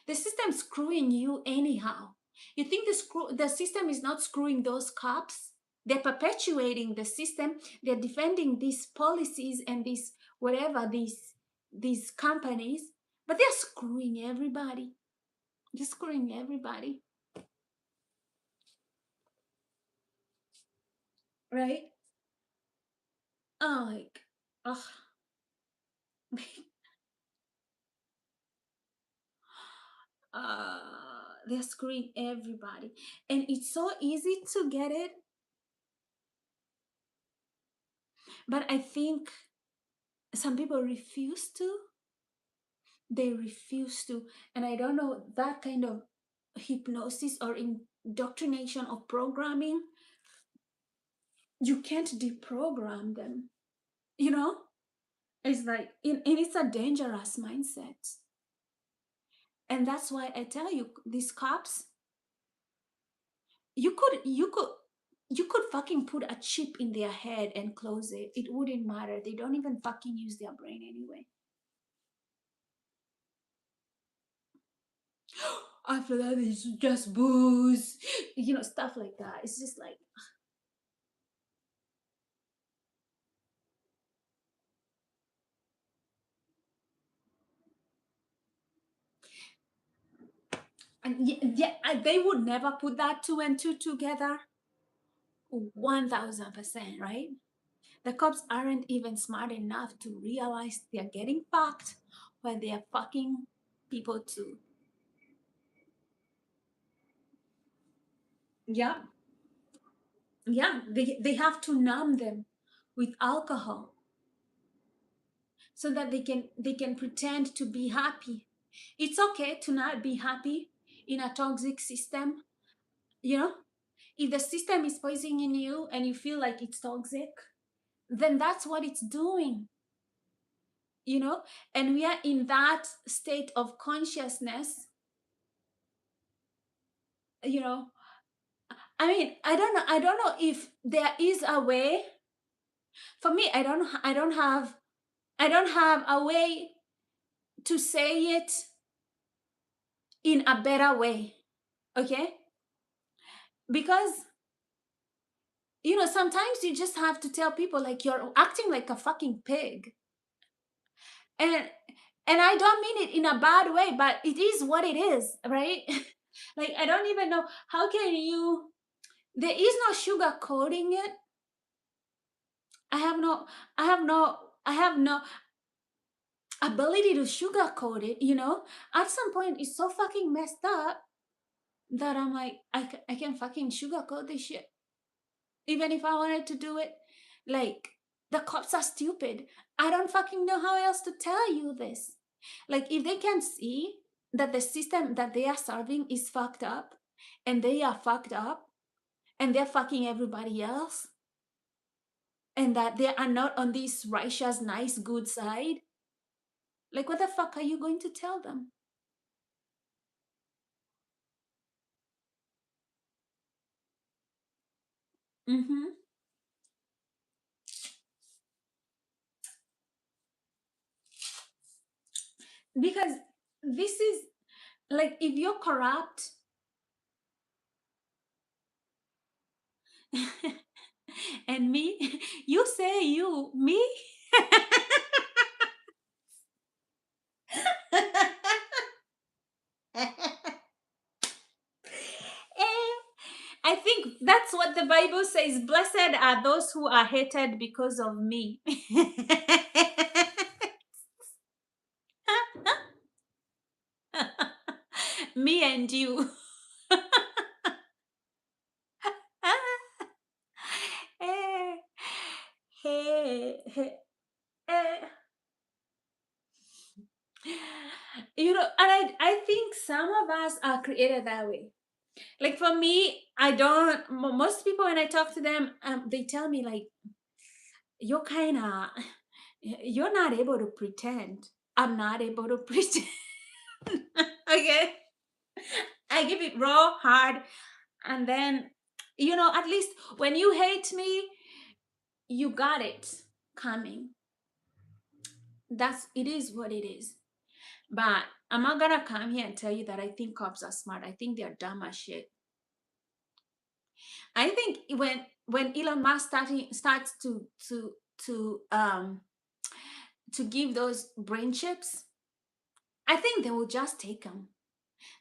S1: The system's screwing you anyhow. You think the system is not screwing those cops? They're perpetuating the system. They're defending these policies and these whatever these companies, but they're screwing everybody. They're screwing everybody, right? Oh, like, ugh. They're screwing everybody, and it's so easy to get it. But I think some people refuse to. They refuse to, and I don't know, that kind of hypnosis or indoctrination of programming, you can't deprogram them. You know, it's like, and it's a dangerous mindset, and that's why I tell you, these cops, you could fucking put a chip in their head and close it. It wouldn't matter. They don't even fucking use their brain anyway. After that, it's just booze, stuff like that. It's just like, and yeah, they would never put that two and two together. 1000%, right? The cops aren't even smart enough to realize they're getting fucked when they are fucking people too. Yeah, yeah, they have to numb them with alcohol so that they can pretend to be happy. It's okay to not be happy in a toxic system, you know? If the system is poisoning you and you feel like it's toxic, then that's what it's doing, you know? And we are in that state of consciousness, you know? I mean, I don't know if there is a way. For me, I don't have a way to say it in a better way, okay? Because sometimes you just have to tell people, like, you're acting like a fucking pig, and And I don't mean it in a bad way, but it is what it is, right? Like, I don't even know how can you, there is no sugar coating it. I have no, I have no, I have no ability to sugarcoat it, you know? At some point, it's so fucking messed up that I'm like, I can fucking sugarcoat this shit. Even if I wanted to do it. Like, the cops are stupid. I don't fucking know how else to tell you this. Like, if they can see that the system that they are serving is fucked up, and they are fucked up, and they're fucking everybody else, and that they are not on this righteous, nice, good side, like, what the fuck are you going to tell them? Mm-hmm. Because this is like, if you're corrupt, and me, you say you, me? I think that's what the Bible says. Blessed are those who are hated because of me. Me and you. Eh, hey, hey, eh. You know, and I think some of us are created that way. Like, for me, I don't, most people, when I talk to them, they tell me, like, you're kind of, you're not able to pretend. I'm not able to pretend. Okay. I give it raw, hard, and then, you know, at least when you hate me, you got it coming. That's, it is what it is. But I'm not gonna come here and tell you that I think cops are smart. I think they're dumb as shit. I think when Elon Musk starts to give those brain chips, I think they will just take them.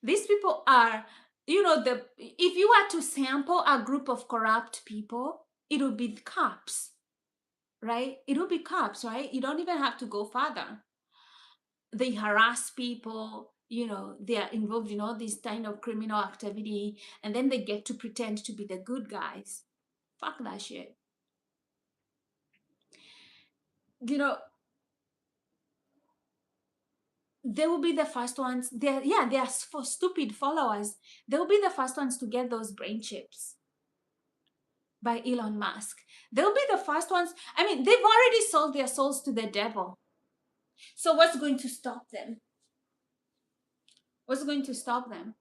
S1: These people are, you know, the if you were to sample a group of corrupt people, it would be cops, right? It would be cops, right? You don't even have to go further. They harass people, you know, they are involved in all this kind of criminal activity, and then they get to pretend to be the good guys. Fuck that shit. You know, they will be the first ones. They are for stupid followers. They will be the first ones to get those brain chips by Elon Musk. They'll be the first ones. I mean, they've already sold their souls to the devil. So what's going to stop them? What's going to stop them?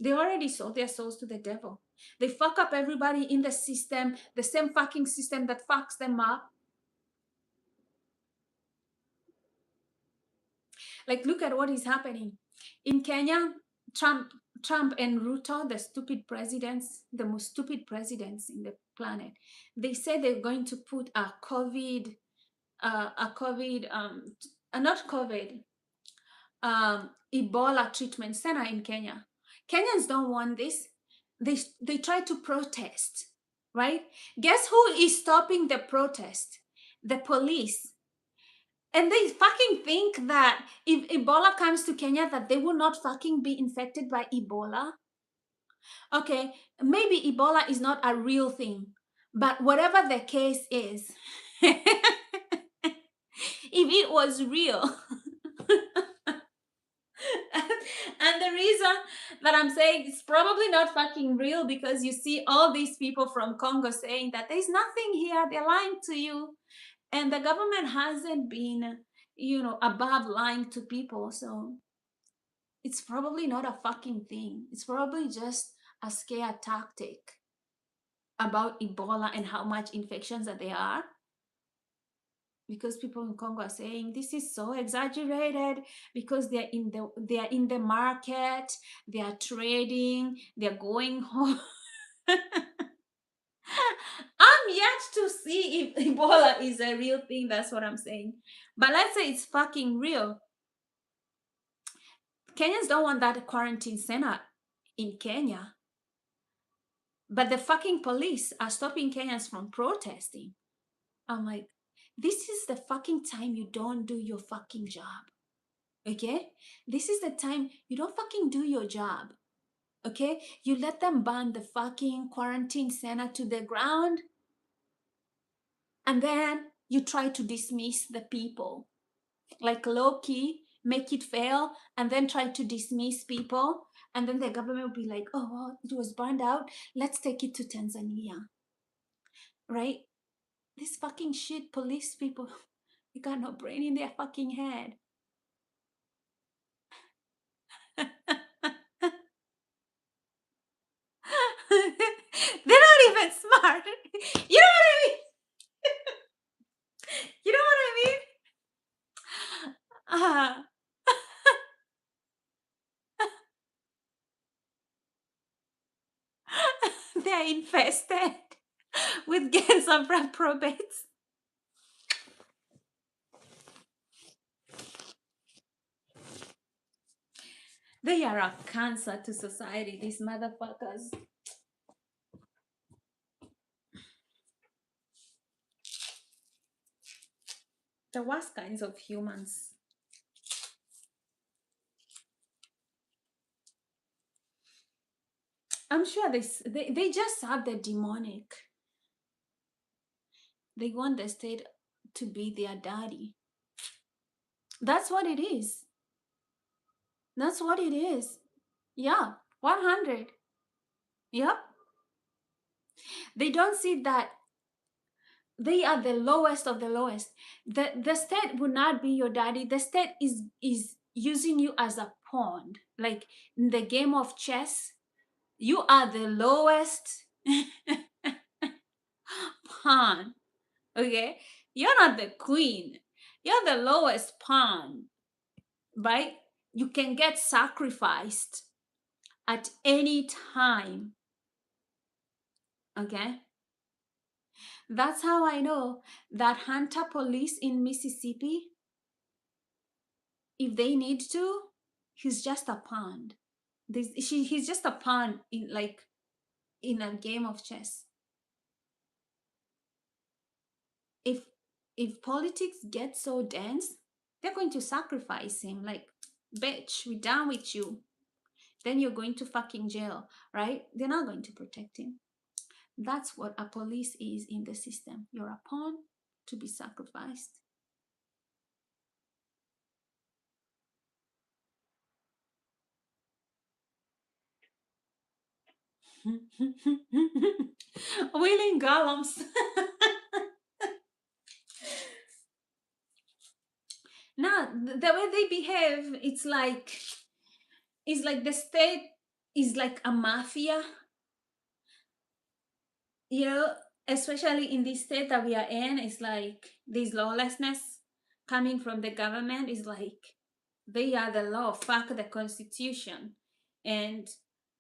S1: They already sold their souls to the devil. They fuck up everybody in the system, the same fucking system that fucks them up. Like, look at what is happening in Kenya. Trump, Trump and Ruto, the stupid presidents, the most stupid presidents in the planet. They say they're going to put a COVID, not COVID, Ebola treatment center in Kenya. Kenyans don't want this. They try to protest, right? Guess who is stopping the protest? The police. And they fucking think that if Ebola comes to Kenya, that they will not fucking be infected by Ebola. Okay, maybe Ebola is not a real thing, but whatever the case is, if it was real, and the reason that I'm saying it's probably not fucking real, because you see all these people from Congo saying that there's nothing here, they're lying to you. And the government hasn't been, you know, above lying to people. So it's probably not a fucking thing. It's probably just a scare tactic about Ebola and how much infections that there are. Because people in Congo are saying this is so exaggerated, because they are in the market, they are trading, they're going home. I'm yet to see if Ebola is a real thing. That's what I'm saying. But let's say it's fucking real. Kenyans don't want that quarantine center in Kenya. But the fucking police are stopping Kenyans from protesting. I'm like, this is the fucking time you don't do your fucking job. Okay? This is the time you don't fucking do your job. Okay? You let them burn the fucking quarantine center to the ground, and then you try to dismiss the people. Like low key, make it fail, and then try to dismiss people. And then the government will be like, oh, well, it was burned out. Let's take it to Tanzania. Right? This fucking shit police people, they got no brain in their fucking head. They're not even smart. You know what I mean? You know what I mean? They're infested with gangs of reprobates. They are a cancer to society, these motherfuckers. The worst kinds of humans. I'm sure they just have the demonic. They want the state to be their daddy. That's what it is. That's what it is. Yeah, 100. Yep. They don't see that they are the lowest of the lowest. The state will not be your daddy. The state is using you as a pawn. Like in the game of chess, you are the lowest pawn. Okay? You're not the queen. You're the lowest pawn. Right? You can get sacrificed at any time. Okay? That's how I know that Hunter police in Mississippi, if they need to, he's just a pawn. He's just a pawn in a game of chess. If if politics get so dense, they're going to sacrifice him. Like, bitch, we're done with you. Then you're going to fucking jail, right? They're not going to protect him. That's what a police is in the system. You're a pawn to be sacrificed. Willing golems. No, the way they behave, it's like the state is like a mafia, you know, especially in this state that we are in. It's like this lawlessness coming from the government is like they are the law, fuck the constitution, and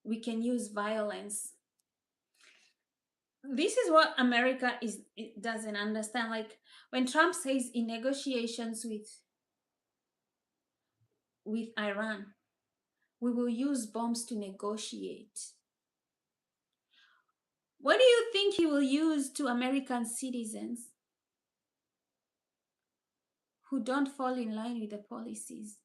S1: we can use violence. This is what America is it doesn't understand. Like when Trump says in negotiations with Iran, we will use bombs to negotiate. What do you think he will use to American citizens who don't fall in line with the policies?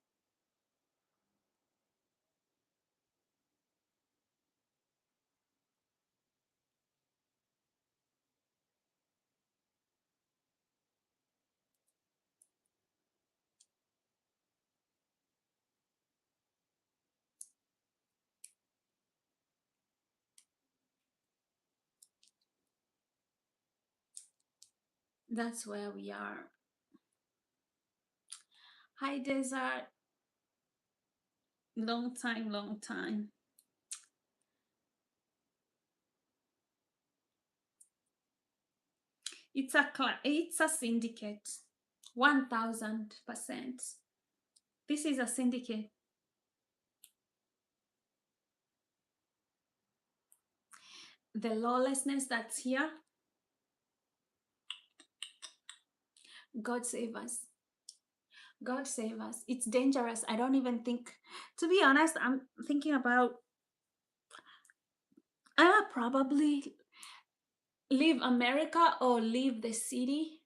S1: That's where we are. High desert, long time, long time. It's a syndicate. 1000%. This is a syndicate. the lawlessness that's here. God save us. God save us. It's dangerous. I don't even think, to be honest, I'm thinking about, I will probably leave America or leave the city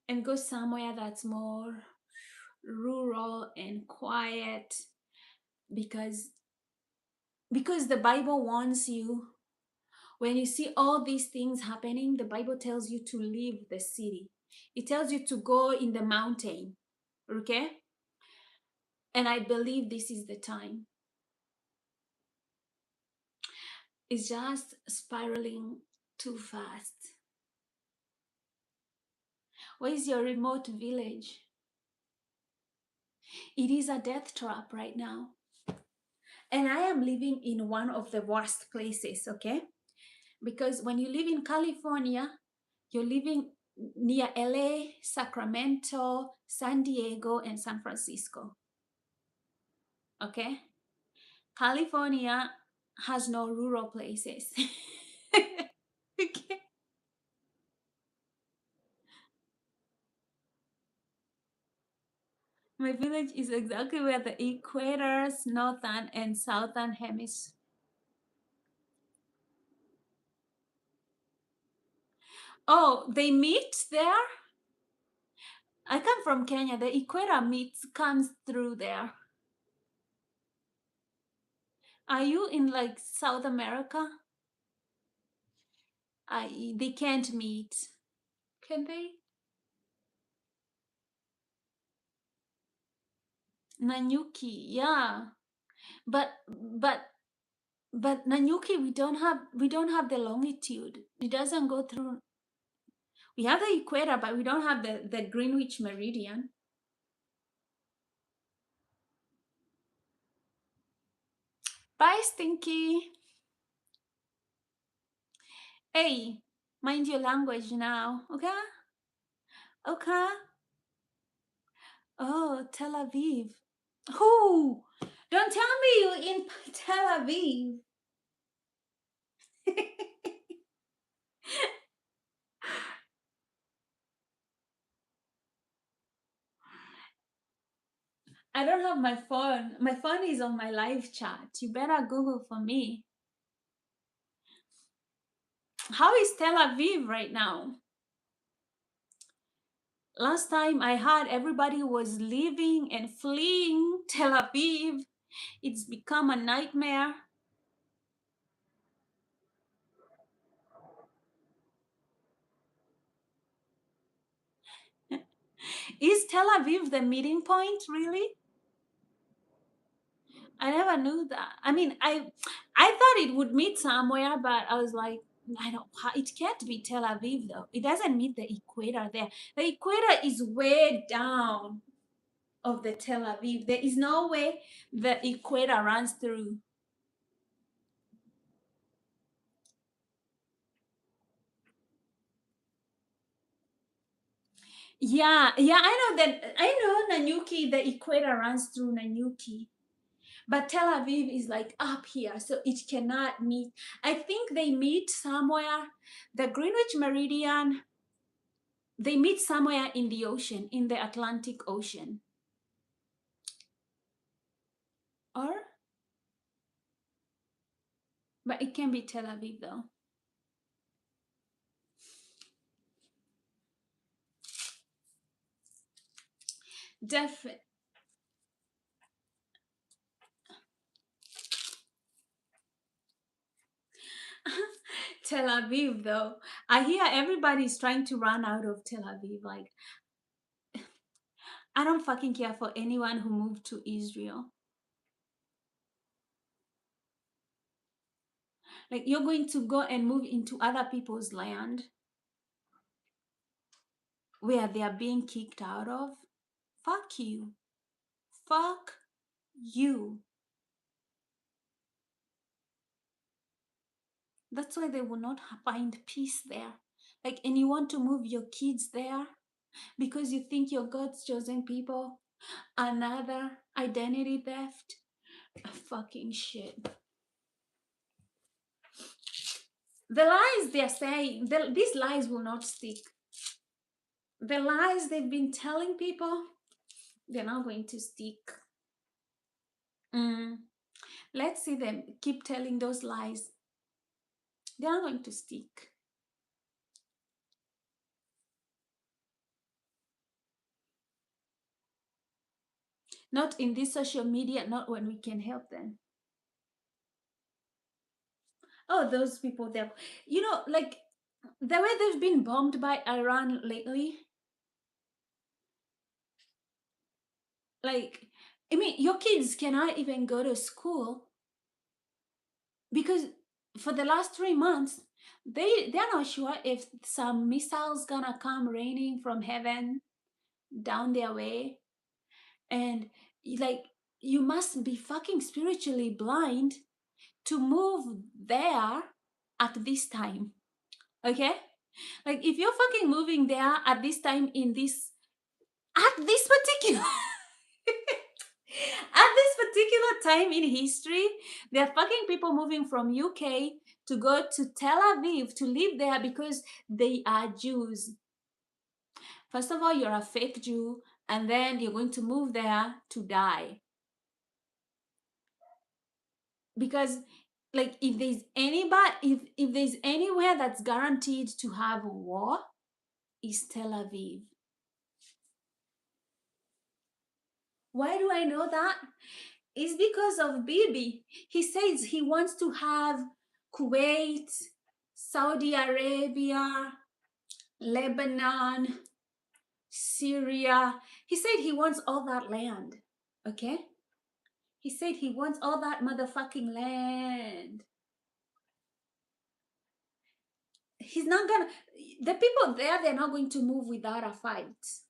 S1: and go somewhere that's more rural and quiet, because the Bible warns you, when you see all these things happening, the Bible tells you to leave the city. It tells you to go in the mountain. Okay? And I believe this is the time. It's just spiraling too fast. Where is your remote village? It is a death trap right now. And I am living in one of the worst places, okay? Because when you live in California, you're living near LA, Sacramento, San Diego, and San Francisco. Okay? California has no rural places. Okay? My village is exactly where the equators, northern and southern hemisphere. Oh, they meet there? I come from Kenya. The equator meets comes through there. Are you in like South America? They can't meet. Can they? Nanyuki, yeah. But Nanyuki, we don't have the longitude. It doesn't go through. We have the equator, but we don't have the Greenwich meridian. Bye, Stinky. Hey, mind your language now, okay? Okay. Oh, Tel Aviv. Who? Don't tell me you're in Tel Aviv. I don't have my phone. My phone is on my live chat. You better Google for me. How is Tel Aviv right now? Last time I heard, everybody was leaving and fleeing Tel Aviv. It's become a nightmare. Is Tel Aviv the meeting point, really? I never knew that. I mean, I thought it would meet somewhere, but I was like, I don't. It can't be Tel Aviv though. It doesn't meet the equator there. The equator is way down of the Tel Aviv. There is no way the equator runs through. Yeah, yeah, I know that. I know Nanyuki. The equator runs through Nanyuki, but Tel Aviv is like up here, so it cannot meet. I think they meet somewhere. The Greenwich meridian, they meet somewhere in the ocean, in the Atlantic Ocean. Or, but it can be Tel Aviv though. Definitely. Tel Aviv though. I hear everybody's trying to run out of Tel Aviv. Like, I don't fucking care for anyone who moved to Israel. Like, you're going to go and move into other people's land where they are being kicked out of. Fuck you. Fuck you. That's why they will not find peace there. Like, and you want to move your kids there because you think you're God's chosen people. Another identity theft. Fucking shit. The lies they're saying, these lies will not stick. The lies they've been telling people, they're not going to stick. Mm. Let's see them keep telling those lies. They're not going to stick. Not in this social media, not when we can help them. Oh, those people there. You know, like the way they've been bombed by Iran lately. Like, I mean, your kids cannot even go to school because for the last 3 months, they're not sure if some missiles gonna come raining from heaven down their way. And like, you must be fucking spiritually blind to move there at this time. Okay? Like, if you're fucking moving there at this time at this particular at this particular time in history, there are fucking people moving from UK to go to Tel Aviv to live there because they are Jews. First of all, you're a fake Jew, and then you're going to move there to die. Because like, if there's anybody, if there's anywhere that's guaranteed to have war, is Tel Aviv. Why do I know that? It's because of Bibi. He says he wants to have Kuwait, Saudi Arabia, Lebanon, Syria. He said he wants all that land. Okay? He said he wants all that motherfucking land. He's not gonna, the people there, they're not going to move without a fight.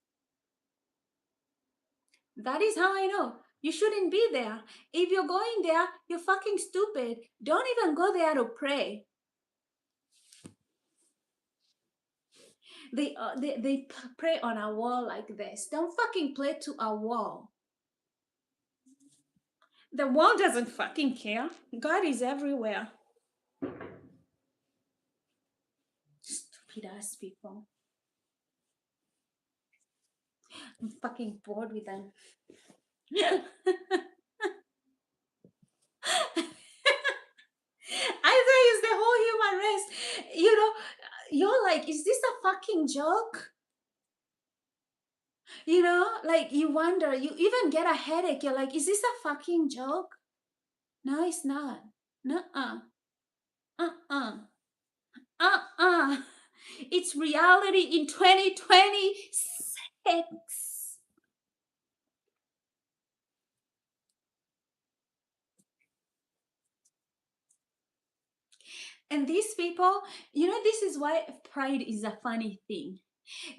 S1: That is how I know. You shouldn't be there. If you're going there, you're fucking stupid. Don't even go there to pray. They pray on a wall like this. Don't fucking pray to a wall. The wall doesn't fucking care. God is everywhere. Stupid ass people. I'm fucking bored with them. I say it's the whole human race. You know, you're like, is this a fucking joke? You know, like, you wonder, you even get a headache. You're like, is this a fucking joke? No, it's not. Nuh-uh. Uh-uh. Uh-uh. It's reality in 2026. And these people, you know, this is why pride is a funny thing.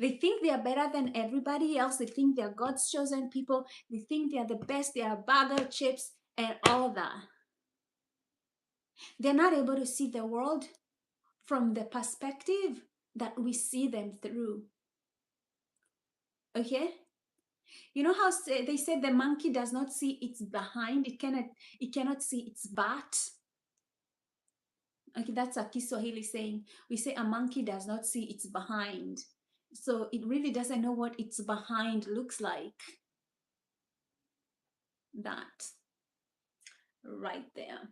S1: They think they are better than everybody else. They think they're God's chosen people. They think they're the best. They are bag of chips and all that. They're not able to see the world from the perspective that we see them through. Okay? You know how they said the monkey does not see its behind? It cannot see its butt. Okay, that's a Kiswahili saying. We say a monkey does not see its behind. So it really doesn't know what its behind looks like. That right there.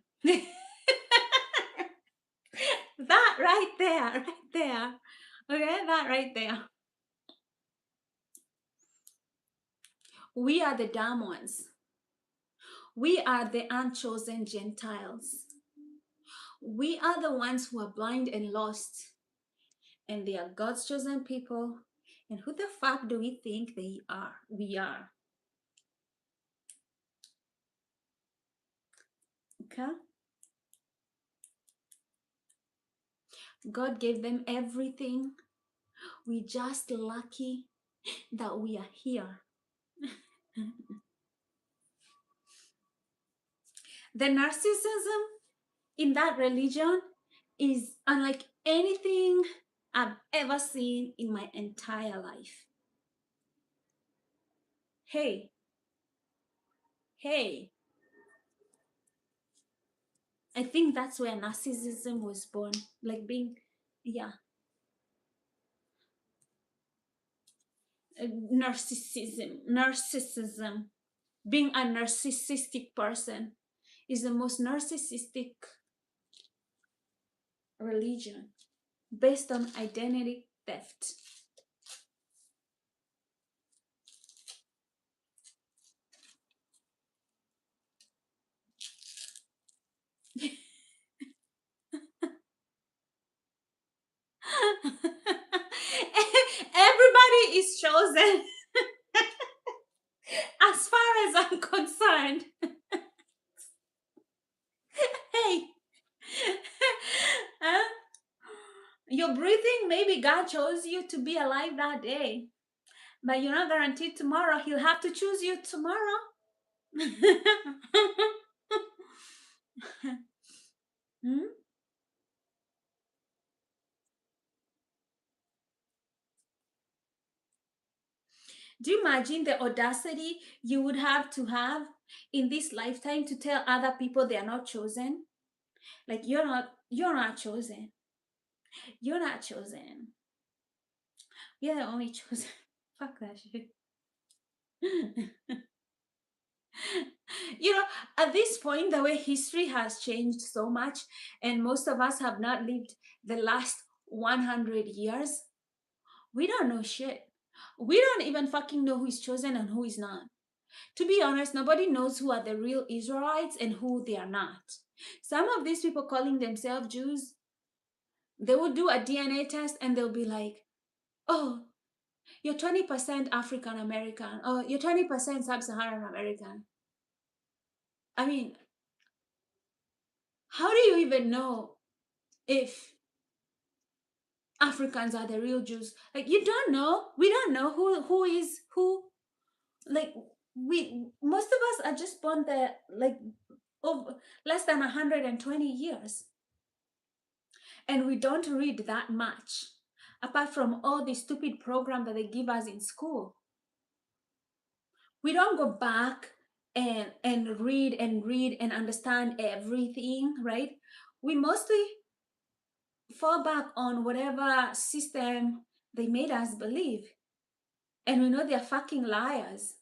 S1: That right there, right there. Okay, that right there. We are the dumb ones. We are the unchosen Gentiles. We are the ones who are blind and lost. And they are God's chosen people. And who the fuck do we think they are? We are. Okay? God gave them everything. We're just lucky that we are here. The narcissism in that religion is unlike anything I've ever seen in my entire life. Hey, hey. I think that's where narcissism was born. Like being, yeah, narcissism. Being a narcissistic person is the most narcissistic religion based on identity theft. Everybody is chosen as far as I'm concerned. Hey, huh? You're breathing, maybe God chose you to be alive that day, but you're not guaranteed tomorrow. He'll have to choose you tomorrow. Hmm? Do you imagine the audacity you would have in this lifetime to tell other people they are not chosen? Like you're not chosen. You're not chosen. You're the only chosen. Fuck that shit. You know, at this point, the way history has changed so much, and most of us have not lived the last 100 years, we don't know shit. We don't even fucking know who is chosen and who is not. To be honest, nobody knows who are the real Israelites and who they are not. Some of these people calling themselves Jews, they will do a DNA test and they'll be like, oh, you're 20% African American, or you're 20% Sub Saharan American. I mean, how do you even know if Africans are the real Jews? Like, you don't know. We don't know who is who. Like, we most of us are just born there, like, over less than 120 years, and we don't read that much apart from all the stupid program that they give us in school. We don't go back and read and understand everything, right? We mostly fall back on whatever system they made us believe, and we know they're fucking liars.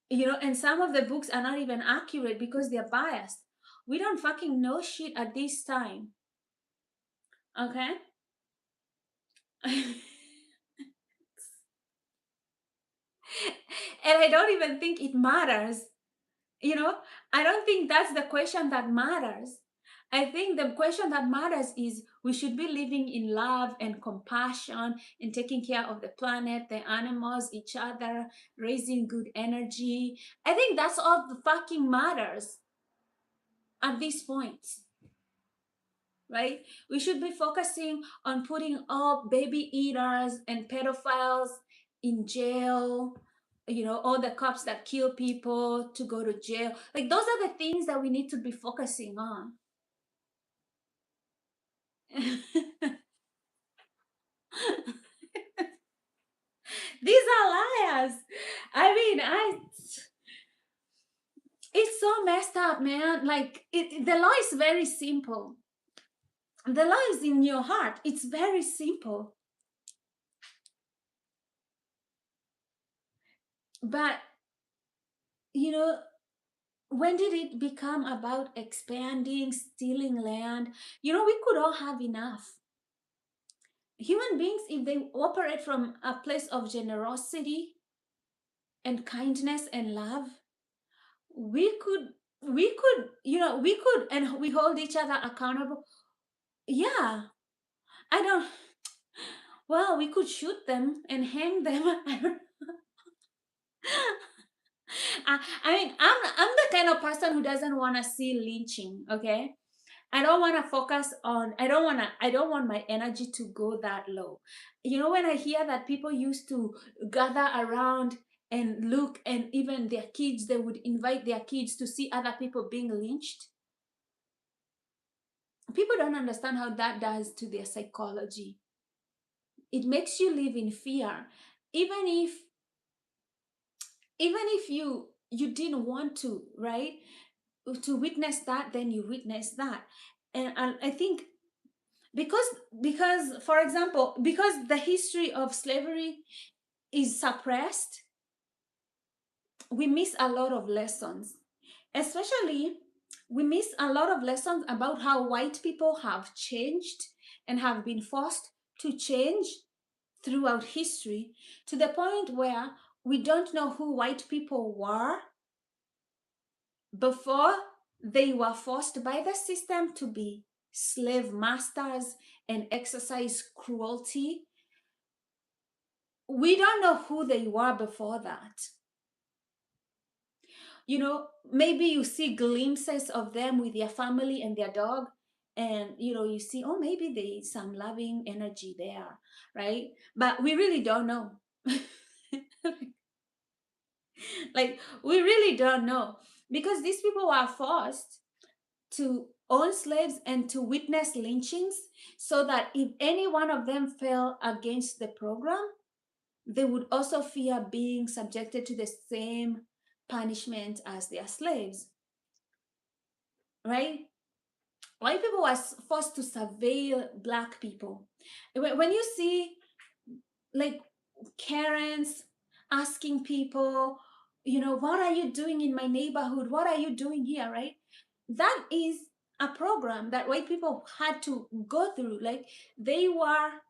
S1: And some of the books are not even accurate because they're biased. We don't fucking know shit at this time. Okay. And I don't even think it matters. you know I don't think that's the question that matters. I think the question that matters is we should be living in love and compassion and taking care of the planet, the animals, each other, raising good energy. I think that's all the fucking matters at this point, right? We should be focusing on putting all baby eaters and pedophiles in jail, all the cops that kill people to go to jail. Like, those are the things that we need to be focusing on. These are liars. I mean, it's so messed up, man. Like, the law is very simple. The law is in your heart. It's very simple. But, you know, when did it become about expanding, stealing land? We could all have enough. Human beings, if they operate from a place of generosity and kindness and love, we could and we hold each other accountable. Yeah. I don't Well, we could shoot them and hang them. I mean, I'm the kind of person who doesn't want to see lynching, okay? I don't want to focus on, I don't want my energy to go that low. When I hear that people used to gather around and look, and even their kids, they would invite their kids to see other people being lynched. People don't understand how that does to their psychology. It makes you live in fear. Even if you didn't want to, right? to witness that, then you witness that. And I think because because for example, because the history of slavery is suppressed, we miss a lot of lessons. Especially, we miss a lot of lessons about how white people have changed and have been forced to change throughout history, to the point where we don't know who white people were before they were forced by the system to be slave masters and exercise cruelty. We don't know who they were before that. Maybe you see glimpses of them with their family and their dog, and you see, oh, maybe there's some loving energy there, right? But we really don't know. Like, we really don't know, because these people were forced to own slaves and to witness lynchings, so that if any one of them fell against the program, they would also fear being subjected to the same punishment as their slaves, right? White people were forced to surveil black people. When you see, like, Karens asking people, what are you doing in my neighborhood? What are you doing here, right? That is a program that white people had to go through. Like, they were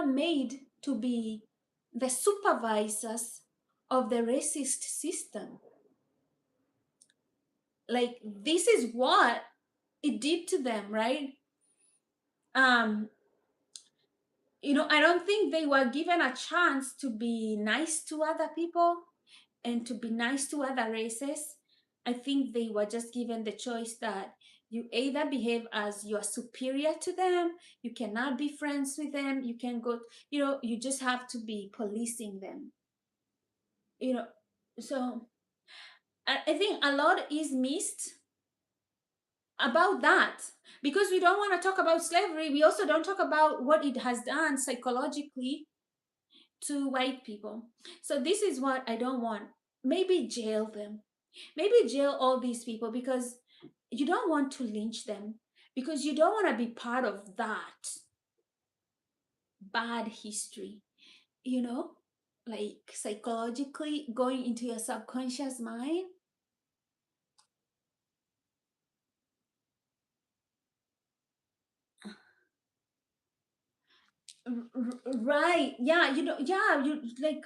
S1: made to be the supervisors of the racist system. Like, this is what it did to them, right? um I don't think they were given a chance to be nice to other people and to be nice to other races. I think they were just given the choice that you either behave as you are superior to them, you cannot be friends with them, you can go, you just have to be policing them. You know, so I think a lot is missed about that, because we don't want to talk about slavery. We also don't talk about what it has done psychologically to white people. So this is what I don't want. Maybe jail them. Maybe jail all these people, because you don't want to lynch them, because you don't want to be part of that bad history, you know? Like, psychologically going into your subconscious mind. Right. Yeah, yeah, you like,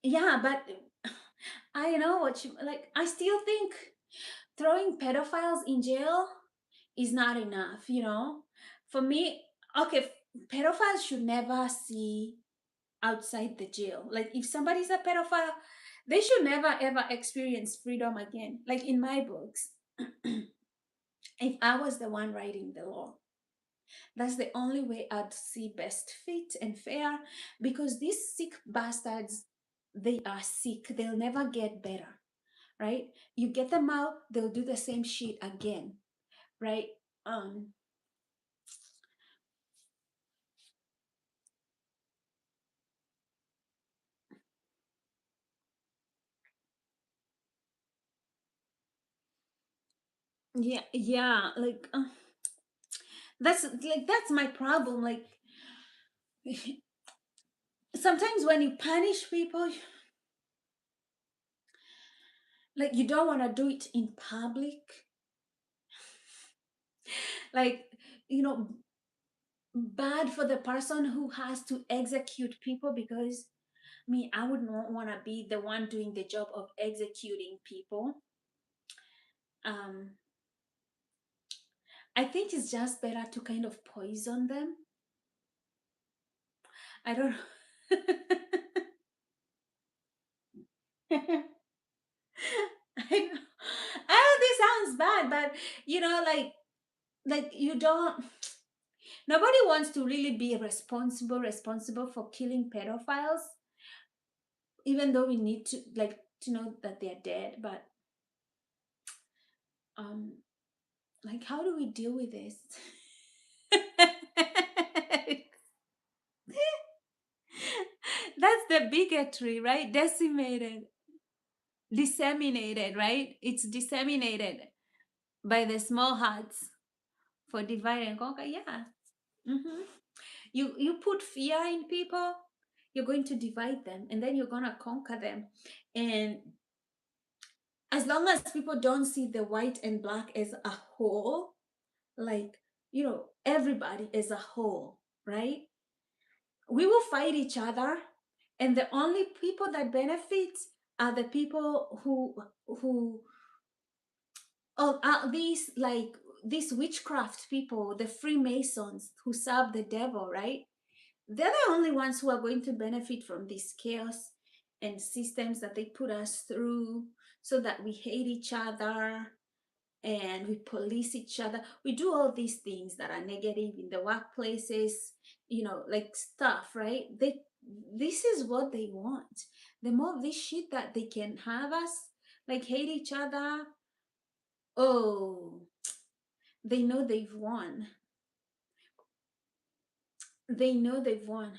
S1: yeah, but I know what you like. I still think throwing pedophiles in jail is not enough. For me, okay, pedophiles should never see outside the jail. Like, if somebody's a pedophile, they should never ever experience freedom again. Like, in my books, if I was the one writing the law, that's the only way I'd see best fit and fair, because these sick bastards, they are sick. They'll never get better, right? You get them out, they'll do the same shit again, right? Um, yeah, yeah, like, that's my problem. Like, sometimes when you punish people, like, you don't want to do it in public. Like, you know bad for the person who has to execute people, because me, I would not want to be the one doing the job of executing people. um I think it's just better to kind of poison them. I don't I know, this sounds bad, but like, you don't, nobody wants to really be responsible for killing pedophiles, even though we need to, like, to know that they're dead. But um like, how do we deal with this? That's the bigotry, right? Decimated. disseminated, right? It's disseminated by the small hearts for divide and conquer. Yeah. Mm-hmm. You put fear in people, you're going to divide them, and then you're gonna conquer them. And as long as people don't see the white and black as a whole, like, everybody as a whole, right? We will fight each other, and the only people that benefit are the people who are these witchcraft people, the Freemasons who serve the devil, right? They're the only ones who are going to benefit from this chaos and systems that they put us through, so that we hate each other and we police each other. We do all these things that are negative in the workplaces, like stuff, right? This is what they want. The more of this shit that they can have us like hate each other, oh, they know they've won. They know they've won.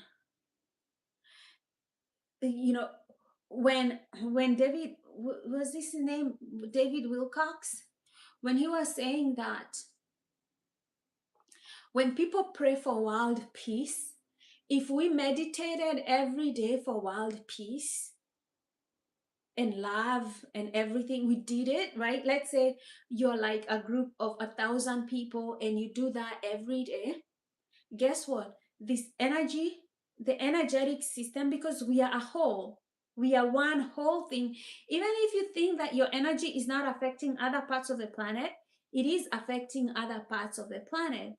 S1: You know, when David, was this his name, David Wilcox, when he was saying that when people pray for world peace, if we meditated every day for world peace and love and everything, we did it, right? Let's say you're like a group of 1,000 people and you do that every day. Guess what? This energy, the energetic system, because we are a whole, we are one whole thing. Even if you think that your energy is not affecting other parts of the planet, it is affecting other parts of the planet.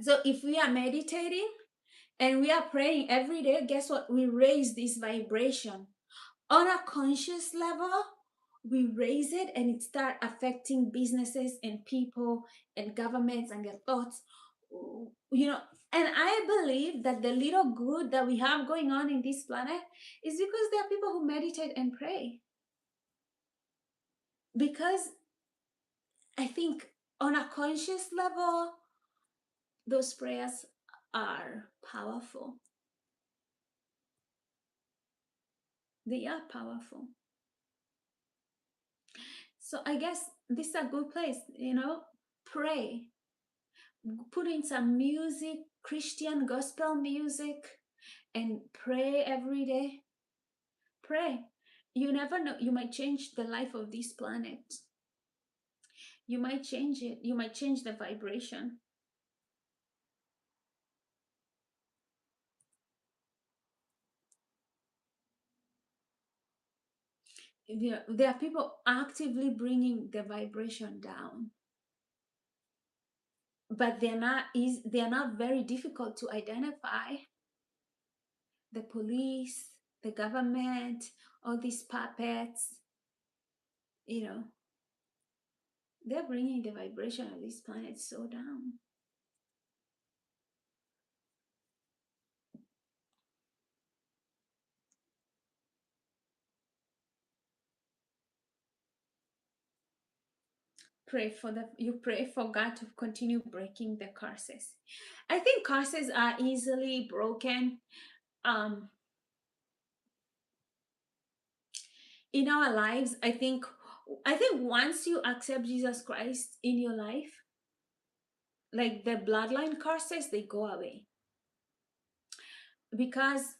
S1: So if we are meditating and we are praying every day, guess what? We raise this vibration on a conscious level. We raise it and it start affecting businesses and people and governments and their thoughts, and I believe that the little good that we have going on in this planet is because there are people who meditate and pray. Because I think on a conscious level, those prayers are powerful. They are powerful. So I guess this is a good place, pray. Put in some music, Christian gospel music, and pray every day. Pray. You never know. You might change the life of this planet. You might change it. You might change the vibration. There are people actively bringing the vibration down, but they're not very difficult to identify. The police, the government, all these puppets, you know, they're bringing the vibration of this planet so down. You pray for God to continue breaking the curses. I think curses are easily broken. In our lives, I think once you accept Jesus Christ in your life, like the bloodline curses, they go away. Because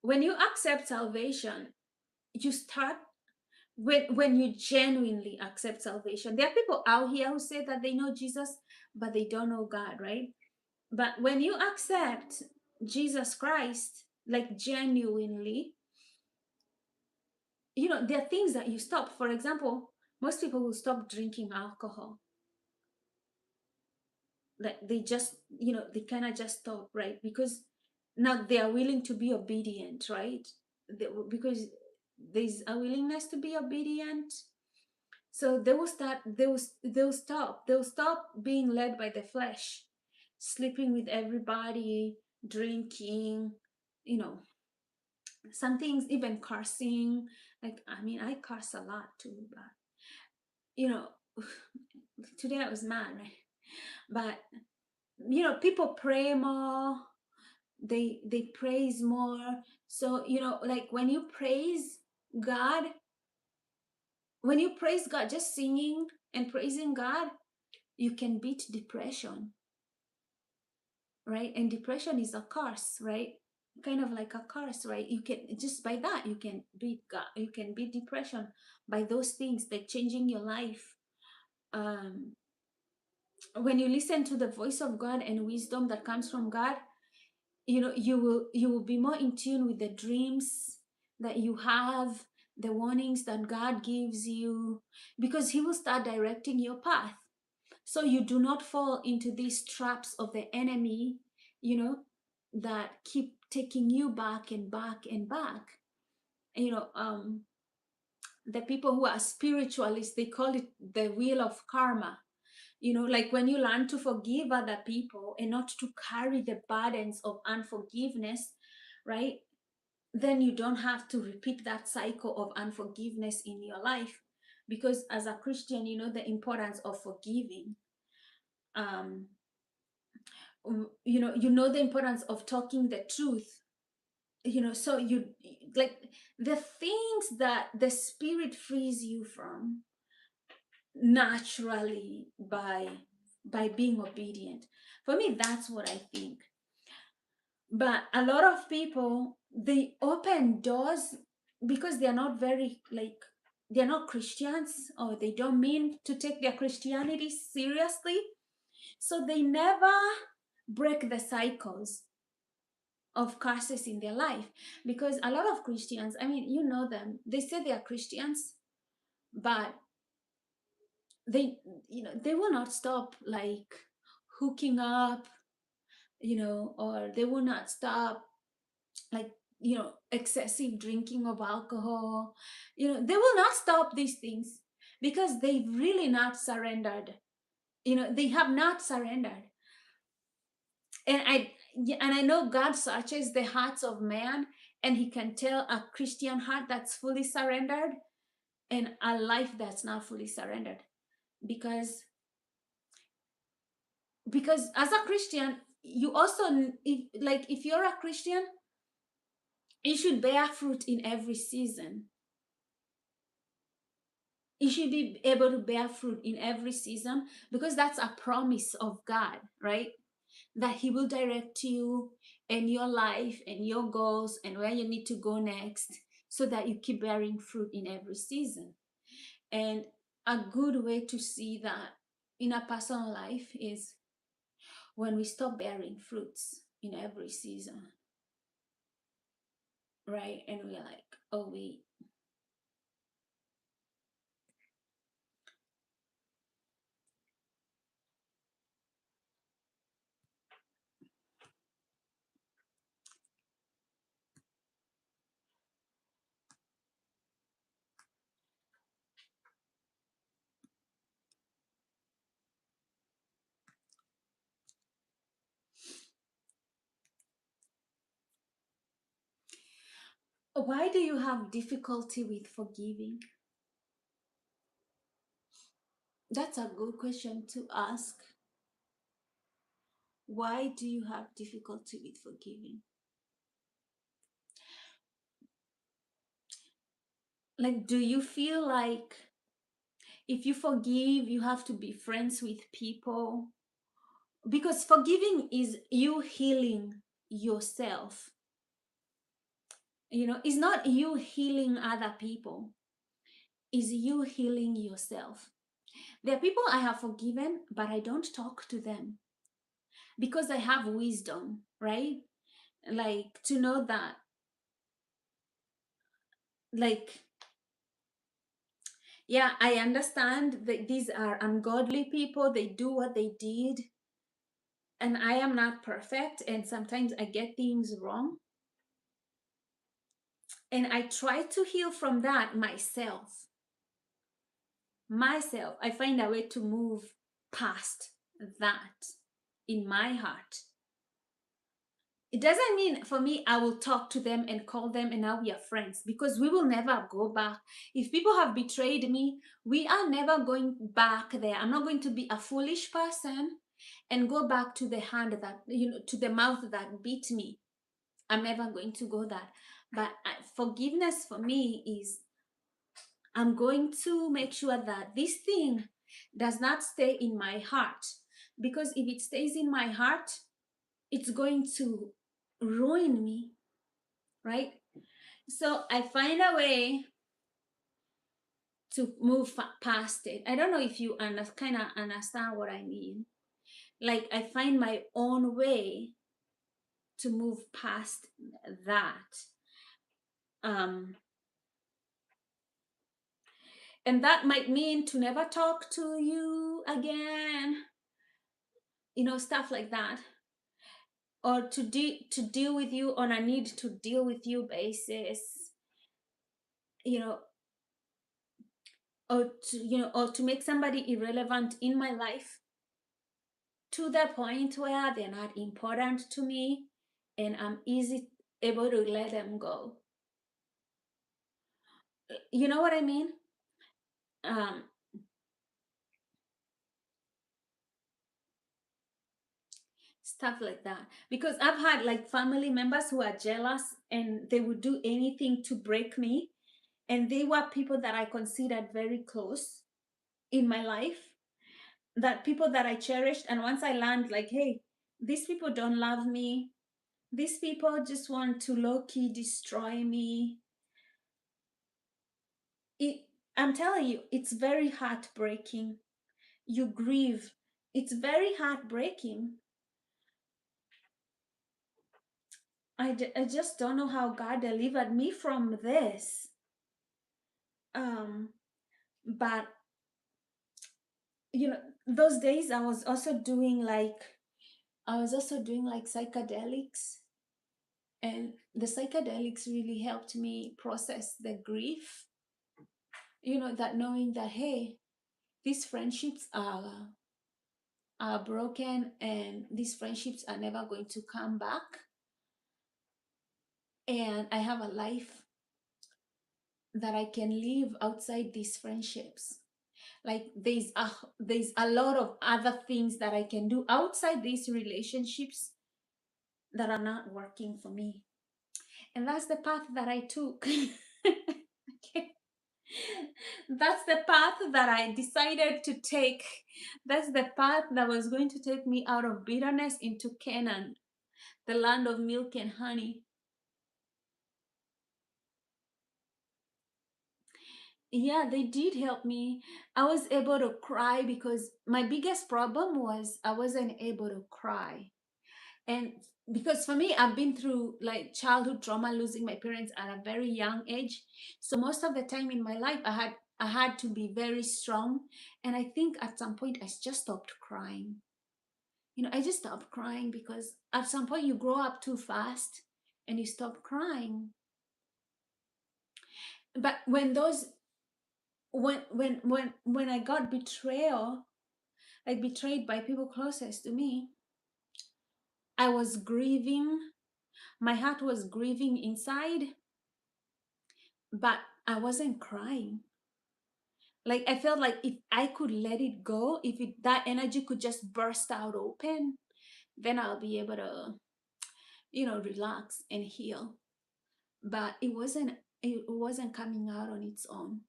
S1: when you accept salvation, you start, when you genuinely accept salvation. There are people out here who say that they know Jesus, but they don't know God, right? But when you accept Jesus Christ, like genuinely, there are things that you stop. For example, most people will stop drinking alcohol. Like they just, they kind of just stop, right? Because now they are willing to be obedient, right? Because there's a willingness to be obedient. So they'll stop being led by the flesh, sleeping with everybody, drinking, you know some things, even cursing. Like, I mean, I curse a lot too, but you know today I was mad, right? But people pray more, they praise more, So, like God, when you praise God, just singing and praising God, you can beat depression, right? And depression is a curse, right? Kind of like a curse, right? You can just by that you can beat God, you can beat depression by those things, like changing your life. Um, when you listen to the voice of God and wisdom that comes from God, you will be more in tune with the dreams that you have, the warnings that God gives you, because He will start directing your path, so you do not fall into these traps of the enemy, that keep taking you back and back and back. The people who are spiritualists, they call it the wheel of karma. Like when you learn to forgive other people and not to carry the burdens of unforgiveness, right? Then you don't have to repeat that cycle of unforgiveness in your life. Because as a Christian, you know the importance of forgiving. Um, you know the importance of talking the truth. So you, like, the things that the Spirit frees you from naturally by being obedient. For me, that's what I think. But a lot of people, they open doors because they're not very, like, they're not Christians, or they don't mean to take their Christianity seriously, so they never break the cycles of curses in their life. Because a lot of Christians, I mean, them, they say they are Christians, but they will not stop, like, hooking up, or they will not stop, like, excessive drinking of alcohol. They will not stop these things because they've really not surrendered. They have not surrendered. And I know God searches the hearts of man, and He can tell a Christian heart that's fully surrendered and a life that's not fully surrendered. Because as a Christian, you also, if you're a Christian, you should bear fruit in every season. You should be able to bear fruit in every season, because that's a promise of God, right? That He will direct you and your life and your goals and where you need to go next, so that you keep bearing fruit in every season. And a good way to see that in a personal life is when we stop bearing fruits in every season, right? And we're like, oh, wait. Why do you have difficulty with forgiving? That's a good question to ask. Why do you have difficulty with forgiving? Like, do you feel like if you forgive, you have to be friends with people? Because forgiving is you healing yourself. It's not you healing other people, it's you healing yourself. There are people I have forgiven, but I don't talk to them because I have wisdom, right? Like, to know that, like, yeah, I understand that these are ungodly people, they do what they did, and I am not perfect, and sometimes I get things wrong, and I try to heal from that myself. I find a way to move past that in my heart. It doesn't mean for me I will talk to them and call them and now we are friends, because we will never go back. If people have betrayed me, we are never going back there. I'm not going to be a foolish person and go back to the hand that, to the mouth that beat me. I'm never going to go that. But forgiveness for me is, I'm going to make sure that this thing does not stay in my heart. Because if it stays in my heart, it's going to ruin me, right? So I find a way to move past it. I don't know if you kind of understand what I mean. Like, I find my own way to move past that. Um, and that might mean to never talk to you again, stuff like that, or to deal with you on a need to deal with you basis, you know, or to make somebody irrelevant in my life to the point where they're not important to me, and I'm easy able to let them go. You know what I mean? Um, Stuff like that, because I've had like family members who are jealous and they would do anything to break me, and they were people that I considered very close in my life, that people that I cherished. And once I learned, like, hey, these people don't love me, these people just want to low-key destroy me, it I'm telling you, it's very heartbreaking. You grieve. It's very heartbreaking. I just don't know how God delivered me from this. Um, but those days I was also doing like psychedelics, and the psychedelics really helped me process the grief. That knowing that, hey, these friendships are broken, and these friendships are never going to come back, and I have a life that I can live outside these friendships. Like, there's a lot of other things that I can do outside these relationships that are not working for me. And that's the path that I took. Okay. That's the path that I decided to take. That's the path that was going to take me out of bitterness into Canaan, the land of milk and honey. Yeah, they did help me. I was able to cry because my biggest problem was I wasn't able to cry. And because for me, I've been through like childhood trauma, losing my parents at a very young age. So most of the time in my life, I had to be very strong. And I think at some point I just stopped crying. I just stopped crying because at some point you grow up too fast and you stop crying. But when I got betrayal, like betrayed by people closest to me, I was grieving. My heart was grieving inside, but I wasn't crying. Like, I felt like if I could let it go, if that energy could just burst out open, then I'll be able to, relax and heal. But it wasn't coming out on its own.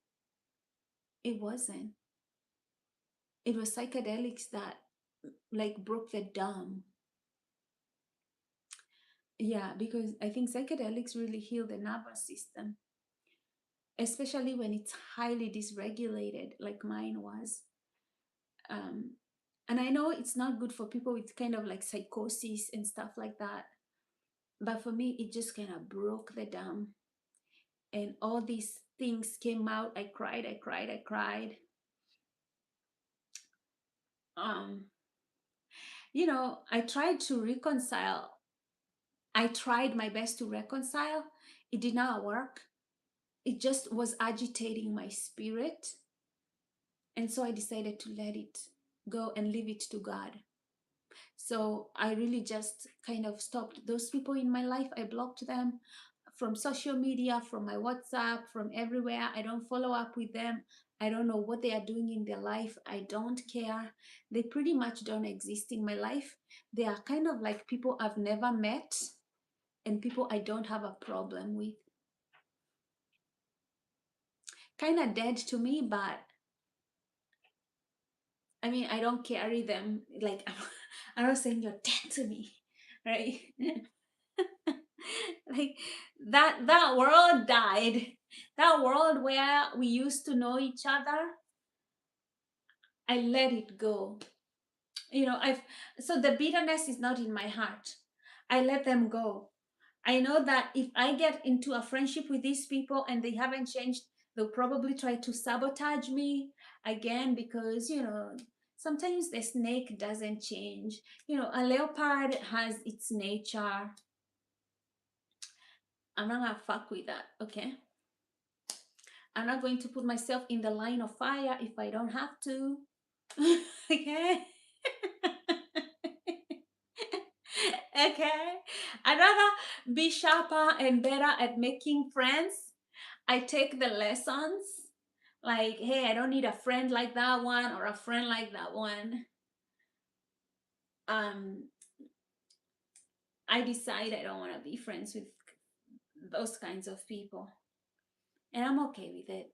S1: It wasn't. It was psychedelics that like broke the dam. Yeah, because I think psychedelics really heal the nervous system, especially when it's highly dysregulated, like mine was. Um, and I know it's not good for people with kind of like psychosis and stuff like that. But for me, it just kind of broke the dam. And all these things came out. I cried, I cried, I cried. Um, I tried to reconcile. I tried my best to reconcile. It did not work. It just was agitating my spirit. And so I decided to let it go and leave it to God. So I really just kind of stopped those people in my life. I blocked them from social media, from my WhatsApp, from everywhere. I don't follow up with them. I don't know what they are doing in their life. I don't care. They pretty much don't exist in my life. They are kind of like people I've never met and people I don't have a problem with. kind of dead to me, but I mean, I don't carry them. Like, I'm not saying you're dead to me, right? Like that world died. That world where we used to know each other, I let it go. I've so the bitterness is not in my heart. I let them go. I know that if I get into a friendship with these people and they haven't changed, they'll probably try to sabotage me again, because sometimes the snake doesn't change. A leopard has its nature. I'm not gonna fuck with that, okay? I'm not going to put myself in the line of fire if I don't have to. Okay? Okay? I'd rather be sharper and better at making friends. I take the lessons. Like, hey, I don't need a friend like that one or a friend like that one. Um, I decide I don't want to be friends with those kinds of people. And I'm okay with it.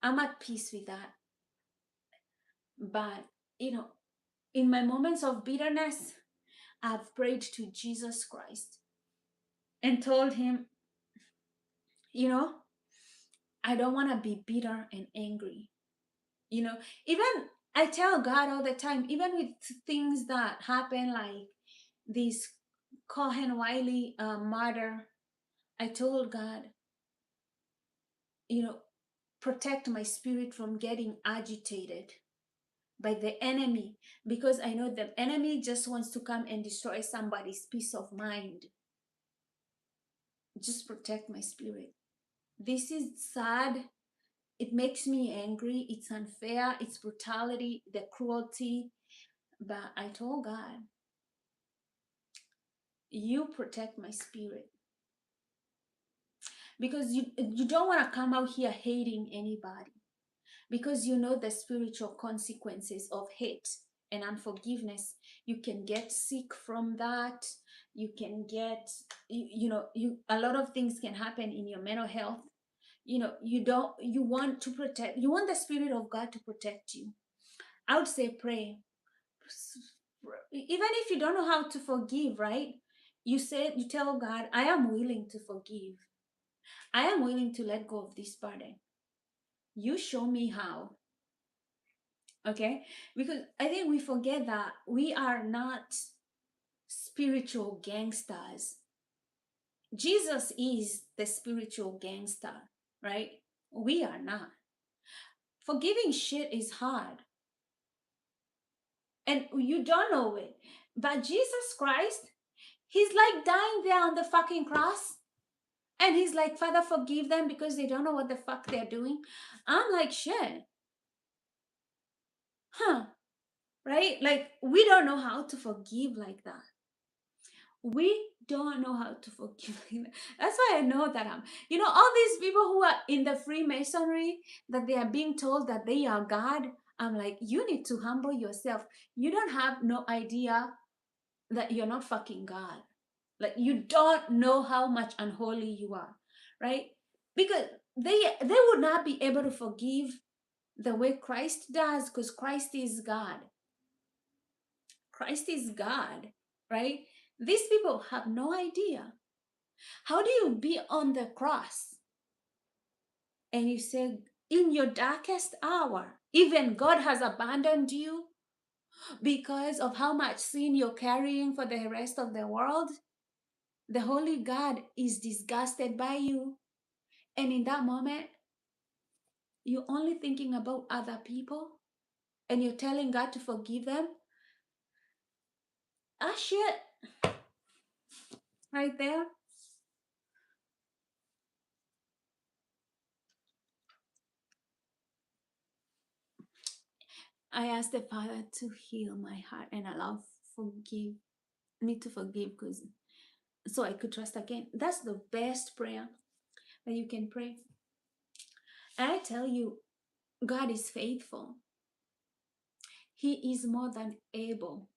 S1: I'm at peace with that. But, in my moments of bitterness, I've prayed to Jesus Christ and told him, you know, I don't want to be bitter and angry. Even I tell God all the time, even with things that happen, like this Kohen Wiley murder, I told God, you know, protect my spirit from getting agitated by the enemy, because I know the enemy just wants to come and destroy somebody's peace of mind. Just protect my spirit. This is sad. It makes me angry. It's unfair. It's brutality, the cruelty. But I told God, you protect my spirit. Because you don't want to come out here hating anybody, because you know the spiritual consequences of hate and unforgiveness. You can get sick from that. You can get, a lot of things can happen in your mental health. You want to protect, you want the Spirit of God to protect you. I would say pray. Even if you don't know how to forgive, right? You tell God, I am willing to forgive. I am willing to let go of this burden. You show me how. Okay? Because I think we forget that we are not spiritual gangsters. Jesus is the spiritual gangster, right? We are not. Forgiving shit is hard. And you don't know it. But Jesus Christ, he's like dying there on the fucking cross. And he's like, Father, forgive them because they don't know what the fuck they're doing. I'm like, shit. Huh. Right? Like, we don't know how to forgive like that. We don't know how to forgive like that. That's why I know that all these people who are in the Freemasonry, that they are being told that they are God. I'm like, you need to humble yourself. You don't have no idea that you're not fucking God. Like, you don't know how much unholy you are, right? Because they would not be able to forgive the way Christ does, because Christ is God. Christ is God, right? These people have no idea. How do you be on the cross and you say, in your darkest hour, even God has abandoned you because of how much sin you're carrying for the rest of the world? The Holy God is disgusted by you. And in that moment, you're only thinking about other people and you're telling God to forgive them. Ah, shit. Right there. I asked the Father to heal my heart and allow me to forgive, because so I could trust again. That's the best prayer that you can pray. And I tell you, God is faithful. He is more than able.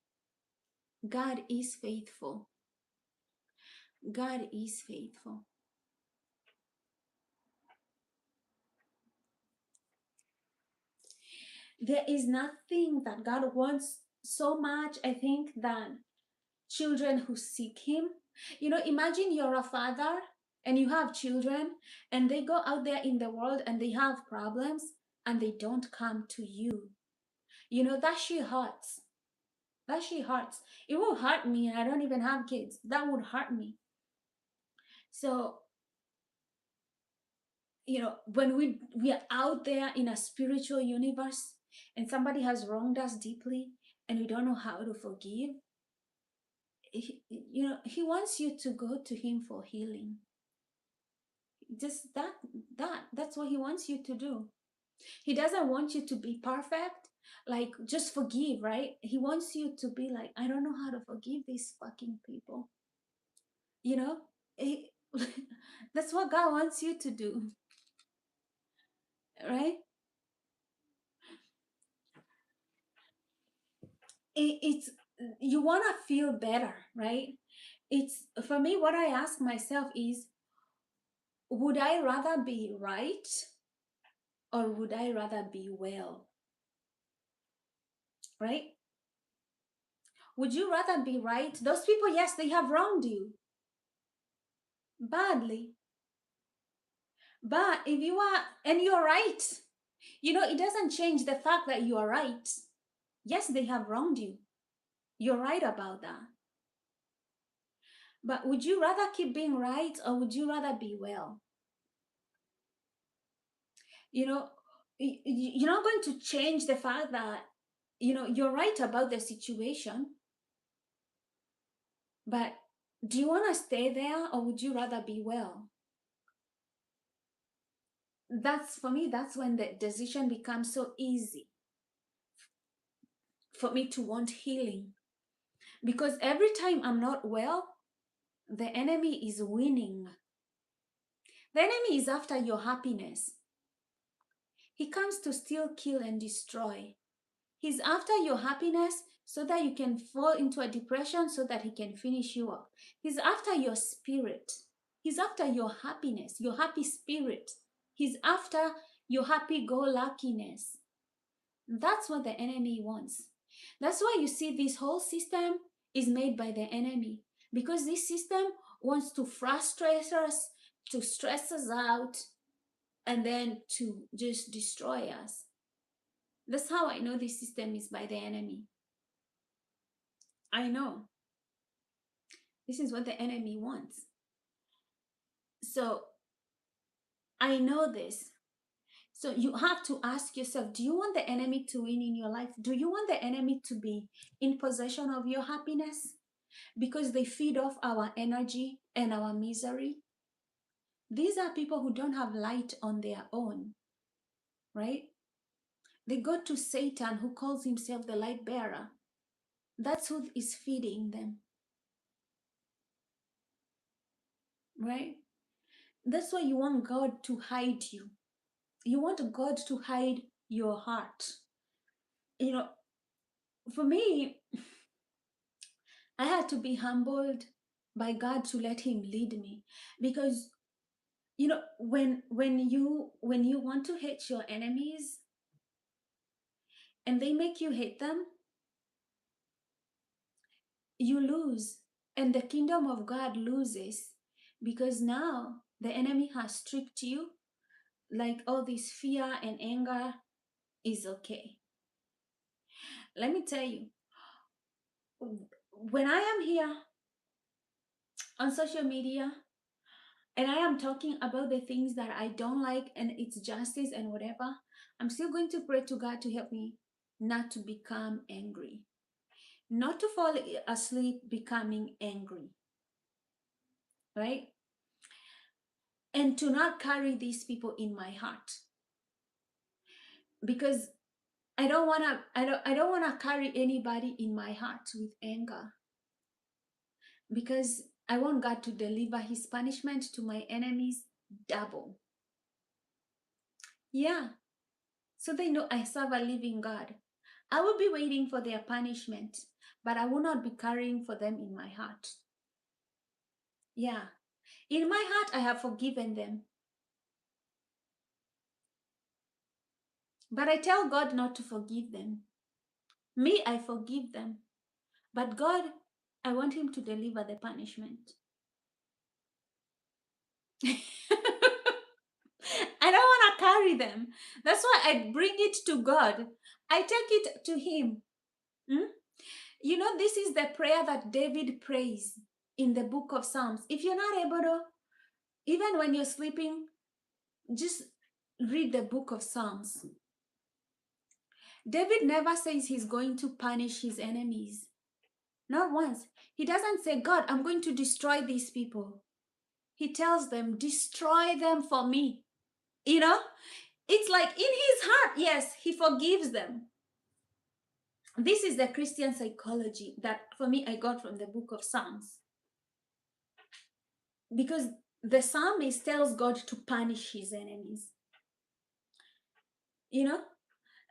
S1: God is faithful. God is faithful. There is nothing that God wants so much, I think, than children who seek Him. You know, imagine you're a father and you have children and they go out there in the world and they have problems and they don't come to you. You know, that she hurts. That she hurts. It will hurt me, and I don't even have kids. That would hurt me. So, you know, when we are out there in a spiritual universe and somebody has wronged us deeply and we don't know how to forgive, you know, he wants you to go to him for healing. Just that's what he wants you to do. He doesn't want you to be perfect, like just forgive, right? He wants you to be like, I don't know how to forgive these fucking people. You know, He- that's what God wants you to do, right? It's you want to feel better, right? It's for me, what I ask myself is, would I rather be right or would I rather be well, right? Would you rather be right? Those people, yes, they have wronged you badly. But if you are, and you're right, you know, it doesn't change the fact that you are right. Yes, they have wronged you. You're right about that. But would you rather keep being right or would you rather be well? You know, you're not going to change the fact that, you know, you're right about the situation. But do you want to stay there or would you rather be well? That's for me, that's when the decision becomes so easy for me to want healing. Because every time I'm not well, the enemy is winning. The enemy is after your happiness. He comes to steal, kill, and destroy. He's after your happiness so that you can fall into a depression so that he can finish you up. He's after your spirit. He's after your happiness, your happy spirit. He's after your happy go luckiness. That's what the enemy wants. That's why you see this whole system is made by the enemy, because this system wants to frustrate us, to stress us out, and then to just destroy us. That's how I know this system is by the enemy. I know this is what the enemy wants. So I know this. So you have to ask yourself, do you want the enemy to win in your life? Do you want the enemy to be in possession of your happiness? Because they feed off our energy and our misery. These are people who don't have light on their own, right? They go to Satan, who calls himself the light bearer. That's who is feeding them, right? That's why you want God to hide you. You want God to hide your heart. You know, for me, I had to be humbled by God to let him lead me, because you know, when you want to hate your enemies and they make you hate them, you lose, and the kingdom of God loses, because now the enemy has tricked you like all this fear and anger is okay. Let me tell you, when I am here on social media and I am talking about the things that I don't like and it's justice and whatever, I'm still going to pray to God to help me not to become angry, not to fall asleep becoming angry, right? And to not carry these people in my heart, because I don't want to carry anybody in my heart with anger, because I want God to deliver his punishment to my enemies double. Yeah, so they know I serve a living God. I will be waiting for their punishment, but I will not be carrying for them in my heart. Yeah, in my heart I have forgiven them. But I tell God not to forgive them. Me, I forgive them. But God, I want him to deliver the punishment. I don't want to carry them. That's why I bring it to God. I take it to him. Hmm? You know, this is the prayer that David prays in the book of Psalms. If you're not able to, even when you're sleeping, just read the book of Psalms. David never says he's going to punish his enemies. Not once. He doesn't say, God, I'm going to destroy these people. He tells them, destroy them for me. You know, it's like in his heart, yes, he forgives them. This is the Christian psychology that for me I got from the book of Psalms. Because the psalmist tells God to punish his enemies. You know,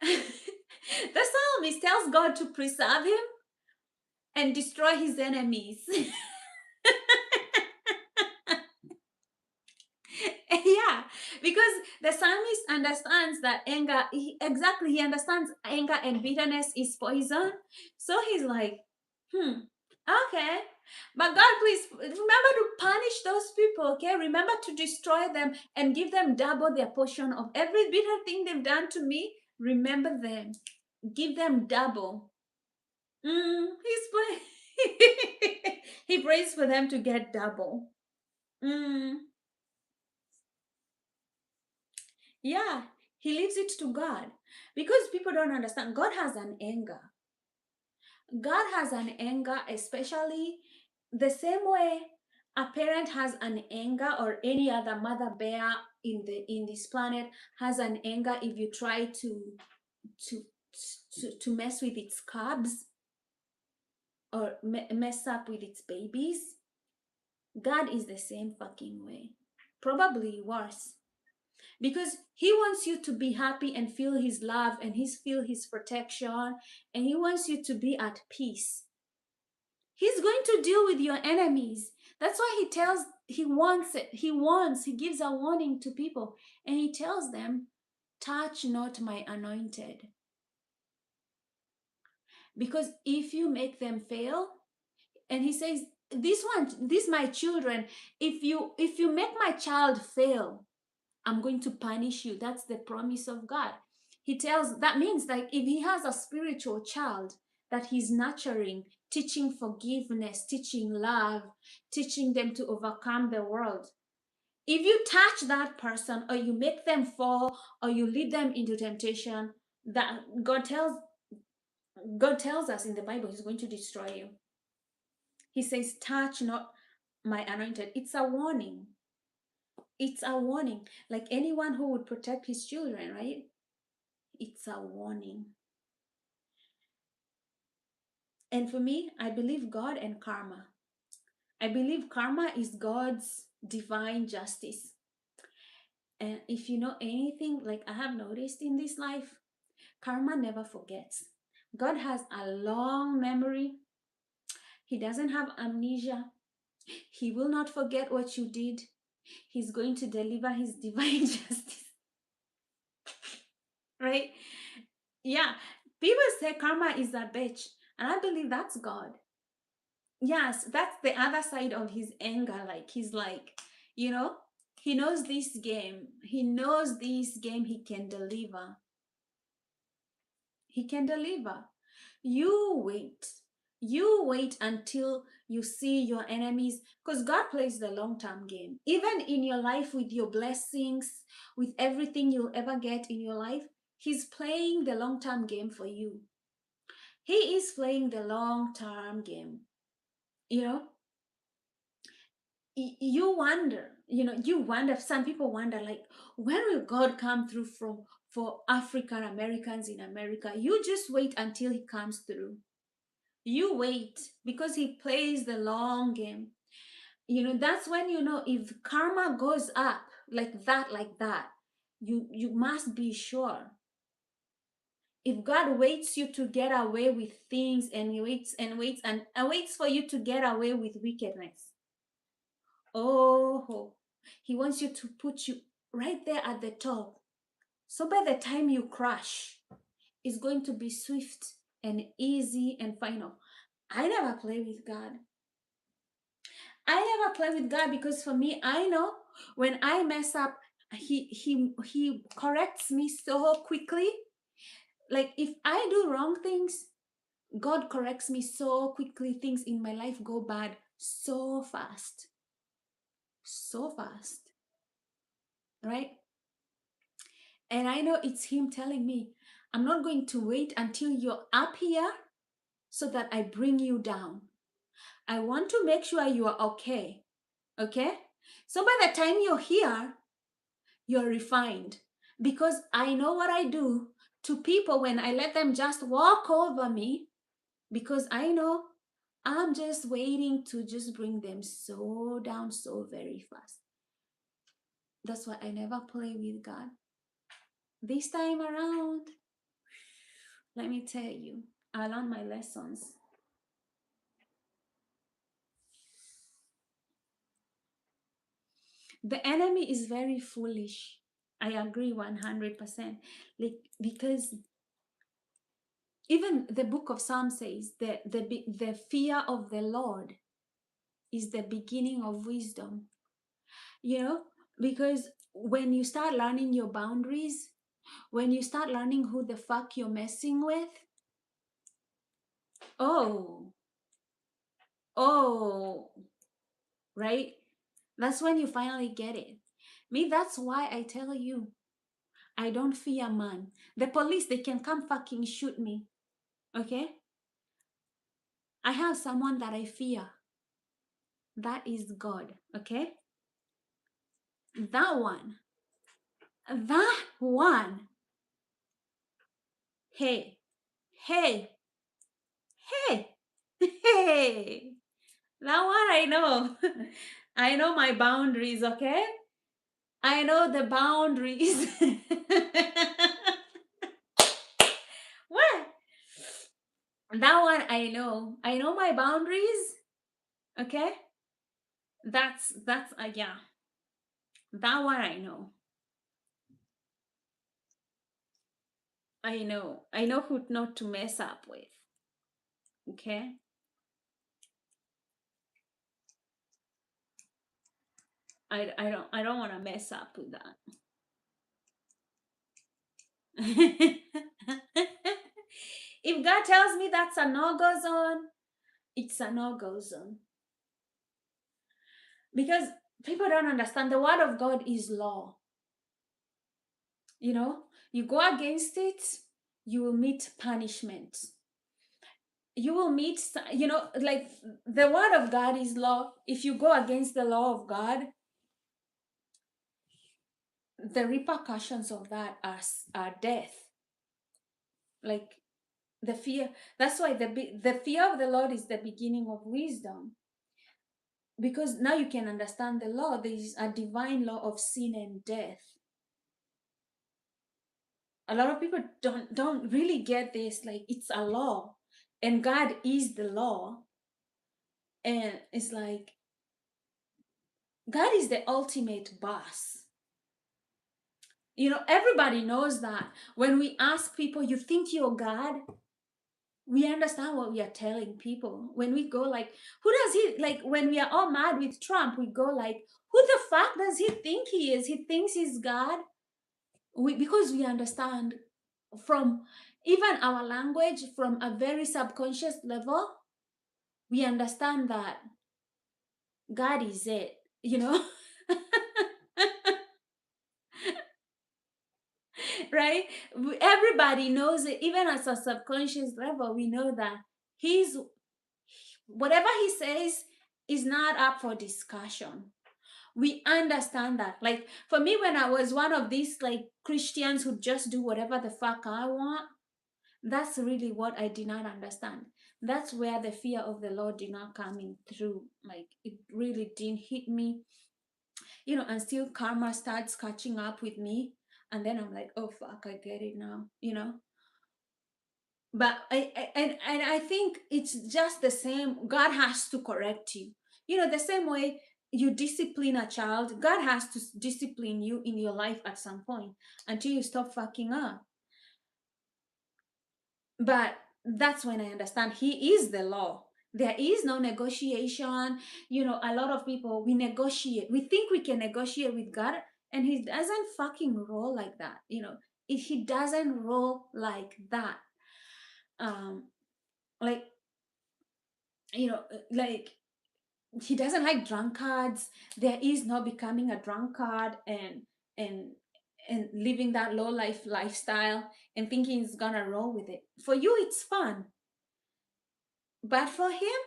S1: the psalmist tells God to preserve him and destroy his enemies. Yeah, because the psalmist understands that anger, he understands anger and bitterness is poison. So he's like, okay. But God, please remember to punish those people, okay? Remember to destroy them and give them double their portion of every bitter thing they've done to me. Remember them. Give them double. He prays for them to get double. Yeah, he leaves it to God because people don't understand. God has an anger. God has an anger, especially the same way a parent has an anger, or any other mother bear in this planet has an anger if you try to to mess with its cubs or mess up with its babies. God is the same fucking way, probably worse. Because he wants you to be happy and feel his love and feel his protection, and he wants you to be at peace. He's going to deal with your enemies. That's why he gives a warning to people, and he tells them, touch not my anointed. Because if you make them fail, and he says, these my children, if you make my child fail, I'm going to punish you. That's the promise of God. That means like if he has a spiritual child that he's nurturing, teaching forgiveness, teaching love, teaching them to overcome the world. If you touch that person, or you make them fall, or you lead them into temptation, that God tells us in the Bible he's going to destroy you. He says, touch not my anointed. It's a warning. It's a warning. Like anyone who would protect his children, right? It's a warning. And for me, I believe God and karma. I believe karma is God's divine justice. And if you know anything, like I have noticed in this life, karma never forgets. God has a long memory. He doesn't have amnesia. He will not forget what you did. He's going to deliver his divine justice. Right? Yeah. People say karma is a bitch. And I believe that's God. Yes, that's the other side of his anger. Like he's like, you know, he knows this game. He knows this game he can deliver. He can deliver. You wait. You wait until you see your enemies, because God plays the long-term game. Even in your life, with your blessings, with everything you'll ever get in your life, he's playing the long-term game for you. He is playing the long-term game. You know, you wonder, some people wonder, like, when will God come through for African Americans in America? You just wait until he comes through. You wait, because he plays the long game. That's when if karma goes up like that, you must be sure. If God waits you to get away with things, and he waits and waits and waits for you to get away with wickedness, oh, he wants you to put you right there at the top. So by the time you crash, it's going to be swift and easy and final. I never play with God. I never play with God because for me, I know when I mess up, he corrects me so quickly. Like if I do wrong things, God corrects me so quickly. Things in my life go bad so fast. So fast. Right? And I know it's him telling me, I'm not going to wait until you're up here so that I bring you down. I want to make sure you are okay. Okay? So by the time you're here, you're refined. Because I know what I do to people when I let them just walk over me, because I know I'm just waiting to just bring them so down so very fast. That's why I never play with God. This time around, let me tell you, I learned my lessons. The enemy is very foolish. I agree 100%. Like, because even the book of Psalms says that the fear of the Lord is the beginning of wisdom. You know, because when you start learning your boundaries, when you start learning who the fuck you're messing with, oh, oh, right? That's when you finally get it. Me, that's why I tell you, I don't fear man. The police, they can come fucking shoot me. Okay? I have someone that I fear. That is God. Okay? That one. That one. Hey. Hey. Hey. Hey. That one I know. I know my boundaries, okay? I know the boundaries. What? That one I know. I know my boundaries, okay? That's yeah. That one I know. I know. I know who not to mess up with. Okay? I don't want to mess up with that. If God tells me that's a no-go zone, it's a no-go zone. Because people don't understand the word of God is law. You know, you go against it, you will meet punishment. You will meet, you know, like the word of God is law. If you go against the law of God, the repercussions of that are death. Like the fear. That's why the fear of the Lord is the beginning of wisdom. Because now you can understand the law. There is a divine law of sin and death. A lot of people don't really get this. Like it's a law, and God is the law, and it's like God is the ultimate boss. You know, everybody knows that. When we ask people, you think you're God? We understand what we are telling people. When we go like, who does he, like when we are all mad with Trump, we go like, who the fuck does he think he is? He thinks he's God? Because we understand from even our language, from a very subconscious level, we understand that God is it, you know? Right? Everybody knows it, even at a subconscious level, we know that he's whatever he says is not up for discussion. We understand that. Like for me, when I was one of these like Christians who just do whatever the fuck I want, that's really what I did not understand. That's where the fear of the Lord did not come in through. Like it really didn't hit me, you know, until karma starts catching up with me. And then I'm like, oh fuck, I get it now, you know. But and I think it's just the same. God has to correct you, you know, the same way you discipline a child, God has to discipline you in your life at some point until you stop fucking up. But that's when I understand He is the law. There is no negotiation. A lot of people, we negotiate. We think we can negotiate with God, and He doesn't fucking roll like that. If He doesn't roll like that, um, like like He doesn't like drunkards. There is no becoming a drunkard and and living that low life lifestyle and thinking it's gonna roll with it. For you, it's fun, but for Him,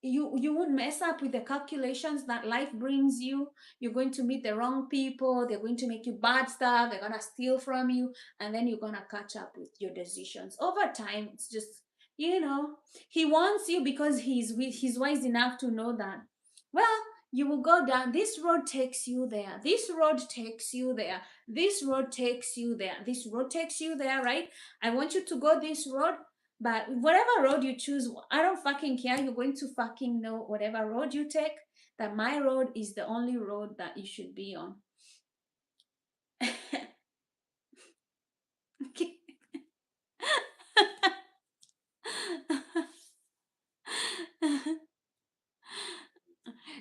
S1: you won't mess up with the calculations that life brings you. You're going to meet the wrong people. They're going to make you bad stuff. They're gonna steal from you, and then you're gonna catch up with your decisions over time. It's just, He wants you because he's wise enough to know that, well, you will go down this road, takes you there, this road takes you there, this road takes you there, this road takes you there, right? I want you to go this road, but whatever road you choose, I don't fucking care. You're going to fucking know whatever road you take, that my road is the only road that you should be on.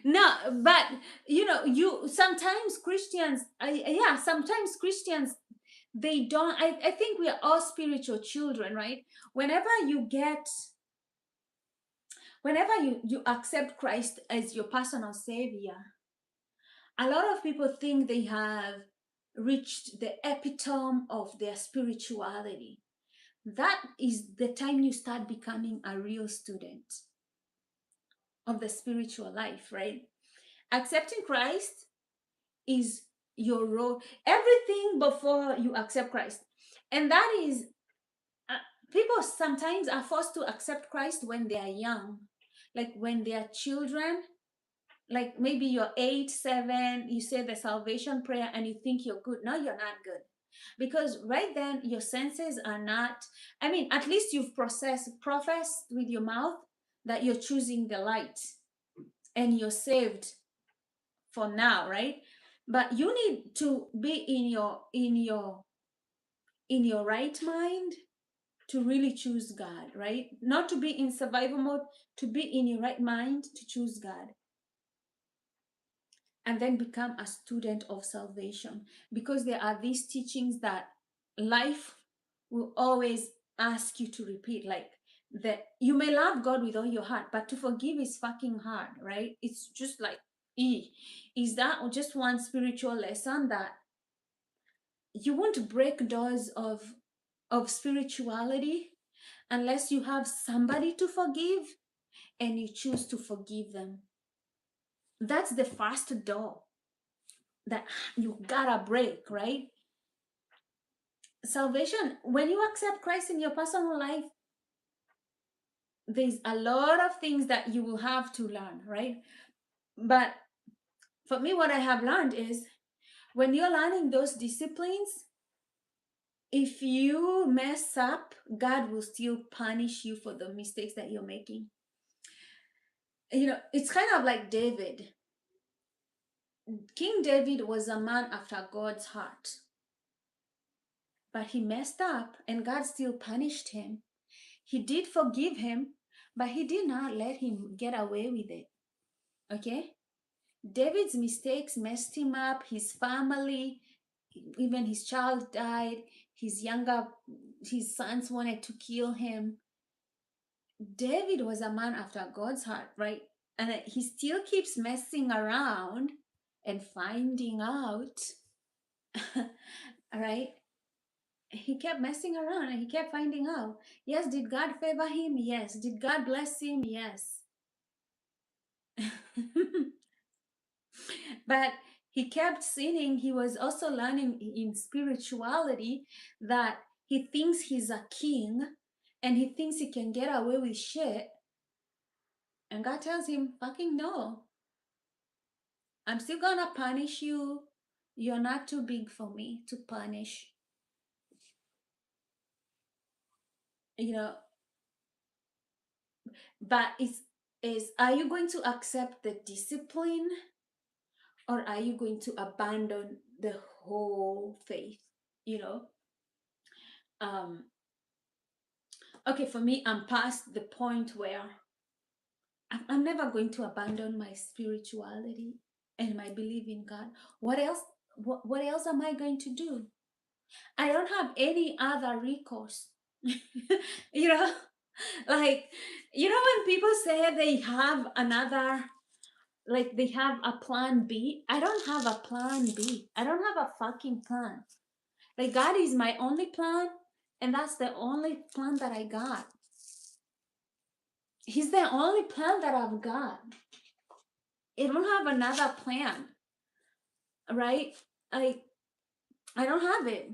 S1: No, but you sometimes Christians, yeah, sometimes Christians, they don't. I think we are all spiritual children, right? Whenever you get, whenever you accept Christ as your personal savior, a lot of people think they have reached the epitome of their spirituality. That is the time you start becoming a real student of the spiritual life, right? Accepting Christ is your role, everything before you accept Christ. And that is, uh, people sometimes are forced to accept Christ when they are young, like when they are children. Like maybe you're 8, 7, you say the salvation prayer and you think you're good. No, you're not good. Because right then your senses are not, I mean, at least you've professed with your mouth that you're choosing the light and you're saved for now, right? But you need to be in your right mind to really choose God, right? Not to be in survival mode, to be in your right mind to choose God, and then become a student of salvation. Because there are these teachings that life will always ask you to repeat, like that you may love God with all your heart, but to forgive is fucking hard, right? It's just like, is that just one spiritual lesson that you won't break doors of spirituality unless you have somebody to forgive and you choose to forgive them. That's the first door that you gotta break, right? Salvation, when you accept Christ in your personal life, there's a lot of things that you will have to learn, right? But for me, what I have learned is when you're learning those disciplines, if you mess up, God will still punish you for the mistakes that you're making. It's kind of like David. King David was a man after God's heart, but he messed up and God still punished him. He did forgive him, but he did not let him get away with it. Okay? David's mistakes messed him up, his family, even his child died, his sons wanted to kill him. David was a man after God's heart, right? And he still keeps messing around and finding out, right? He kept messing around and he kept finding out. Yes, did God favor him? Yes. Did God bless him? Yes. But he kept sinning. He was also learning in spirituality that he thinks he's a king and he thinks he can get away with shit. And God tells him, fucking no. I'm still gonna punish you. You're not too big for me to punish. You know, but is, are you going to accept the discipline, or are you going to abandon the whole faith? You know, um, okay, for me, I'm past the point where I'm never going to abandon my spirituality and my belief in God. What else? What else am I going to do? I don't have any other recourse. you know, like, when people say they have another, like they have a plan B, I don't have a plan B. I don't have a fucking plan. Like, God is my only plan, and that's the only plan that I got. He's the only plan that I've got. I don't have another plan, right? I I don't have it.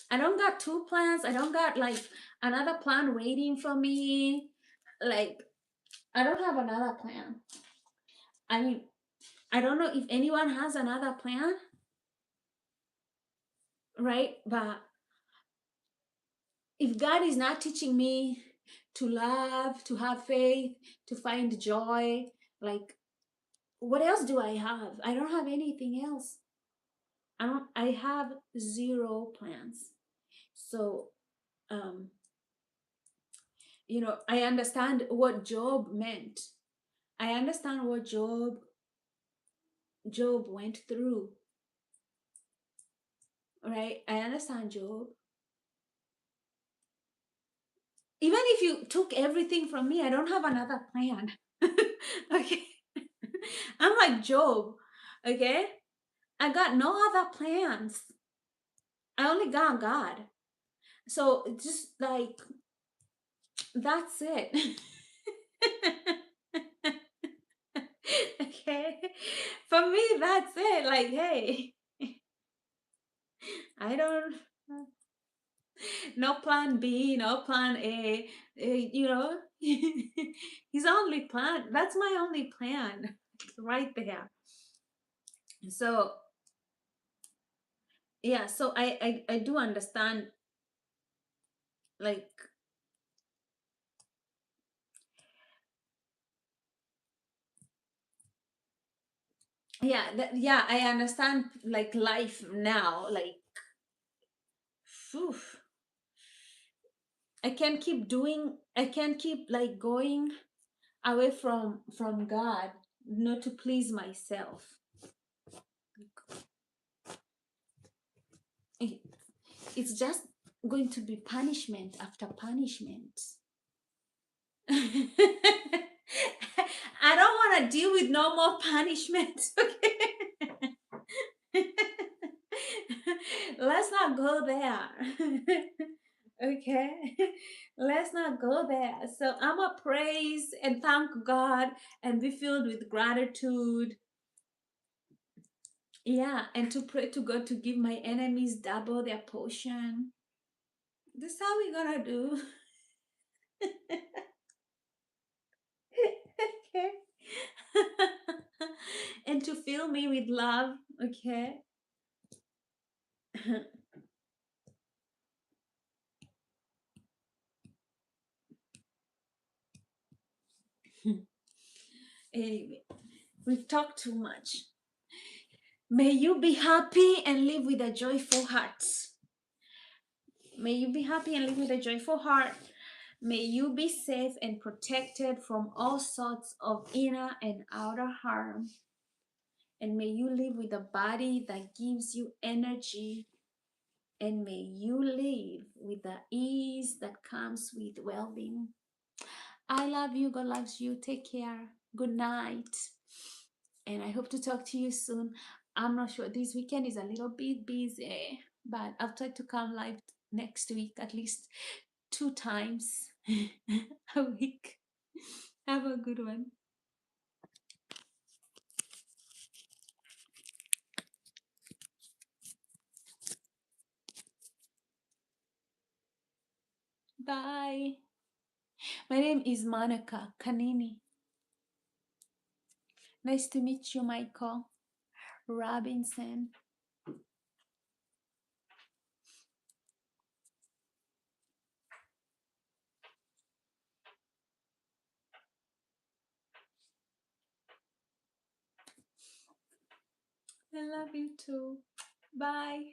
S1: I don't got two plans. I don't got like another plan waiting for me. Like, I don't have another plan. I mean, I don't know if anyone has another plan, right? But if God is not teaching me to love, to have faith, to find joy, like, what else do I have? I don't have anything else. I have zero plans. So, um, I understand what Job meant. I understand what Job went through, right? I understand Job. Even if you took everything from me, I don't have another plan. Okay. I'm like Job. Okay. I got no other plans. I only got God. So it's just like, that's it. Okay. For me, that's it. Like, hey, I don't, no plan B, no plan A. His only plan. That's my only plan right there. So, yeah, so I do understand, like, yeah, yeah, I understand, like, life now, like, phew, I can't keep like going away from God, not to please myself. It- it's just going to be punishment after punishment. I don't want to deal with no more punishment. Okay. Let's not go there. Okay. Let's not go there. So I'm a praise and thank God and be filled with gratitude. Yeah, and to pray to God to give my enemies double their portion. This is how we're gonna do. Okay. And to fill me with love. Okay. Anyway, we've talked too much. May you be happy and live with a joyful heart. May you be happy and live with a joyful heart. May you be safe and protected from all sorts of inner and outer harm. And may you live with a body that gives you energy. And may you live with the ease that comes with well being. I love you. God loves you. Take care. Good night. And I hope to talk to you soon. I'm not sure. This weekend is a little bit busy, but I'll try to come live next week at least 2 times a week. Have a good one. Bye. My name is Monica Kanini. Nice to meet you, Michael Robinson. I love you too. Bye.